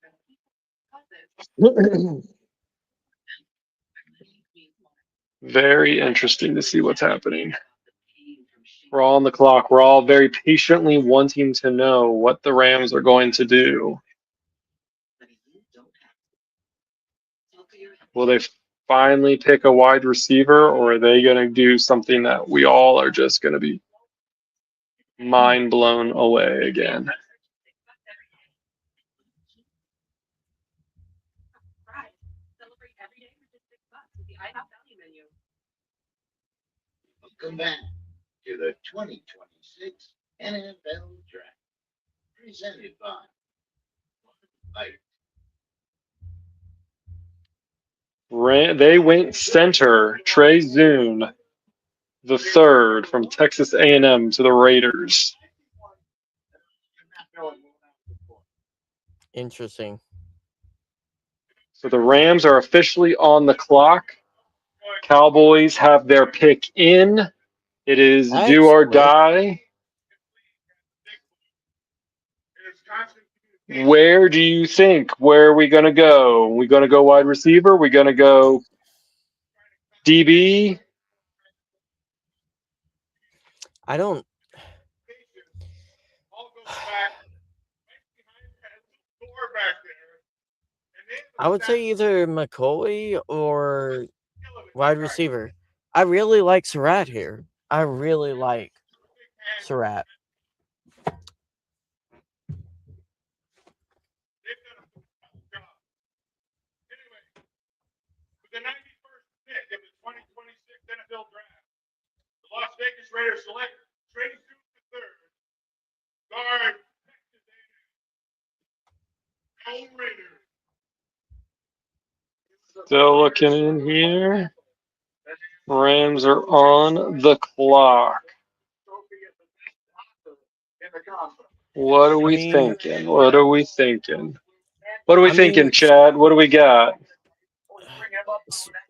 Very interesting to see what's happening. We're all on the clock. We're all very patiently wanting to know what the Rams are going to do. Will they finally pick a wide receiver, or are they going to do something that we all are just going to be mind blown away again? Welcome back to the 2026 NFL Draft, presented by They went center. Trey Zune, the third from Texas A&M to the Raiders. Interesting. So the Rams are officially on the clock. Cowboys have their pick in. It is do or Excellent. die. Where do you think? Where are we going to go? We going to go wide receiver? We going to go DB? I don't. I would say either McCoy or wide receiver. I really like Surratt here. I really like Surratt. With the 91st pick of the 2026 NFL Draft, the Las Vegas Raiders select Trey Zune III, guard Texas A&M. Go Raiders. Still looking in here. Rams are on the clock. What are we thinking? What are we thinking? What are we thinking, Chad? What do we got?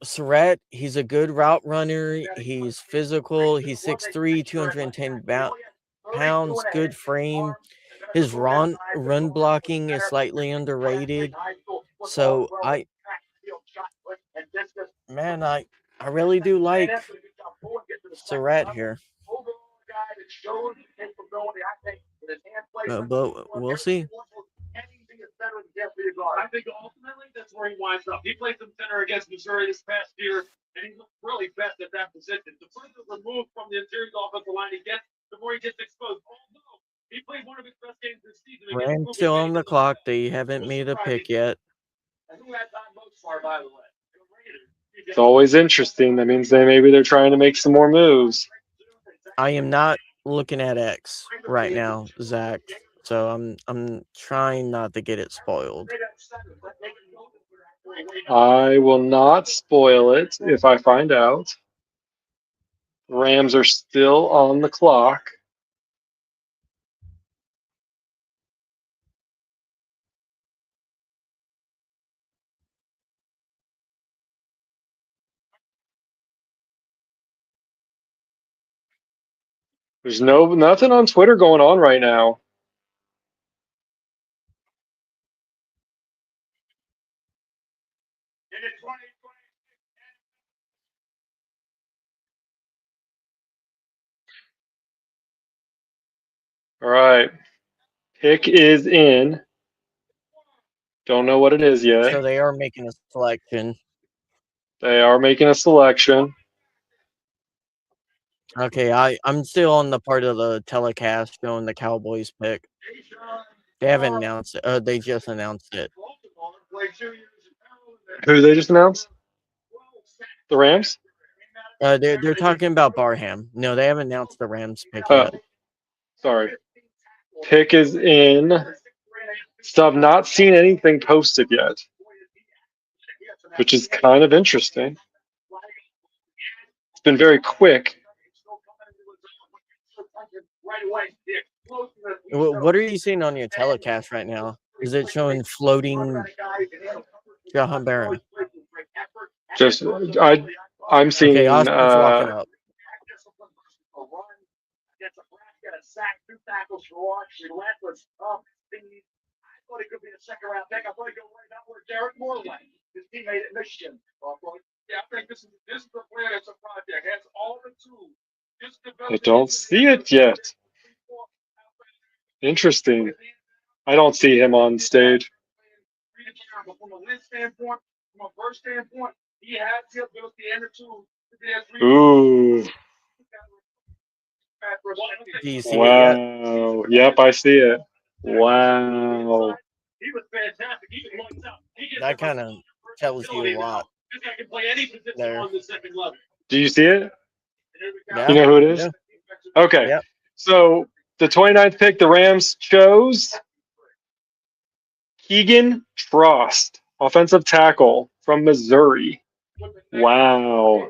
Surratt, he's a good route runner. He's physical. He's 6'3", 210 pounds, good frame. His run blocking is slightly underrated. So I really do like Surratt here. But we'll see. I think ultimately that's where he winds up. He played some center against Missouri this past year, and he looked really best at that position. The further removed from the interior offensive line he gets, the more he gets exposed. Although he played one of his best games this season. Rams still on the clock. They haven't made a pick yet. It's always interesting. That means maybe they're trying to make some more moves. I am not looking at X right now, Zach. So I'm trying not to get it spoiled. I will not spoil it if I find out. Rams are still on the clock. There's nothing on Twitter going on right now. All right. Pick is in. Don't know what it is yet. So they are making a selection. They are making a selection. Okay, I'm still on the part of the telecast showing the Cowboys pick. They haven't announced it. They just announced it. Who they just announced? The Rams? They're talking about Barham. No, they haven't announced the Rams pick Oh, yet. sorry. Pick is in. So I've not seen anything posted yet, which is kind of interesting. It's been very quick. What are you seeing on your telecast right now? Is it showing floating Jahan Barron? Just I'm seeing. Okay, Austin's walking up. I thought he could be the second round pick. I thought he'd go right out where Derek Moore went, his teammate at Michigan. Yeah, I think this is the player that's a project. Has all the tools. I don't see it yet. Interesting. I don't see him on stage. From a win standpoint, from a burst standpoint, he has the ability and the tools. Ooh. Do you see it yet? Wow. Yep, I see it. Wow. He was fantastic. He was lights out. That kind of tells you a lot. This guy can play any position There. on the second level. Do you see it? You Yeah, know who it is? yeah, Okay. yep. So the 29th pick, the Rams chose Keegan Frost, offensive tackle from Missouri. Wow.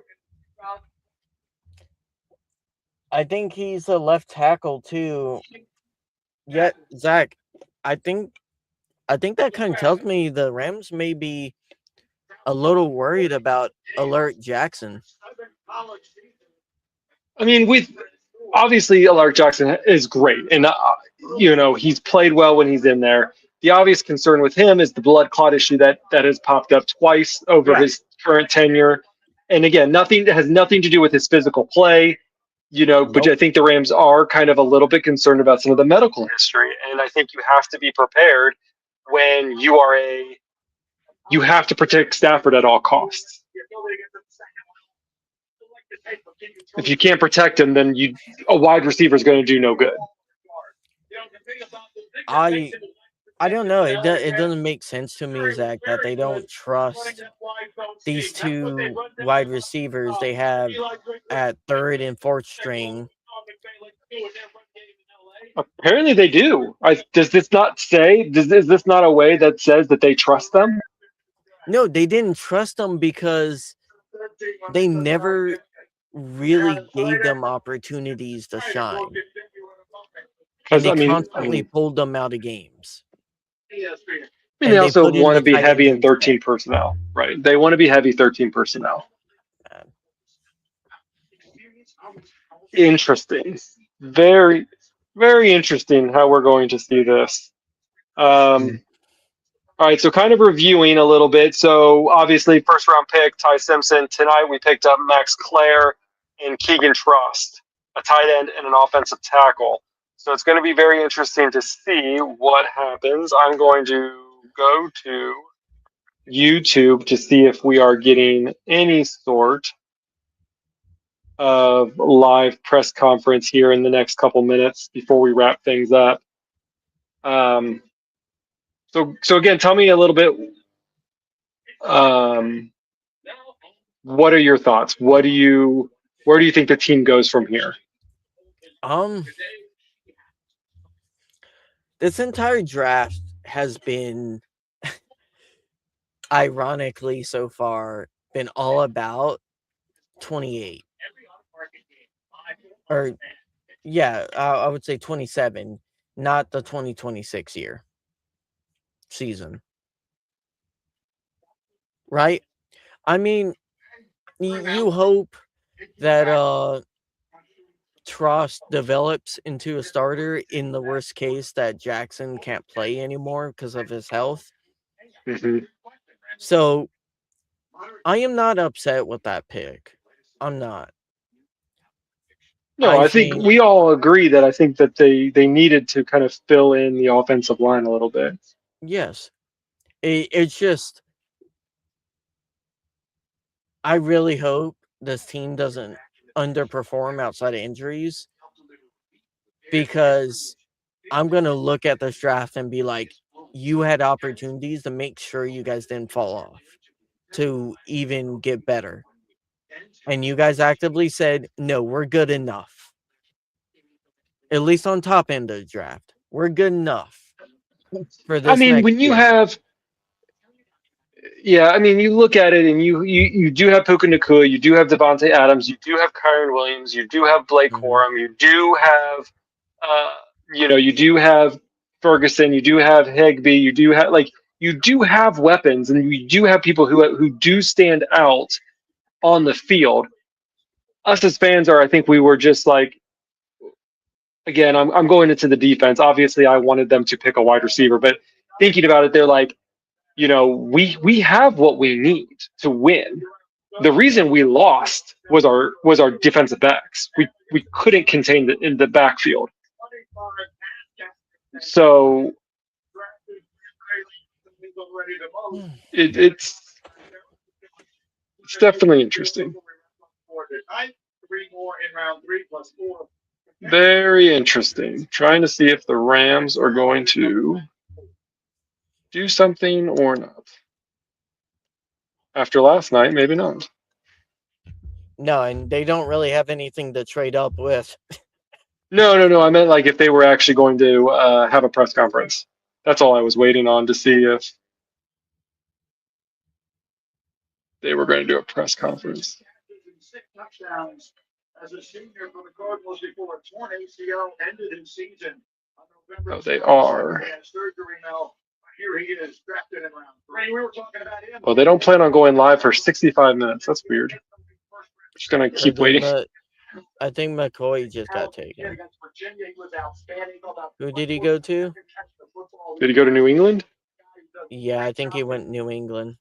I think he's a left tackle too. Yet, Zach, I think I think that kind of tells me the Rams may be a little worried about Alert Jackson. I mean, with obviously Alaric Jackson is great, and he's played well when he's in there. The obvious concern with him is the blood clot issue that has popped up twice over Yeah. his current tenure. And again, nothing has nothing to do with his physical play, but Nope. I think the Rams are kind of a little bit concerned about some of the medical history, and I think you have to be prepared when you have to protect Stafford at all costs. If you can't protect him, then a wide receiver is going to do no good. I I don't know. It doesn't make sense to me, Zach, that they don't trust these two wide receivers they have at third and fourth string. Apparently, they do. Does this not say? Is this not a way that says that they trust them? No, they didn't trust them because they never really gave them opportunities to shine, and Because they I mean, I constantly mean, pulled them out of games, I mean, they and they also put in want to the be tight end heavy in instead. 13 personnel, right? They want to be heavy 13 personnel. Man. Interesting. Very, very interesting how we're going to see this. All right, so kind of reviewing a little bit. So obviously, first round pick, Ty Simpson. Tonight we picked up Max Clare and Keegan Trust, a tight end and an offensive tackle. So it's going to be very interesting to see what happens. I'm going to go to YouTube to see if we are getting any sort of live press conference here in the next couple minutes before we wrap things up. Um, so again, tell me a little bit. Um, what are your thoughts? Where do you think the team goes from here? Um, this entire draft has been, ironically, so far, been all about 28, or yeah, I would say 27, not the 2026 season, right? I mean, you hope that Trost develops into a starter in the worst case that Jackson can't play anymore because of his health. Hmm. So I am not upset with that pick. I'm not. No, I I think think we all agree that I think that they needed to kind of fill in the offensive line a little bit. yes. It's just I really hope this team doesn't underperform outside of injuries, because I'm gonna look at this draft and be like, you had opportunities to make sure you guys didn't fall off to even get better. And you guys actively said, no, we're good enough. At least on top end of the draft. We're good enough for I this mean, next when you year. have, yeah, I mean, you look at it and you do have Puka Nakua, you do have Devontae Adams, you do have Kyron Williams, you do have Blake Mhm. Corum, you do have, you do have Ferguson, you do have Higbee, you do have weapons, and you do have people who do stand out on the field. Us as fans I think we were just like, again, I'm going into the defense. Obviously, I wanted them to pick a wide receiver, but thinking about it, they're like, we have what we need to win. The reason we lost was our defensive backs. We couldn't contain in the backfield. So it, it's it's definitely interesting. Very interesting. Trying to see if the Rams are going to do something or not. After last night, maybe not. No, and they don't really have anything to trade up with. No. I meant like if they were actually going to have a press conference. That's all I was waiting on to see if they were going to do a press conference. 6 touchdowns as a senior for the Cardinals before a torn ACL ended his season on November. Oh, they are. He had surgery now. Here he is, drafted in round 3. We were talking about him. Well, they don't plan on going live for 65 minutes. That's weird. Just going to keep waiting. I think McCoy just got taken. Against Virginia, he was outstanding. Who did he go to? Did he go to New England? Yeah, I think he went New England.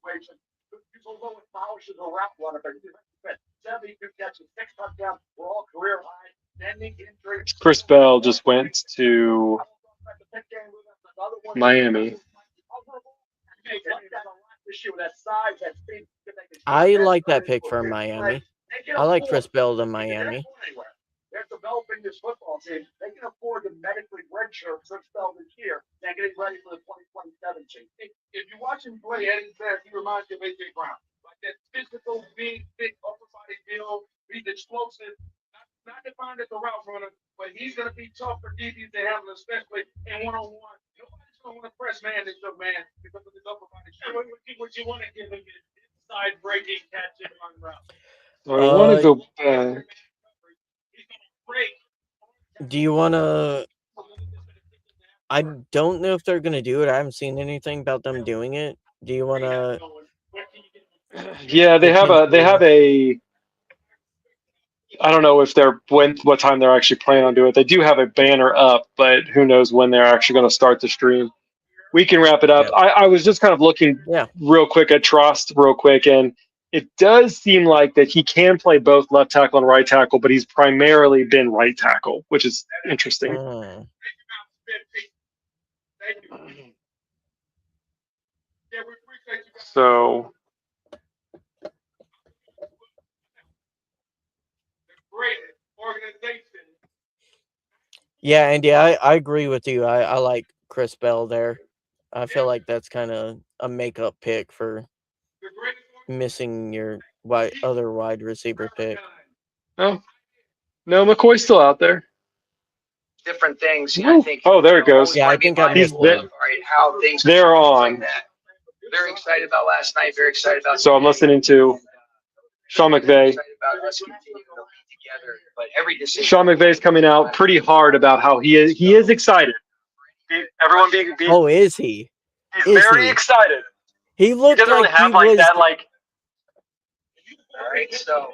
Chris Bell just went to Miami. I like that pick for Miami. I like Chris Bell to Miami. They're developing this football team. They can afford to medically redshirt Chris Bell this year. They're getting ready for the 2027 season. If you watch him play Eddie Fast, he reminds you of A.J. Brown. Like that physical, big, thick, upper body build. He's explosive. Not defined as a route runner, but he's going to be tough for DBs to handle, especially in one-on-one. Nobody's going to want to press man this young man because of his upper body. What you want to give him is inside breaking, catching on route. So I want to go back. Do you want to? I don't know if they're going to do it. I haven't seen anything about them doing it. Do you want to? Yeah, they have a. I don't know if they're what time they're actually planning on doing it. They do have a banner up, but who knows when they're actually going to start the stream. We can wrap it up. Yeah. I was just kind of looking real quick at Trost real quick, and it does seem like that he can play both left tackle and right tackle, but he's primarily been right tackle, which is interesting. So yeah, Andy, I agree with you. I like Chris Bell there. I feel like that's kind of a makeup pick for missing your other wide receiver pick. No, McCoy's still out there. Different things. I think. Oh, there it goes. Yeah, I think I missed one. Right, how things. They're on. Like very excited about last night. Very excited about. So I'm listening to Sean McVay. But every decision. Sean McVay's coming out pretty hard about how he is excited. Everyone being. Oh, is he? He's very excited. He looked he doesn't like really have he like was. That like. All right, so.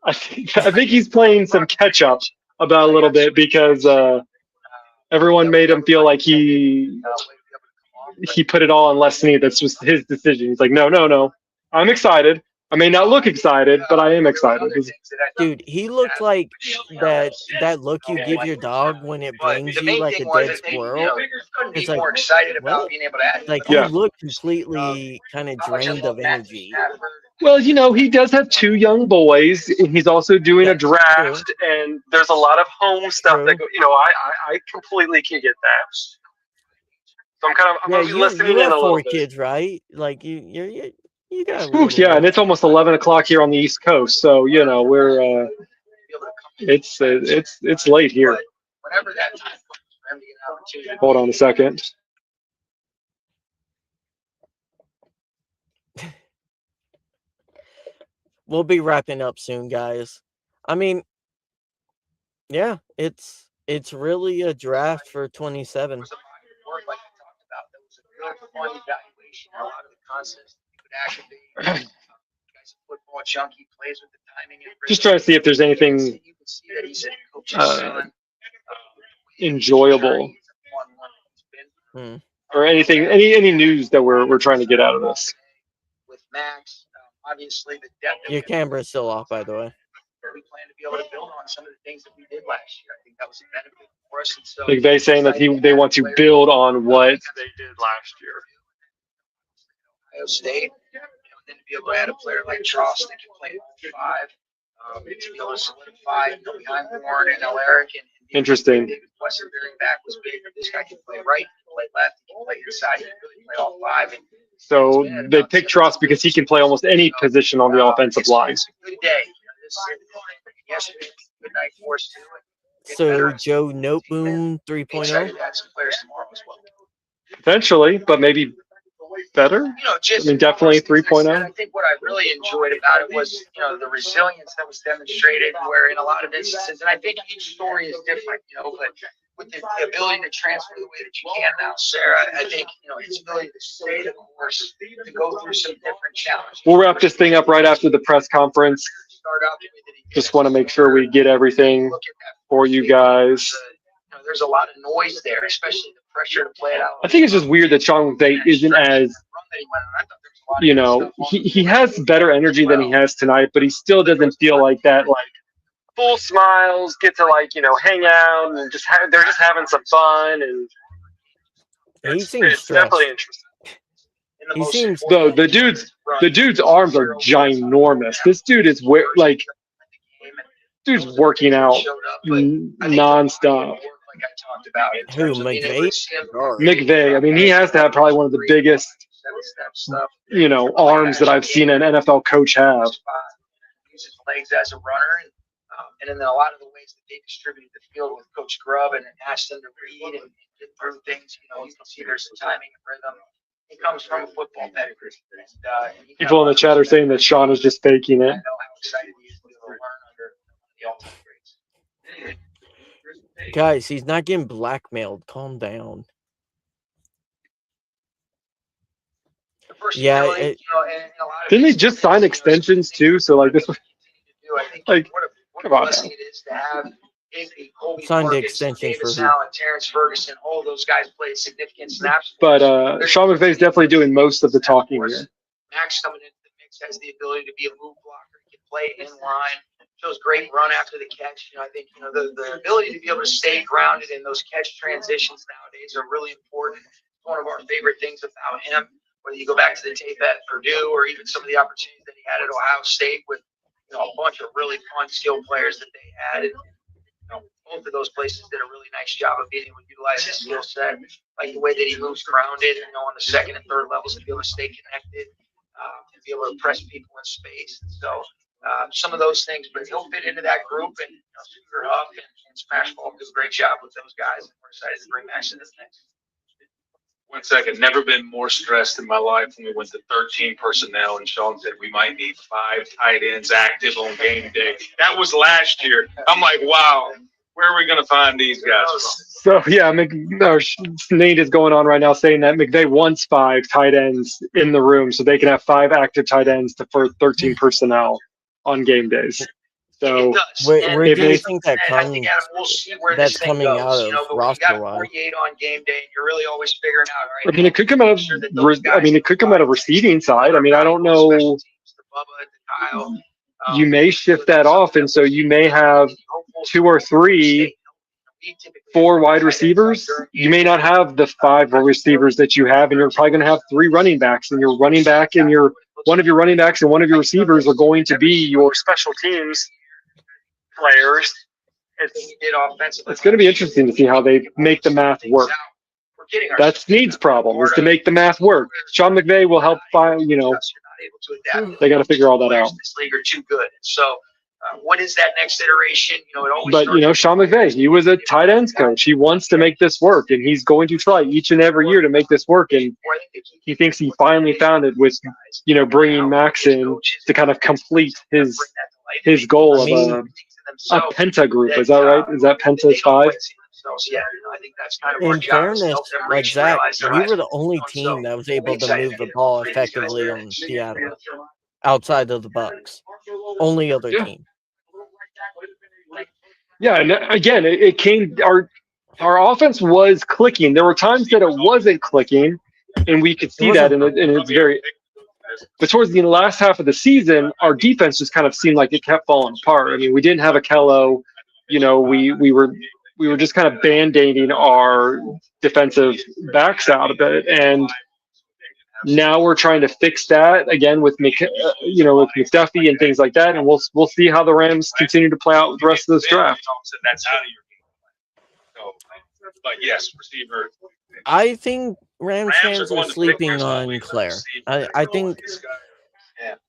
I think he's playing some catch up about a little bit because everyone made him feel like he put it all on Les Snead. That's just his decision. He's like, no. I'm excited. I may not look excited, but I am excited. Dude, he looked like that look you give your dog when it brings you like a dead squirrel. It's like, more excited about being able to like he looked completely kind of drained of energy. Well, he does have 2 young boys. He's also doing a draft, and there's a lot of home stuff that go. I completely can get that. So I'm gonna be listening in a little 4 bit. kids, right? Like you got. Yeah, and it's almost 11 o'clock here on the East Coast, so we're it's late here. Hold on a second. We'll be wrapping up soon, guys. I mean, yeah, it's really a draft for 27. Just trying to see if there's anything enjoyable or any news that we're trying to get out of this. With Max, obviously the depth. Your camera's still off, by the way. We plan to be able to build on some of the things that we did last year. I think that was a benefit for us. And so McVay saying that they want to build on what they did last year. Ohio State, then to be able to add a player like Trost that can play 5, to be able to solidify behind Warren and Alaric. Interesting. David Westerberry back was big. This guy can play right, he can play left, he can play inside, he can really play all 5. So they picked Trost because he can play almost any position on the offensive line. Good day. this yesterday. Good night for us too. So Joe Noteboom 3.0. Excited to add some players tomorrow as well. Potentially, but maybe better. Just I mean, definitely 3.0. I think what I really enjoyed about it was, the resilience that was demonstrated. Where in a lot of instances, and I think each story is different, but with the ability to transfer the way that you can now, Sarah, I think his ability to stay the course, to go through some different challenges. We'll wrap this thing up right after the press conference. Just want to make sure we get everything for you guys. There's a lot of noise there, especially the pressure to play it out. I think it's just weird that Sean McVay isn't as, he has better energy than he has tonight, but he still doesn't feel like that, like, full smiles, get to, like, hang out, and they're just having some fun, and He it's seems stressed. definitely interesting. He seems The dude's arms are ginormous. This dude is dude's working out nonstop. who McVay. McVay, I mean, he has to have probably one of the biggest, arms that I've seen an NFL coach have. Use his legs as a runner, and then a lot of the ways that they distribute the field with Coach Grubb and Ashton to read and get through things. You can see there's some timing and rhythm. He comes from a football pedigree. People in the chat are saying that Sean is just faking it. I know how excited he is to learn under the ultimate grades. Guys, he's not getting blackmailed. Calm down. Yeah, didn't they just sign extensions too? So like this, like, come on. It is to have signed the extension for who? Allen, Terrence Ferguson, all those guys played significant snaps. But Sean McVay's definitely doing most of the talking here. Max coming into the mix has the ability to be a move blocker. He can play in line. Shows great run after the catch. I think the ability to be able to stay grounded in those catch transitions nowadays are really important. It's one of our favorite things about him. Whether you go back to the tape at Purdue or even some of the opportunities that he had at Ohio State with a bunch of really fun skill players that they had. And, both of those places did a really nice job of being able to utilize his skill set, like the way that he moves grounded, on the second and third levels to be able to stay connected, and be able to press people in space. And so some of those things, but he'll fit into that group, and Scooter Huff and Smashball do a great job with those guys. And we're excited to bring Max to this next. 1 second. Never been more stressed in my life when we went to 13 personnel and Sean said we might need 5 tight ends active on game day. That was last year. I'm like, wow, where are we going to find these guys from? So, yeah, Nate is going on right now saying that McVay wants 5 tight ends in the room so they can have 5 active tight ends for 13 personnel on game days. So where do you think that comes? We'll see where that's this thing coming goes, out of but roster when you got wise. 48 on game day, and you're really always figuring out. Right, I mean, it could come out of. It could come out of receiving side. I mean, I don't know. You may shift that off, and so you may have 2 or 3, 4 wide receivers. You may not have the 5 receivers that you have, and you're probably going to have 3 running backs, and your running back and one of your running backs and one of your receivers are going to be your special teams players. It's going to be interesting to see how they make the math work. That's Snead's problem, is to make the math work. Sean McVay will help find, they got to figure all that out. This league are too good. So what is that next iteration? But Sean McVay, he was a tight ends coach. He wants to make this work, and he's going to try each and every year to make this work. And he thinks he finally found it with, bringing Max in to kind of complete his goal of a Penta group. Is that right? Is that Penta's 5? Yeah, I think that's kind of in fairness, like Zach, we were the only team that was able to move the ball effectively on Seattle outside of the Bucs. Only other team. Yeah, and again, it came. Our offense was clicking. There were times that it wasn't clicking, and we could see that. And it's very. But towards the last half of the season, our defense just kind of seemed like it kept falling apart. I mean, we didn't have a Kello. We were just kind of band-aiding our defensive backs out a bit, and now we're trying to fix that again with with McDuffie and things like that, and we'll see how the Rams continue to play out with the rest of this draft. That's how you're but yes, receiver. I think Rams fans are sleeping on Claire. I think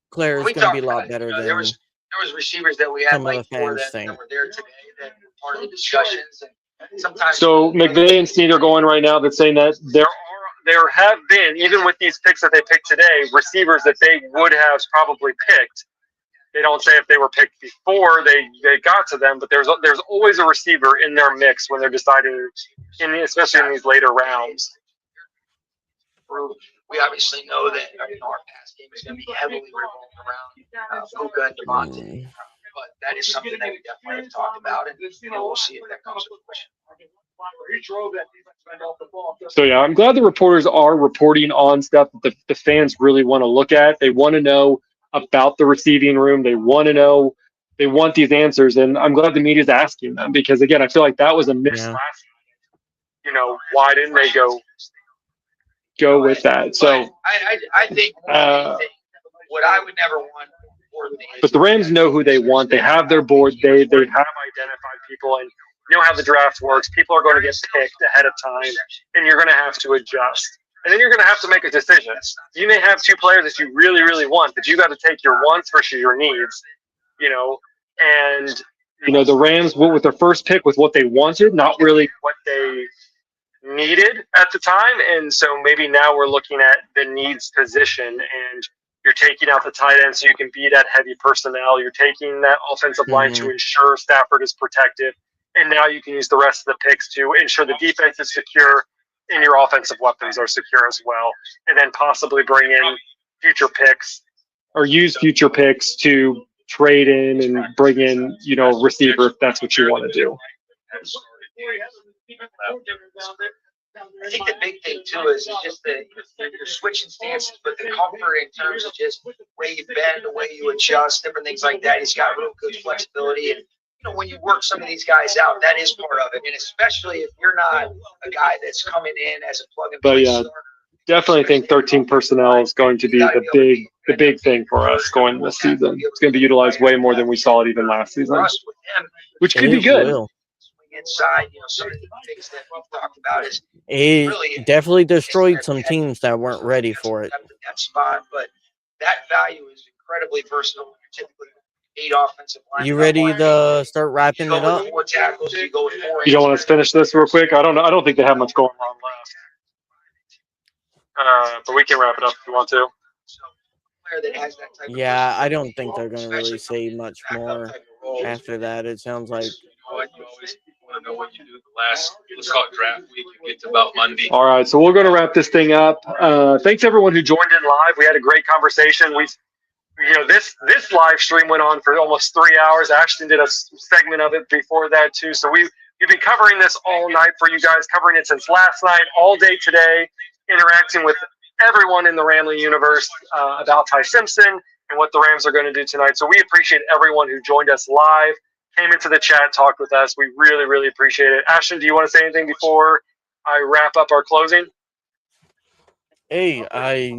Claire is going to be a lot better than there was receivers that we had some of the like four fans that think. were there today that were part of the discussions. And sometimes So McVay and Snead are going right now. That's saying that there have been, even with these picks that they picked today, receivers that they would have probably picked. They don't say if they were picked before they got to them, but there's always a receiver in their mix when they're deciding, especially in these later rounds. we obviously know that our pass game is going to be heavily revolved around Luka and Devontae. But that is something that we definitely have talked about, and we'll see if that comes to fruition. So yeah, I'm glad the reporters are reporting on stuff that the fans really want to look at. They want to know about the receiving room. They want to know. They want these answers, and I'm glad the media's asking them because again, I feel like that was a miss last night. Why didn't they go with that? So I think what I would never want. But the Rams know who they want. They have their board. They have identified people, and you know how the draft works. People are going to get picked ahead of time, and you're going to have to adjust. And then you're going to have to make a decision. You may have two players that you really, really want, but you got to take your wants versus your needs. And the Rams went with their first pick with what they wanted, not really what they needed at the time. And so maybe now we're looking at the needs position, and you're taking out the tight end so you can be that heavy personnel. You're taking that offensive line to ensure Stafford is protected. And now you can use the rest of the picks to ensure the defense is secure and your offensive weapons are secure as well. And then possibly bring in future picks or use future picks to trade in and bring in, receiver if that's what you want to do. I think the big thing too is just that you're switching stances, but the comfort in terms of just the way you bend, the way you adjust, different things like that. He's got real good flexibility, and when you work some of these guys out, that is part of it. And especially if you're not a guy that's coming in as a plug and play starter. Definitely think 13 personnel is going to be the big thing for us going this season. It's going to be utilized way more than we saw it even last season, which could be good. Inside, some of the things that we've talked about is it definitely destroyed some teams that weren't ready for it. That spot, but that value is incredibly versatile. You're typically 8 offensive line. You ready to start wrapping it up? 4 tackles, you go with 4. You don't want us to finish this real quick? I don't know. I don't think they have much going on left. But we can wrap it up if you want to. Yeah, I don't think they're going to really say much more after that. It sounds like. You always want to know what you do the last, let's call it draft week. You get to about Monday. All right, so we're going to wrap this thing up. Thanks everyone who joined in live. We had a great conversation. This live stream went on for almost 3 hours. Ashton did a segment of it before that too. So we've been covering this all night for you guys, covering it since last night, all day today, interacting with everyone in the Ramley universe about Ty Simpson and what the Rams are going to do tonight. So we appreciate everyone who joined us live, came into the chat, talked with us. We really, really appreciate it. Ashton, do you want to say anything before I wrap up our closing? Hey, I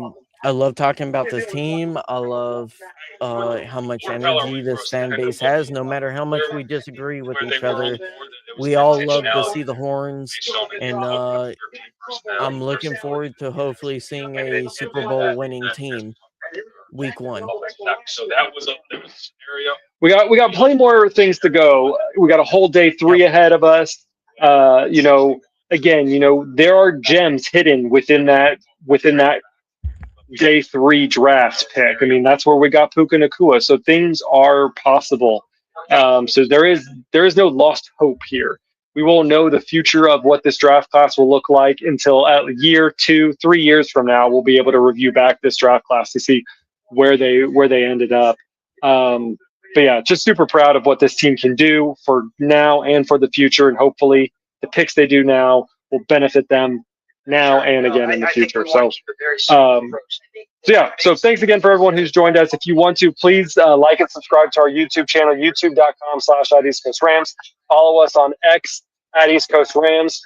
love talking about this team. I love how much energy this fan base has. No matter how much we disagree with each other, we all love to see the horns. And I'm looking forward to hopefully seeing a Super Bowl winning team week 1. So that was a scenario. We got plenty more things to go. We got a whole day 3 ahead of us. Again, there are gems hidden within that day 3 draft pick. I mean, that's where we got Puka Nacua. So things are possible. So there is no lost hope here. We won't know the future of what this draft class will look like until at year 2, 3 years from now. We'll be able to review back this draft class to see where they ended up. But yeah, just super proud of what this team can do for now and for the future, and hopefully the picks they do now will benefit them now and again in the future. So thanks again for everyone who's joined us. If you want to, please like and subscribe to our YouTube channel, youtube.com/@EastCoastRams. Follow us on X @EastCoastRams.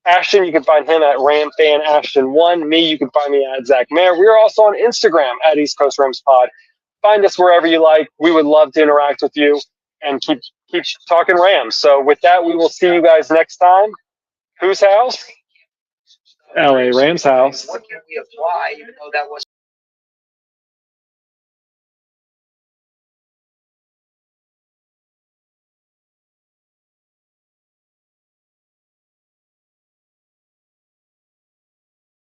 Ashton, you can find him at RamFanAshton1. Me, you can find me at Zach Mayer. We are also on Instagram at EastCoastRamsPod. Find us wherever you like. We would love to interact with you and keep talking Rams. So with that, we will see you guys next time. Whose house? LA Rams house. What can we apply, even though that wasn't